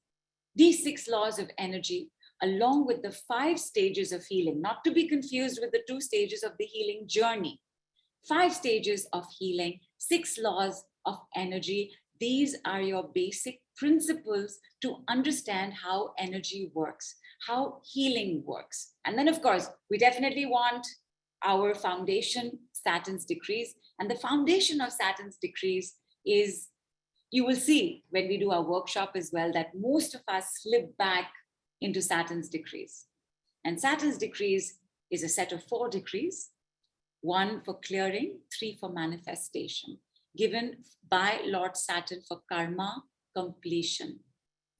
These 6 laws of energy, along with the 5 stages of healing, not to be confused with the 2 stages of the healing journey. 5 stages of healing, 6 laws of energy. These are your basic principles to understand how energy works, how healing works. And then, of course, we definitely want our foundation, Saturn's decrees. And the foundation of Saturn's decrees is, you will see when we do our workshop as well, that most of us slip back into Saturn's decrees. And Saturn's decrees is a set of 4 decrees, 1 for clearing, 3 for manifestation, given by Lord Saturn for karma completion.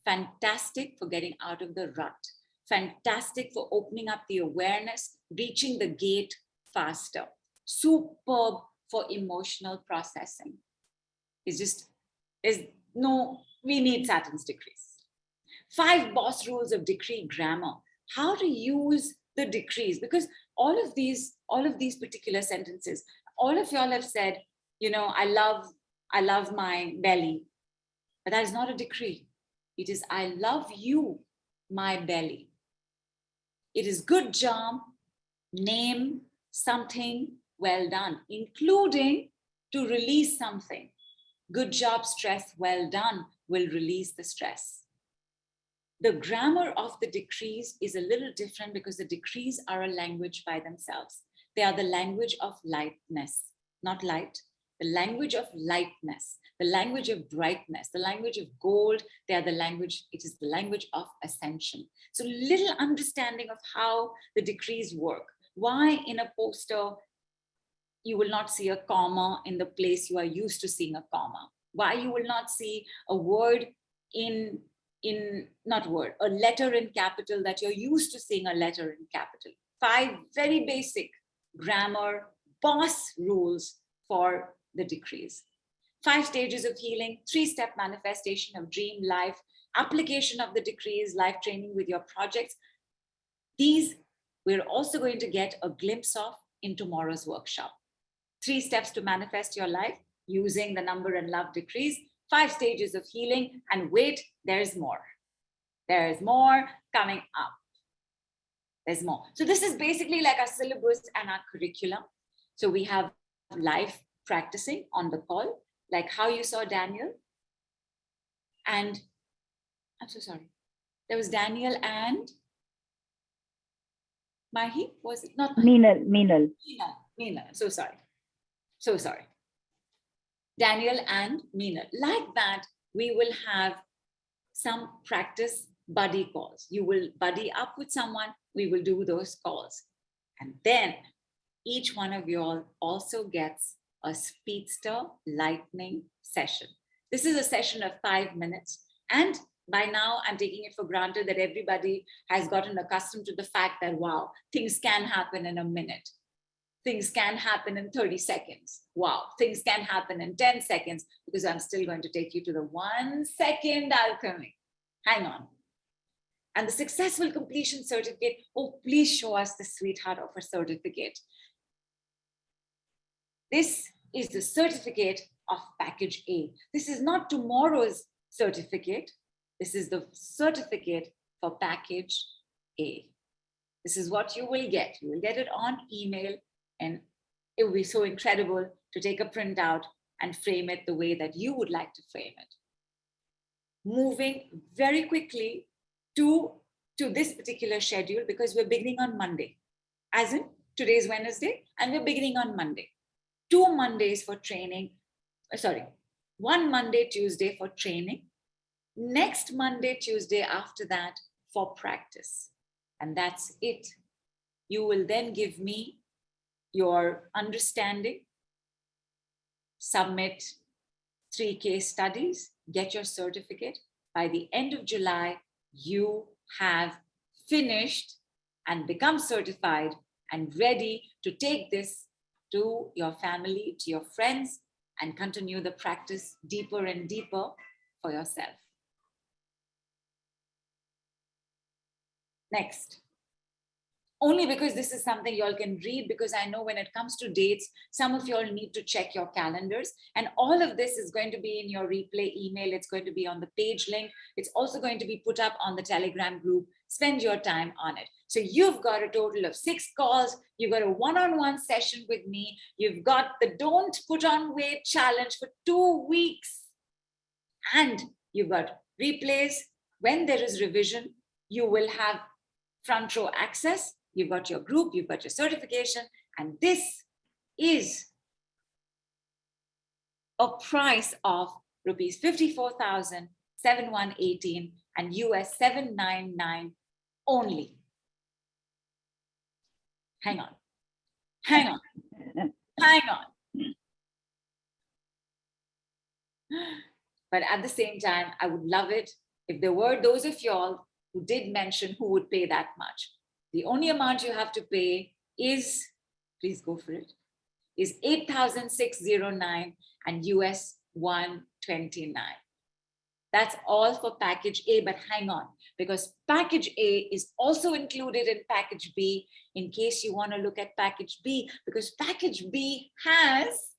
Fantastic for getting out of the rut. Fantastic for opening up the awareness, reaching the gate faster. Superb for emotional processing. We need Saturn's decrees. 5 boss rules of decree grammar. How to use the decrees, because all of these particular sentences, all of y'all have said, I love my belly, but that is not a decree. It is, I love you, my belly. It is good job, name something well done, including to release something. Good job, stress well done will release the stress. The grammar of the decrees is a little different because the decrees are a language by themselves. They are the language of lightness, not light, the language of lightness, the language of brightness, the language of gold. It is the language of ascension. So little understanding of how the decrees work. Why in a poster you will not see a comma in the place you are used to seeing a comma? Why you will not see a word a letter in capital that you're used to seeing a letter in capital. 5 very basic grammar boss rules for the decrees. 5 stages of healing, 3-step manifestation of dream life, application of the decrees, life training with your projects. These we're also going to get a glimpse of in tomorrow's workshop. 3 steps to manifest your life using the number and love decrees, 5 stages of healing, and wait, there's more. There's more coming up. There's more. So this is basically like our syllabus and our curriculum. So we have live practicing on the call, like how you saw Daniel. And I'm so sorry. There was Daniel and Mahi, was it not? Meenal. Meena. So sorry. Daniel and Meena. Like that, we will have some practice buddy calls. You will buddy up with someone, we will do those calls. And then each one of you all also gets a speedster lightning session. This is a session of 5 minutes. And by now, I'm taking it for granted that everybody has gotten accustomed to the fact that, wow, things can happen in a minute. Things can happen in 30 seconds. Wow, things can happen in 10 seconds, because I'm still going to take you to the 1 second alchemy. Hang on. And the successful completion certificate, oh, please show us the sweetheart of a certificate. This is the certificate of package A. This is not tomorrow's certificate. This is the certificate for package A. This is what you will get. You will get it on email, and it will be so incredible to take a printout and frame it the way that you would like to frame it. Moving very quickly to this particular schedule, because we're beginning on Monday. As in, today's Wednesday, and we're beginning on Monday. 2 Mondays for training. Sorry, 1 Monday, Tuesday for training. Next Monday, Tuesday after that for practice. And that's it. You will then give me your understanding, submit 3 case studies, get your certificate. By the end of July, you have finished and become certified and ready to take this to your family, to your friends, and continue the practice deeper and deeper for yourself. Next. Only because this is something you all can read, because I know when it comes to dates, some of you all need to check your calendars, and all of this is going to be in your replay email. It's going to be on the page link. It's also going to be put up on the Telegram group. Spend your time on it. So you've got a total of 6 calls. You've got a one-on-one session with me. You've got the Don't Put On Weight challenge for 2 weeks. And you've got replays. When there is revision, you will have front row access. You've got your group, you've got your certification, and this is a price of rupees 54,718 and US 799 only. Hang on. But at the same time, I would love it if there were those of y'all who did mention who would pay that much. The only amount you have to pay is, please go for it, is 8,609 and US 129. That's all for package A, but hang on, because package A is also included in package B in case you want to look at package B, because package B has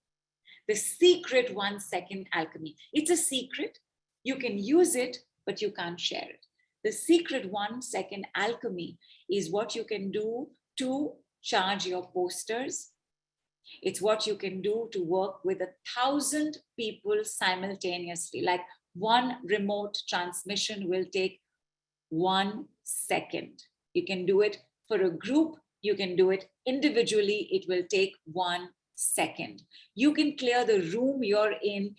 the secret 1 second alchemy. It's a secret. You can use it, but you can't share it. The secret 1 second alchemy is what you can do to charge your posters. It's what you can do to work with 1,000 people simultaneously. Like one remote transmission will take 1 second. You can do it for a group. You can do it individually. It will take 1 second. You can clear the room you're in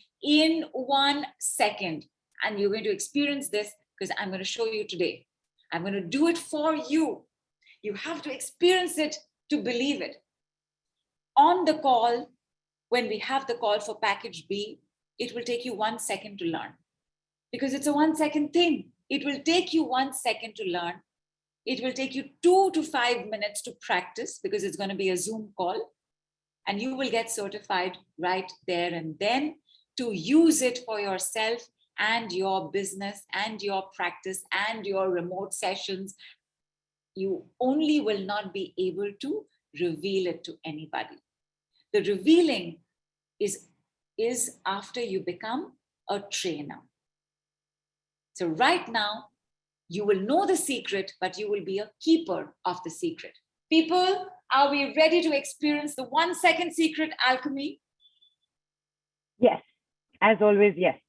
1 second. And you're going to experience this because I'm going to show you today. I'm going to do it for you. You have to experience it to believe it. On the call, when we have the call for package B, it will take you 1 second to learn, because it's a 1 second thing. It will take you 1 second to learn. It will take you 2 to 5 minutes to practice, because it's going to be a Zoom call, and you will get certified right there and then to use it for yourself and your business and your practice and your remote sessions. You only will not be able to reveal it to anybody. The revealing is after you become a trainer. So right now, you will know the secret, but you will be a keeper of the secret. People, are we ready to experience the 1 second secret alchemy? Yes, as always, yes.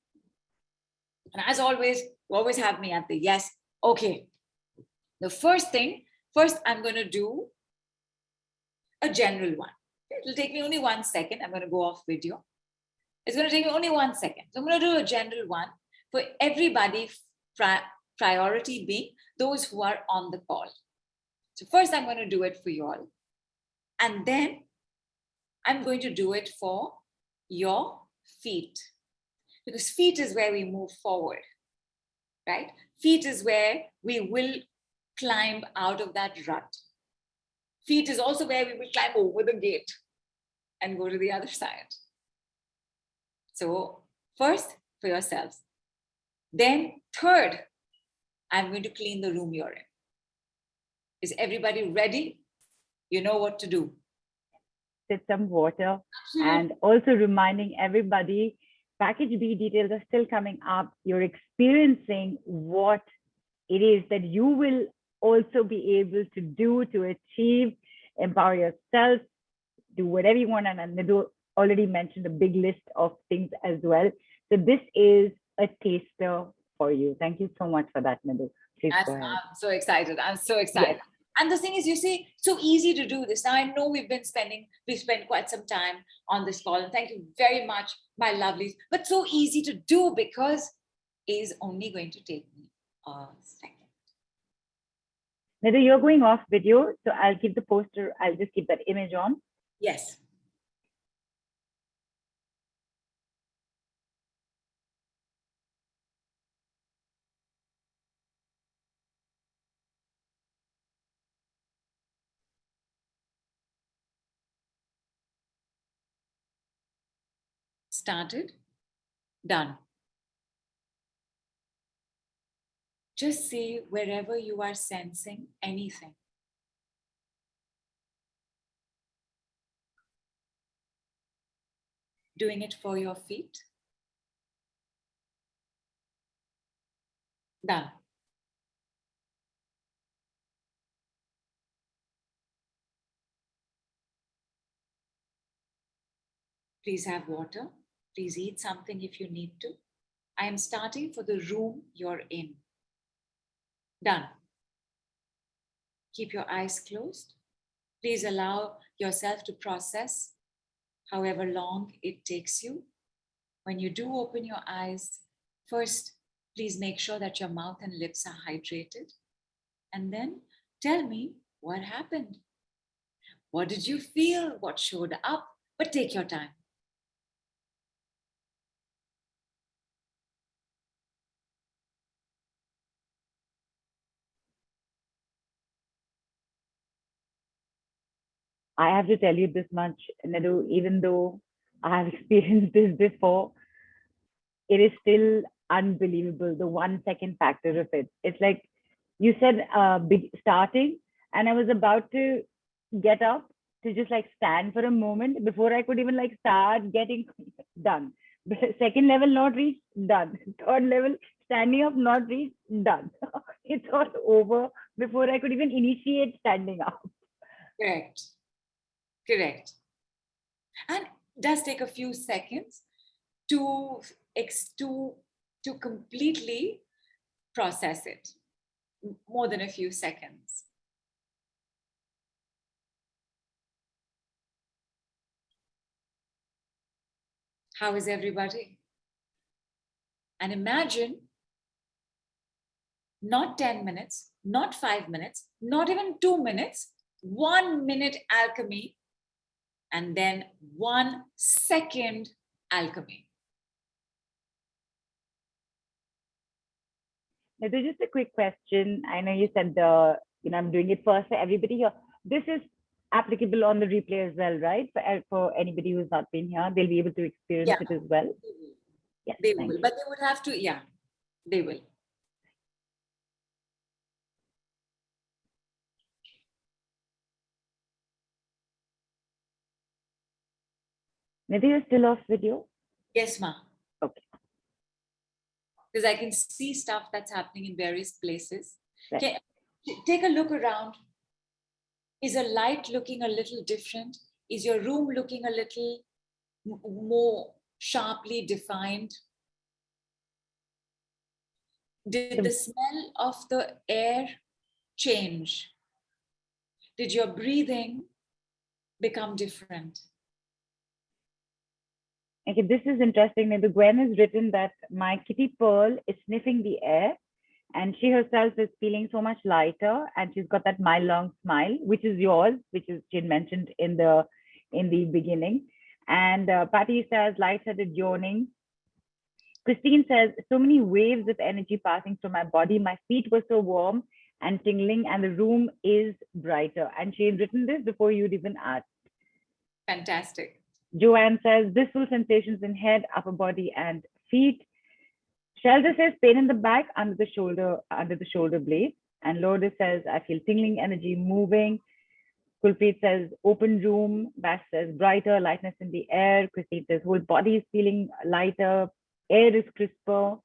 And as always, you always have me at the yes. Okay. The first I'm going to do a general one. It'll take me only 1 second. I'm going to go off video. It's going to take me only 1 second. So I'm going to do a general one for everybody, priority being those who are on the call. So first I'm going to do it for you all. And then I'm going to do it for your feet. Because feet is where we move forward, right? Feet is where we will climb out of that rut. Feet is also where we will climb over the gate and go to the other side. So first, for yourselves. Then third, I'm going to clean the room you're in. Is everybody ready? You know what to do. Get some water. Absolutely. And also reminding everybody, package B details are still coming up. You're experiencing what it is that you will also be able to do to achieve, empower yourself, do whatever you want. And Nidhu already mentioned a big list of things as well. So this is a taster for you. Thank you so much for that, Nidhu. Please go ahead. I'm so excited. I'm so excited. Yes. And the thing is, you see, so easy to do this. Now I know we've spent quite some time on this call, and thank you very much, my lovelies. But so easy to do because it is only going to take me a second. Nidhu, you're going off video, so I'll keep the poster. I'll just keep that image on. Yes. Started, done. Just see wherever you are sensing anything. Doing it for your feet. Done. Please have water. Please eat something if you need to. I am starting for the room you're in. Done. Keep your eyes closed. Please allow yourself to process however long it takes you. When you do open your eyes, first, please make sure that your mouth and lips are hydrated. And then tell me what happened. What did you feel? What showed up? But take your time. I have to tell you this much, Nidhu, even though I have experienced this before, it is still unbelievable, the 1 second factor of it. It's like you said, starting, and I was about to get up to just like stand for a moment before I could even like start getting done. Second level not reached, done. Third level standing up not reached, done. It's all over before I could even initiate standing up. Correct. Correct. And it does take a few seconds to completely process it. More than a few seconds. How is everybody? And imagine not 10 minutes, not 5 minutes, not even 2 minutes, 1 minute alchemy, and then 1 second alchemy. Now, there's just a quick question. I know you said I'm doing it first for everybody here. This is applicable on the replay as well, right? For anybody who's not been here, they'll be able to experience it as well. Yes, They will, but they would have to, yeah, they will. Maybe you're still off video. Yes, ma. Okay. Because I can see stuff that's happening in various places. Right. Okay. Take a look around. Is a light looking a little different? Is your room looking a little more sharply defined? Did the smell of the air change? Did your breathing become different? Okay, this is interesting. The Gwen has written that my kitty Pearl is sniffing the air and she herself is feeling so much lighter and she's got that mile long smile, which is yours, which is she mentioned in the beginning. And Patty says light-headed yawning. Christine says so many waves of energy passing through my body. My feet were so warm and tingling and the room is brighter. And she had written this before you'd even asked. Fantastic. Joanne says blissful sensations in head, upper body, and feet. Shelter says pain in the back under the shoulder blade. And Lotus says, I feel tingling energy moving. Kulpreet says, open room. Bash says, brighter, lightness in the air. Christine says, whole body is feeling lighter. Air is crisper,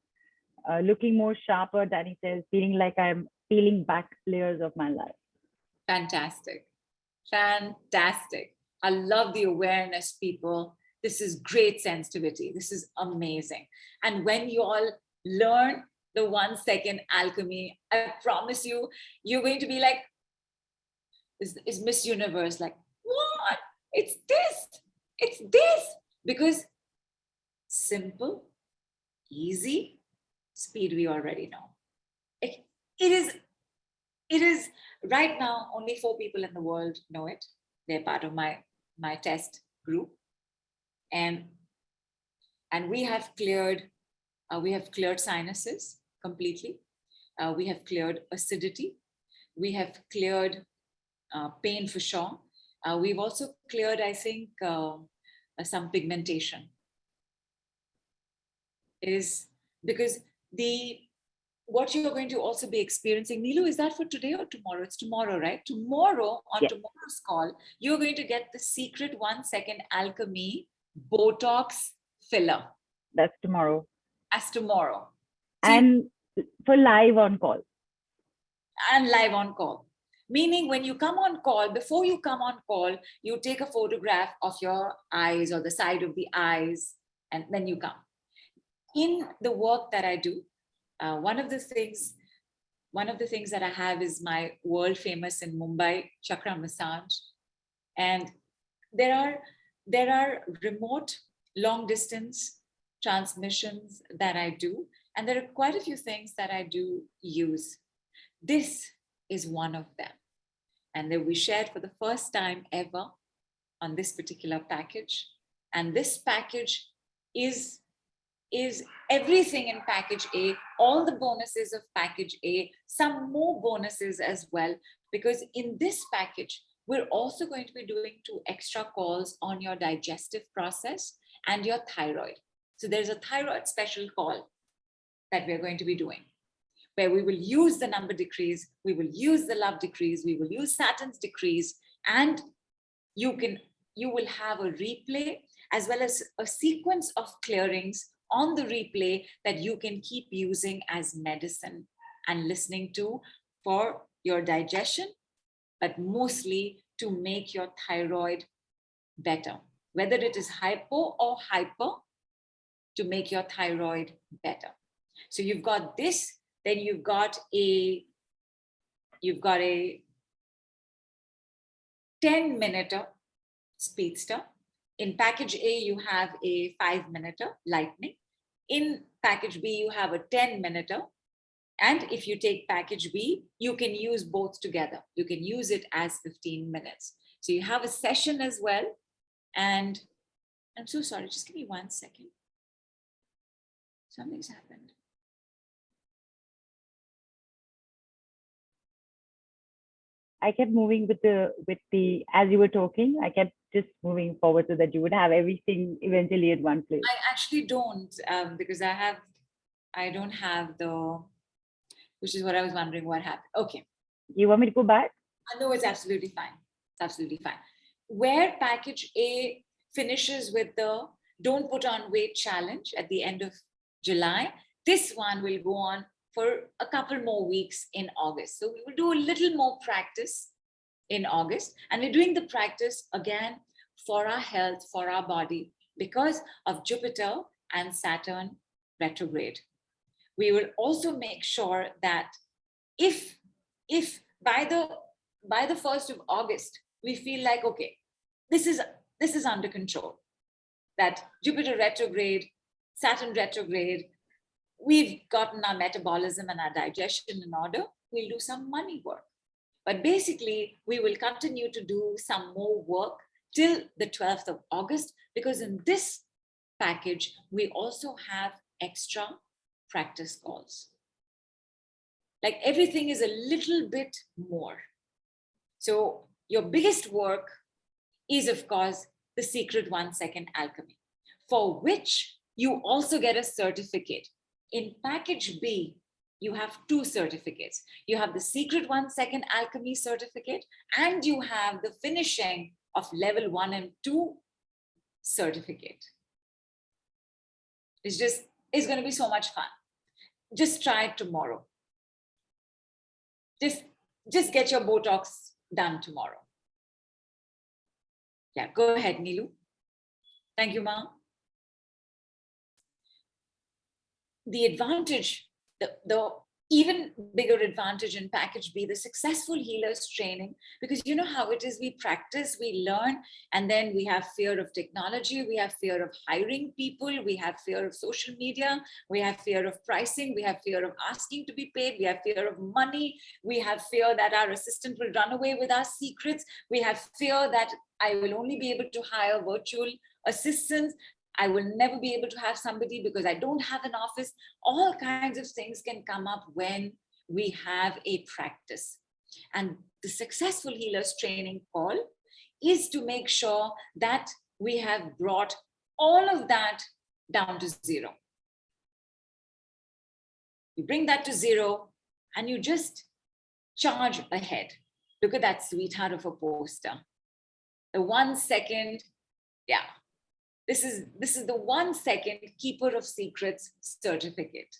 looking more sharper. Danny says, feeling like I'm peeling back layers of my life. Fantastic. Fantastic. I love the awareness, people. This is great sensitivity. This is amazing. And when you all learn the 1 second alchemy, I promise you, you're going to be like, is Miss Universe like, what? It's this. Because simple, easy, speed we already know. It is right now, only 4 people in the world know it. They're part of my test group. And we have cleared sinuses completely. We have cleared acidity. We have cleared pain for sure. We've also cleared, I think, some pigmentation. Is because what you're going to also be experiencing, Neelu, is that for today or tomorrow? It's tomorrow, right? Tomorrow, on tomorrow's call, you're going to get the secret 1 second alchemy Botox filler. That's tomorrow. As tomorrow. And for live on call. And live on call. Meaning when you come on call, before you come on call, you take a photograph of your eyes or the side of the eyes, and then you come. In the work that I do, one of the things that I have is my world famous in Mumbai chakra massage. And there are remote long distance transmissions that I do. And there are quite a few things that I do use. This is one of them. And they will be shared for the first time ever on this particular package. And this package is everything in package A, all the bonuses of package A, some more bonuses as well, because in this package, we're also going to be doing 2 extra calls on your digestive process and your thyroid. So there's a thyroid special call that we're going to be doing, where we will use the number decrees, we will use the love decrees, we will use Saturn's decrees, and you will have a replay as well as a sequence of clearings on the replay that you can keep using as medicine and listening to for your digestion, but mostly to make your thyroid better, whether it is hypo or hyper, to make your thyroid better. So you've got this, then you've got a 10-minute speedster. In package A, you have a 5-minute lightning. In package B, you have a 10-minute. And if you take package B, you can use both together. You can use it as 15 minutes. So you have a session as well. And I'm so sorry, just give me 1 second. Something's happened. I kept moving with the as you were talking, I kept just moving forward so that you would have everything eventually at one place. I actually don't, because I don't have which is what I was wondering what happened. Okay. You want me to go back? No, it's absolutely fine. It's absolutely fine. Where package A finishes with the Don't Put On Weight challenge at the end of July, this one will go on for a couple more weeks in August. So we will do a little more practice in August. And we're doing the practice again for our health, for our body, because of Jupiter and Saturn retrograde. We will also make sure that if by the 1st of August, we feel like, okay, this is under control, that Jupiter retrograde, Saturn retrograde, we've gotten our metabolism and our digestion in order, we'll do some money work. But basically, we will continue to do some more work till the 12th of August, because in this package, we also have extra practice calls. Like everything is a little bit more. So your biggest work is, of course, the secret 1 second alchemy, for which you also get a certificate. In package B, you have 2 certificates. You have the secret 1 Second Alchemy certificate, and you have the finishing of level 1 and 2 certificate. It's going to be so much fun. Just try it tomorrow. Just get your Botox done tomorrow. Yeah, go ahead, Neelu. Thank you, Ma. The advantage, the even bigger advantage in package B, the successful healers training, because you know how it is, we practice, we learn, and then we have fear of technology, we have fear of hiring people, we have fear of social media, we have fear of pricing, we have fear of asking to be paid, we have fear of money, we have fear that our assistant will run away with our secrets, we have fear that I will only be able to hire virtual assistants, I will never be able to have somebody because I don't have an office. All kinds of things can come up when we have a practice. And the successful healers training call is to make sure that we have brought all of that down to 0. You bring that to 0 and you just charge ahead. Look at that sweetheart of a poster. The 1 second, yeah. This is the 1 second Keeper of Secrets certificate.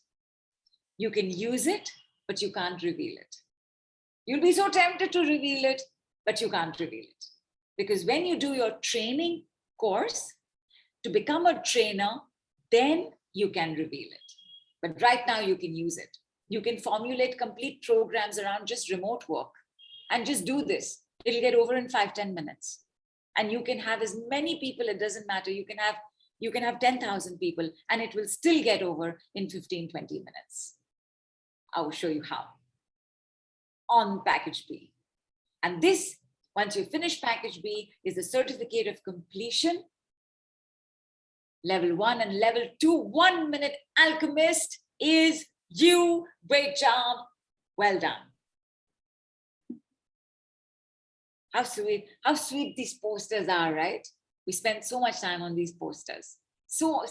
You can use it, but you can't reveal it. You'll be so tempted to reveal it, but you can't reveal it. Because when you do your training course to become a trainer, then you can reveal it. But right now you can use it. You can formulate complete programs around just remote work and just do this. It'll get over in 5-10 minutes. And you can have as many people, it doesn't matter. You can have 10,000 people and it will still get over in 15-20 minutes. I will show you how on package B. And this, once you finish package B, is the certificate of completion. Level 1 and level 2, 1 Minute Alchemist is you. Great job. Well done. How sweet these posters are, right? We spend so much time on these posters. So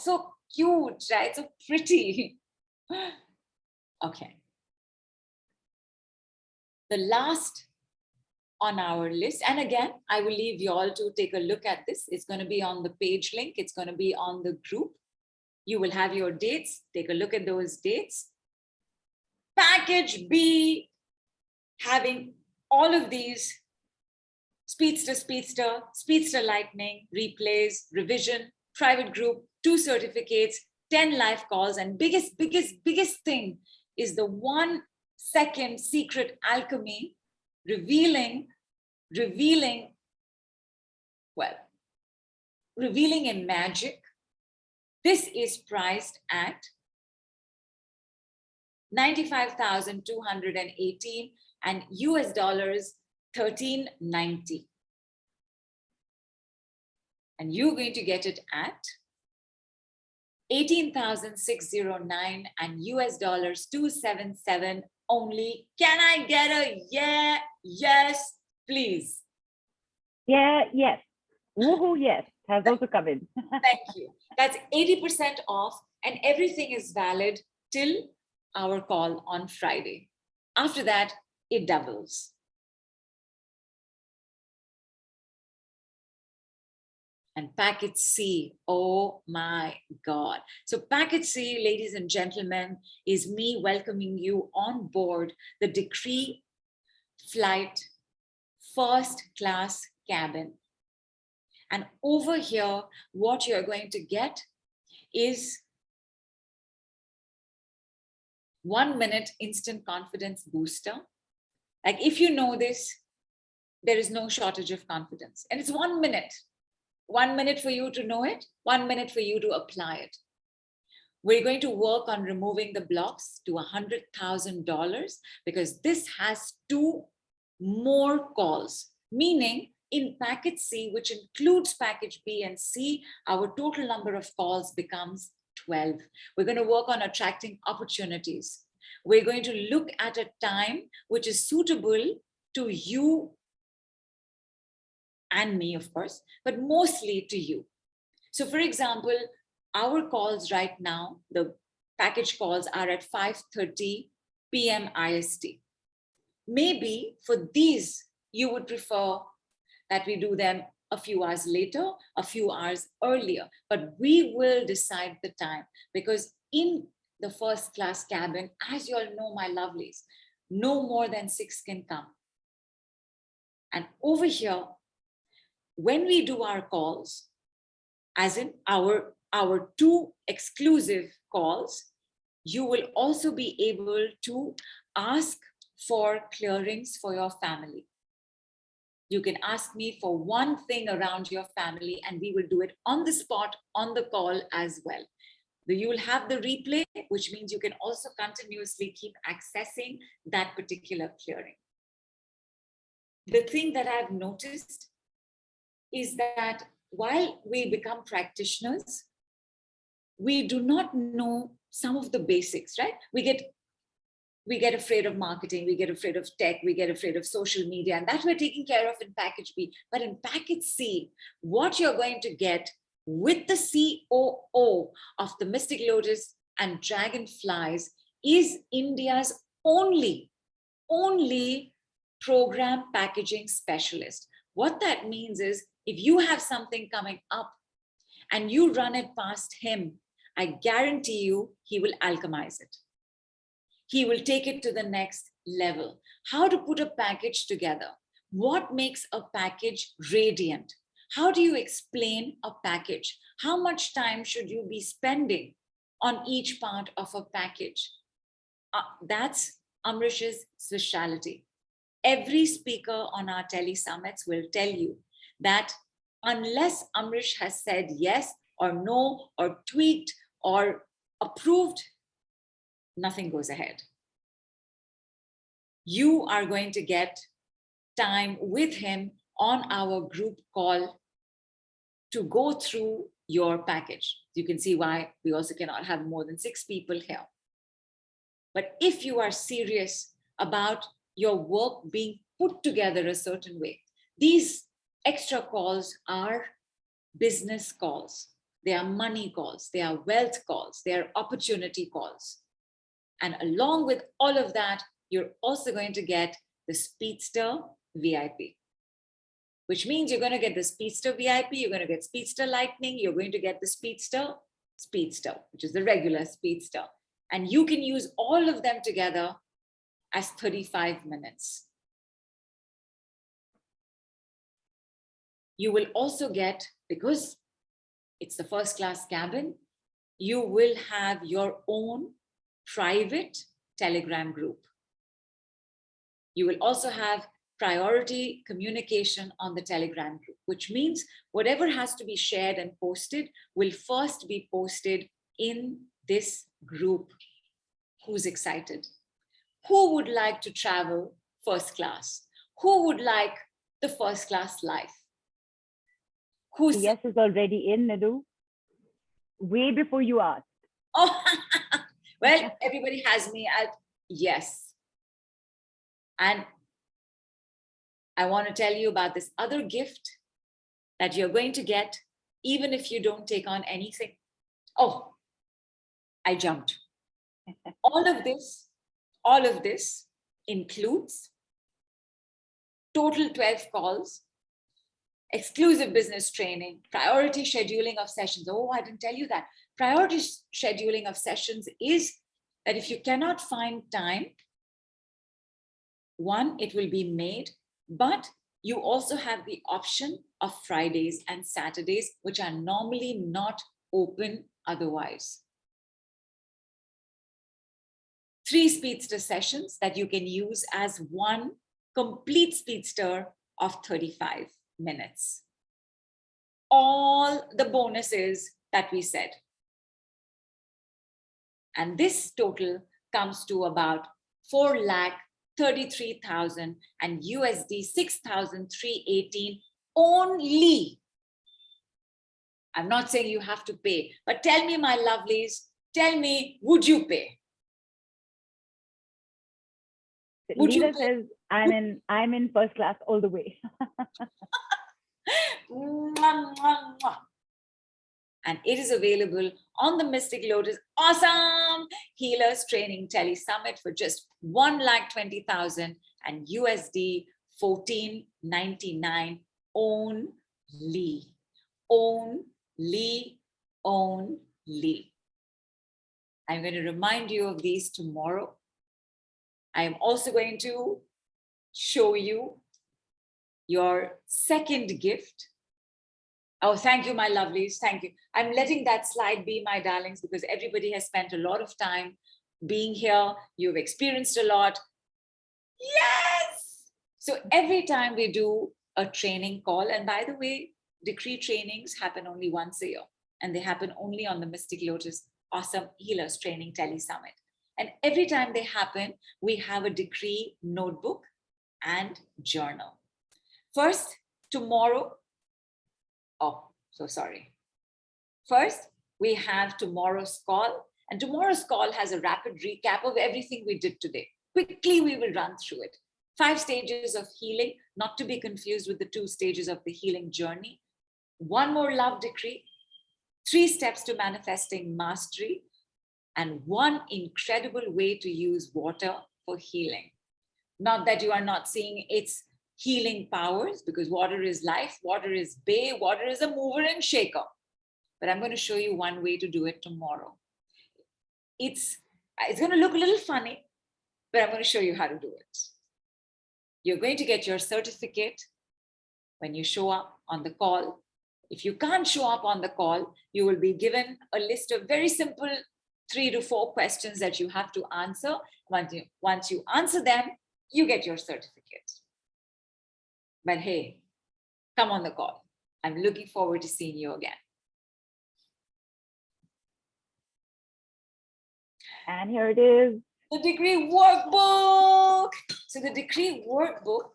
cute, right? So pretty. Okay. The last on our list, and again, I will leave you all to take a look at this. It's going to be on the page link. It's going to be on the group. You will have your dates. Take a look at those dates. Package B, having all of these Speedster Lightning, replays, revision, private group, 2 certificates, 10 live calls, and biggest thing is the 1 Second Secret Alchemy, revealing in magic. This is priced at $95,218 and US dollars $1,390. And you're going to get it at $18,609 and US dollars $277 only. Can I get a yeah, yes, please? Yeah, yes. Woohoo, yes, has also come in. Thank you. That's 80% off, and everything is valid till our call on Friday. After that, it doubles. And packet C, oh my God. So packet C, ladies and gentlemen, is me welcoming you on board the Decree Flight first class cabin. And over here, what you're going to get is 1 minute instant confidence booster. Like if you know this, there is no shortage of confidence. And it's 1 minute. 1 minute for you to know it, 1 minute for you to apply it. We're going to work on removing the blocks to $100,000 because this has 2 more calls, meaning in packet C, which includes package B and C, our total number of calls becomes 12. We're going to work on attracting opportunities. We're going to look at a time which is suitable to you and me, of course, but mostly to you. So for example, our calls right now, the package calls are at 5:30 p.m. IST. Maybe for these, you would prefer that we do them a few hours later, a few hours earlier, but we will decide the time, because in the first class cabin, as you all know, my lovelies, no more than 6 can come. And over here, when we do our calls, as in our 2 exclusive calls, you will also be able to ask for clearings for your family. You can ask me for one thing around your family, and we will do it on the spot, on the call as well. You will have the replay, which means you can also continuously keep accessing that particular clearing. The thing that I've noticed is that while we become practitioners, we do not know some of the basics, right? We get afraid of marketing, we get afraid of tech, we get afraid of social media, and that we're taking care of in package B. But in package C, what you're going to get with the COO of the Mystic Lotus and Dragonflies is India's only program packaging specialist. What that means is, if you have something coming up and you run it past him, I guarantee you he will alchemize it. He will take it to the next level. How to put a package together? What makes a package radiant? How do you explain a package? How much time should you be spending on each part of a package? That's Amrish's specialty. Every speaker on our Tele summits will tell you that unless Amrish has said yes or no or tweaked or approved, nothing goes ahead. You are going to get time with him on our group call to go through your package. You can see why we also cannot have more than 6 people here. But if you are serious about your work being put together a certain way, these extra calls are business calls. They are money calls. They are wealth calls. They are opportunity calls. And along with all of that, you're also going to get the Speedster VIP, which means you're going to get the Speedster VIP, you're going to get Speedster Lightning, you're going to get the Speedster, which is the regular Speedster. And you can use all of them together as 35 minutes. You will also get, because it's the first class cabin, you will have your own private Telegram group. You will also have priority communication on the Telegram group, which means whatever has to be shared and posted will first be posted in this group. Who's excited? Who would like to travel first class? Who would like the first class life? Who's Yes is already in, Nidhu. Way before you asked. Oh, well, everybody has me at yes. And I want to tell you about this other gift that you're going to get even if you don't take on anything. Oh, I jumped. All of this includes total 12 calls, exclusive business training, priority scheduling of sessions. Oh, I didn't tell you that. Priority scheduling of sessions is that if you cannot find time, one, it will be made, but you also have the option of Fridays and Saturdays, which are normally not open otherwise. 3 speedster sessions that you can use as one complete speedster of 35 minutes. All the bonuses that we said. And this total comes to about 4,33,000 and USD 6,318 only. I'm not saying you have to pay, but tell me, my lovelies, tell me, would you pay? Would Leela you pay? says, I'm in first class all the way. Mwah, mwah, mwah. And it is available on the Mystic Lotus Awesome Healers Training Tele Summit for just 1,20,000 and USD 1499 only. Only. I'm going to remind you of these tomorrow. I am also going to show you your second gift. Oh, thank you, my lovelies. Thank you. I'm letting that slide be, my darlings, because everybody has spent a lot of time being here. You've experienced a lot. Yes! So every time we do a training call, and by the way, decree trainings happen only once a year, and they happen only on the Mystic Lotus Awesome Healers Training Tele Summit. And every time they happen, we have a decree notebook and journal. First, tomorrow, oh, so sorry. First, we have tomorrow's call, and tomorrow's call has a rapid recap of everything we did today. Quickly, we will run through it. 5 stages of healing, not to be confused with the 2 stages of the healing journey. 1 more love decree, 3 steps to manifesting mastery, and 1 incredible way to use water for healing. Not that you are not seeing its healing powers, because water is life, water is bay, water is a mover and shaker. But I'm going to show you 1 way to do it tomorrow. It's going to look a little funny, but I'm going to show you how to do it. You're going to get your certificate when you show up on the call. If you can't show up on the call, you will be given a list of very simple 3 to 4 questions that you have to answer. Once you answer them, you get your certificate. But hey, come on the call. I'm looking forward to seeing you again. And here it is. The decree workbook. So the decree workbook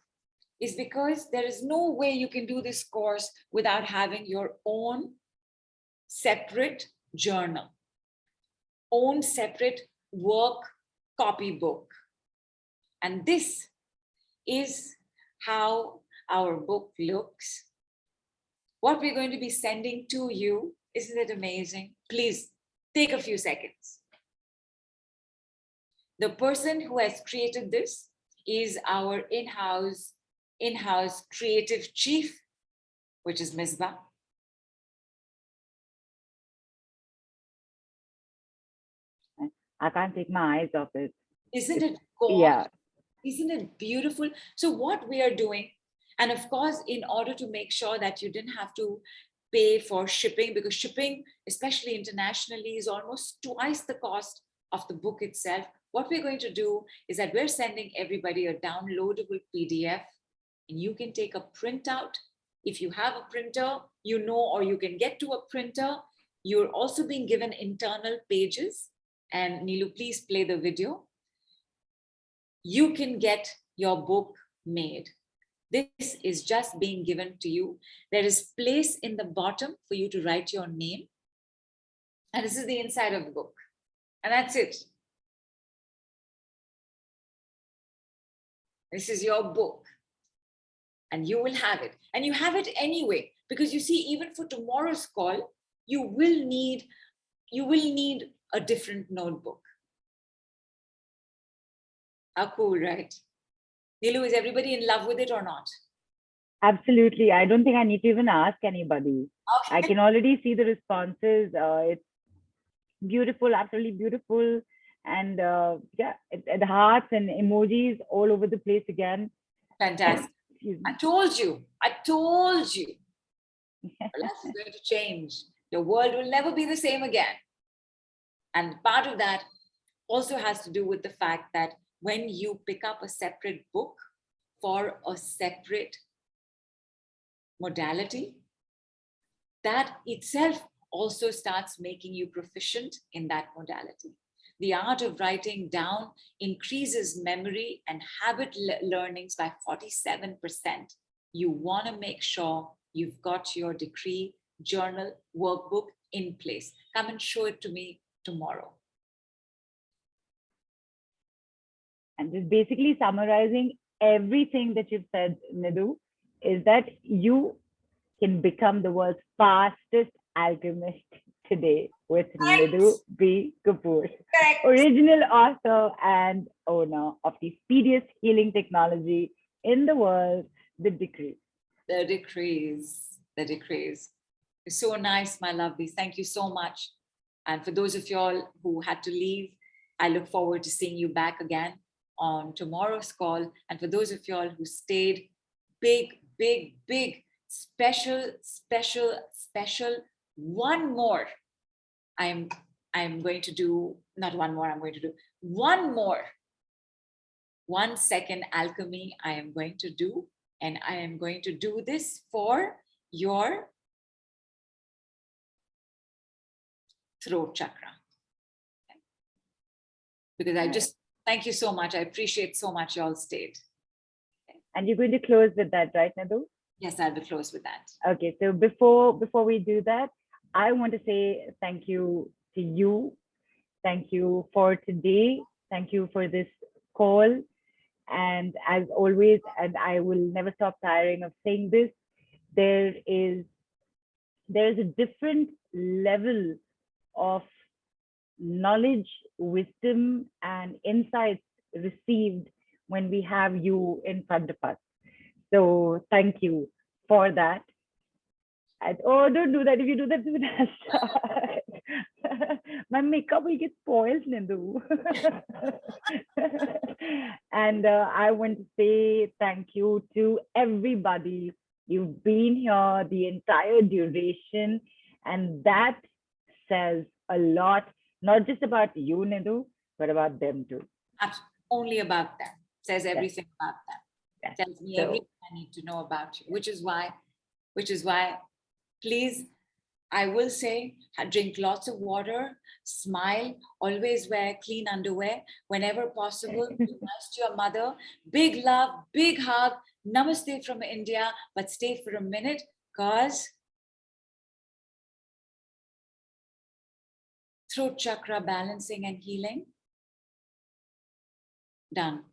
is because there is no way you can do this course without having your own separate journal, own separate work copybook. And this is how our book looks. What we're going to be sending to you, isn't it amazing? Please take a few seconds. The person who has created this is our in-house creative chief, which is Misbah. I can't take my eyes off it. Isn't it gorgeous? Yeah. Isn't it beautiful? So what we are doing, and of course, in order to make sure that you didn't have to pay for shipping, because shipping, especially internationally, is almost twice the cost of the book itself. What we're going to do is that we're sending everybody a downloadable PDF, and you can take a printout. If you have a printer, you know, or you can get to a printer. You're also being given internal pages. And Neelu, please play the video. You can get your book made. This is just being given to you. There is place in the bottom for you to write your name. And this is the inside of the book. And that's it. This is your book. And you will have it. And you have it anyway. Because you see, even for tomorrow's call, you will need a different notebook. How cool, right? Neelu, is everybody in love with it or not? Absolutely. I don't think I need to even ask anybody. Okay. I can already see the responses. It's beautiful, absolutely beautiful. And yeah, the hearts and emojis all over the place again. Fantastic. Excuse me. I told you. Well, that's going to change. Your world will never be the same again. And part of that also has to do with the fact that when you pick up a separate book for a separate modality, that itself also starts making you proficient in that modality. The art of writing down increases memory and habit learnings by 47%. You want to make sure you've got your decree journal workbook in place. Come and show it to me tomorrow. And just basically summarizing everything that you've said, Nidhu, is that you can become the world's fastest Alchemist today with Nidhu B. Kapoor, Correct. original author and owner of the speediest healing technology in the world, the Decree. The decrees, the decrees. It's so nice, my lovelies. Thank you so much. And for those of y'all who had to leave, I look forward to seeing you back again on tomorrow's call. And for those of y'all who stayed, big, big, big, special, special, special, one more. I'm going to do, not one more, I'm going to do one more. 1 second alchemy I am going to do. And I am going to do this for your throat chakra. Okay. Because I just, thank you so much. I appreciate so much y'all stayed. Okay. And you're going to close with that, right, Nidhu? Yes, I'll be close with that. Okay, so before we do that, I want to say thank you to you. Thank you for today. Thank you for this call. And as always, and I will never stop tiring of saying this, there is a different level of knowledge, wisdom, and insights received when we have you in front of us. So thank you for that. And, oh, don't do that. If you do that, my makeup will get spoiled, Nidhu. And I want to say thank you to everybody. You've been here the entire duration, and that says a lot, not just about you, Nidhu, but about them too. Only about them. Says everything about them. Yes. Tells me So- everything I need to know about you, which is why, please, I will say, drink lots of water, smile, always wear clean underwear whenever possible. Be nice to your mother. Big love, big hug. Namaste from India, but stay for a minute because throat chakra balancing and healing. Done.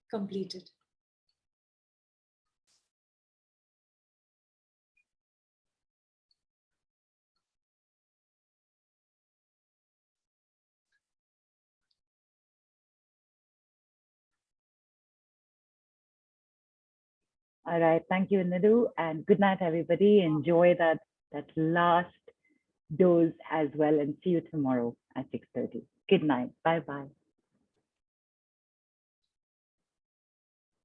Completed. All right. Thank you, Nidhu. And good night, everybody. Enjoy that last dose as well. And see you tomorrow at 6:30. Good night. Bye-bye.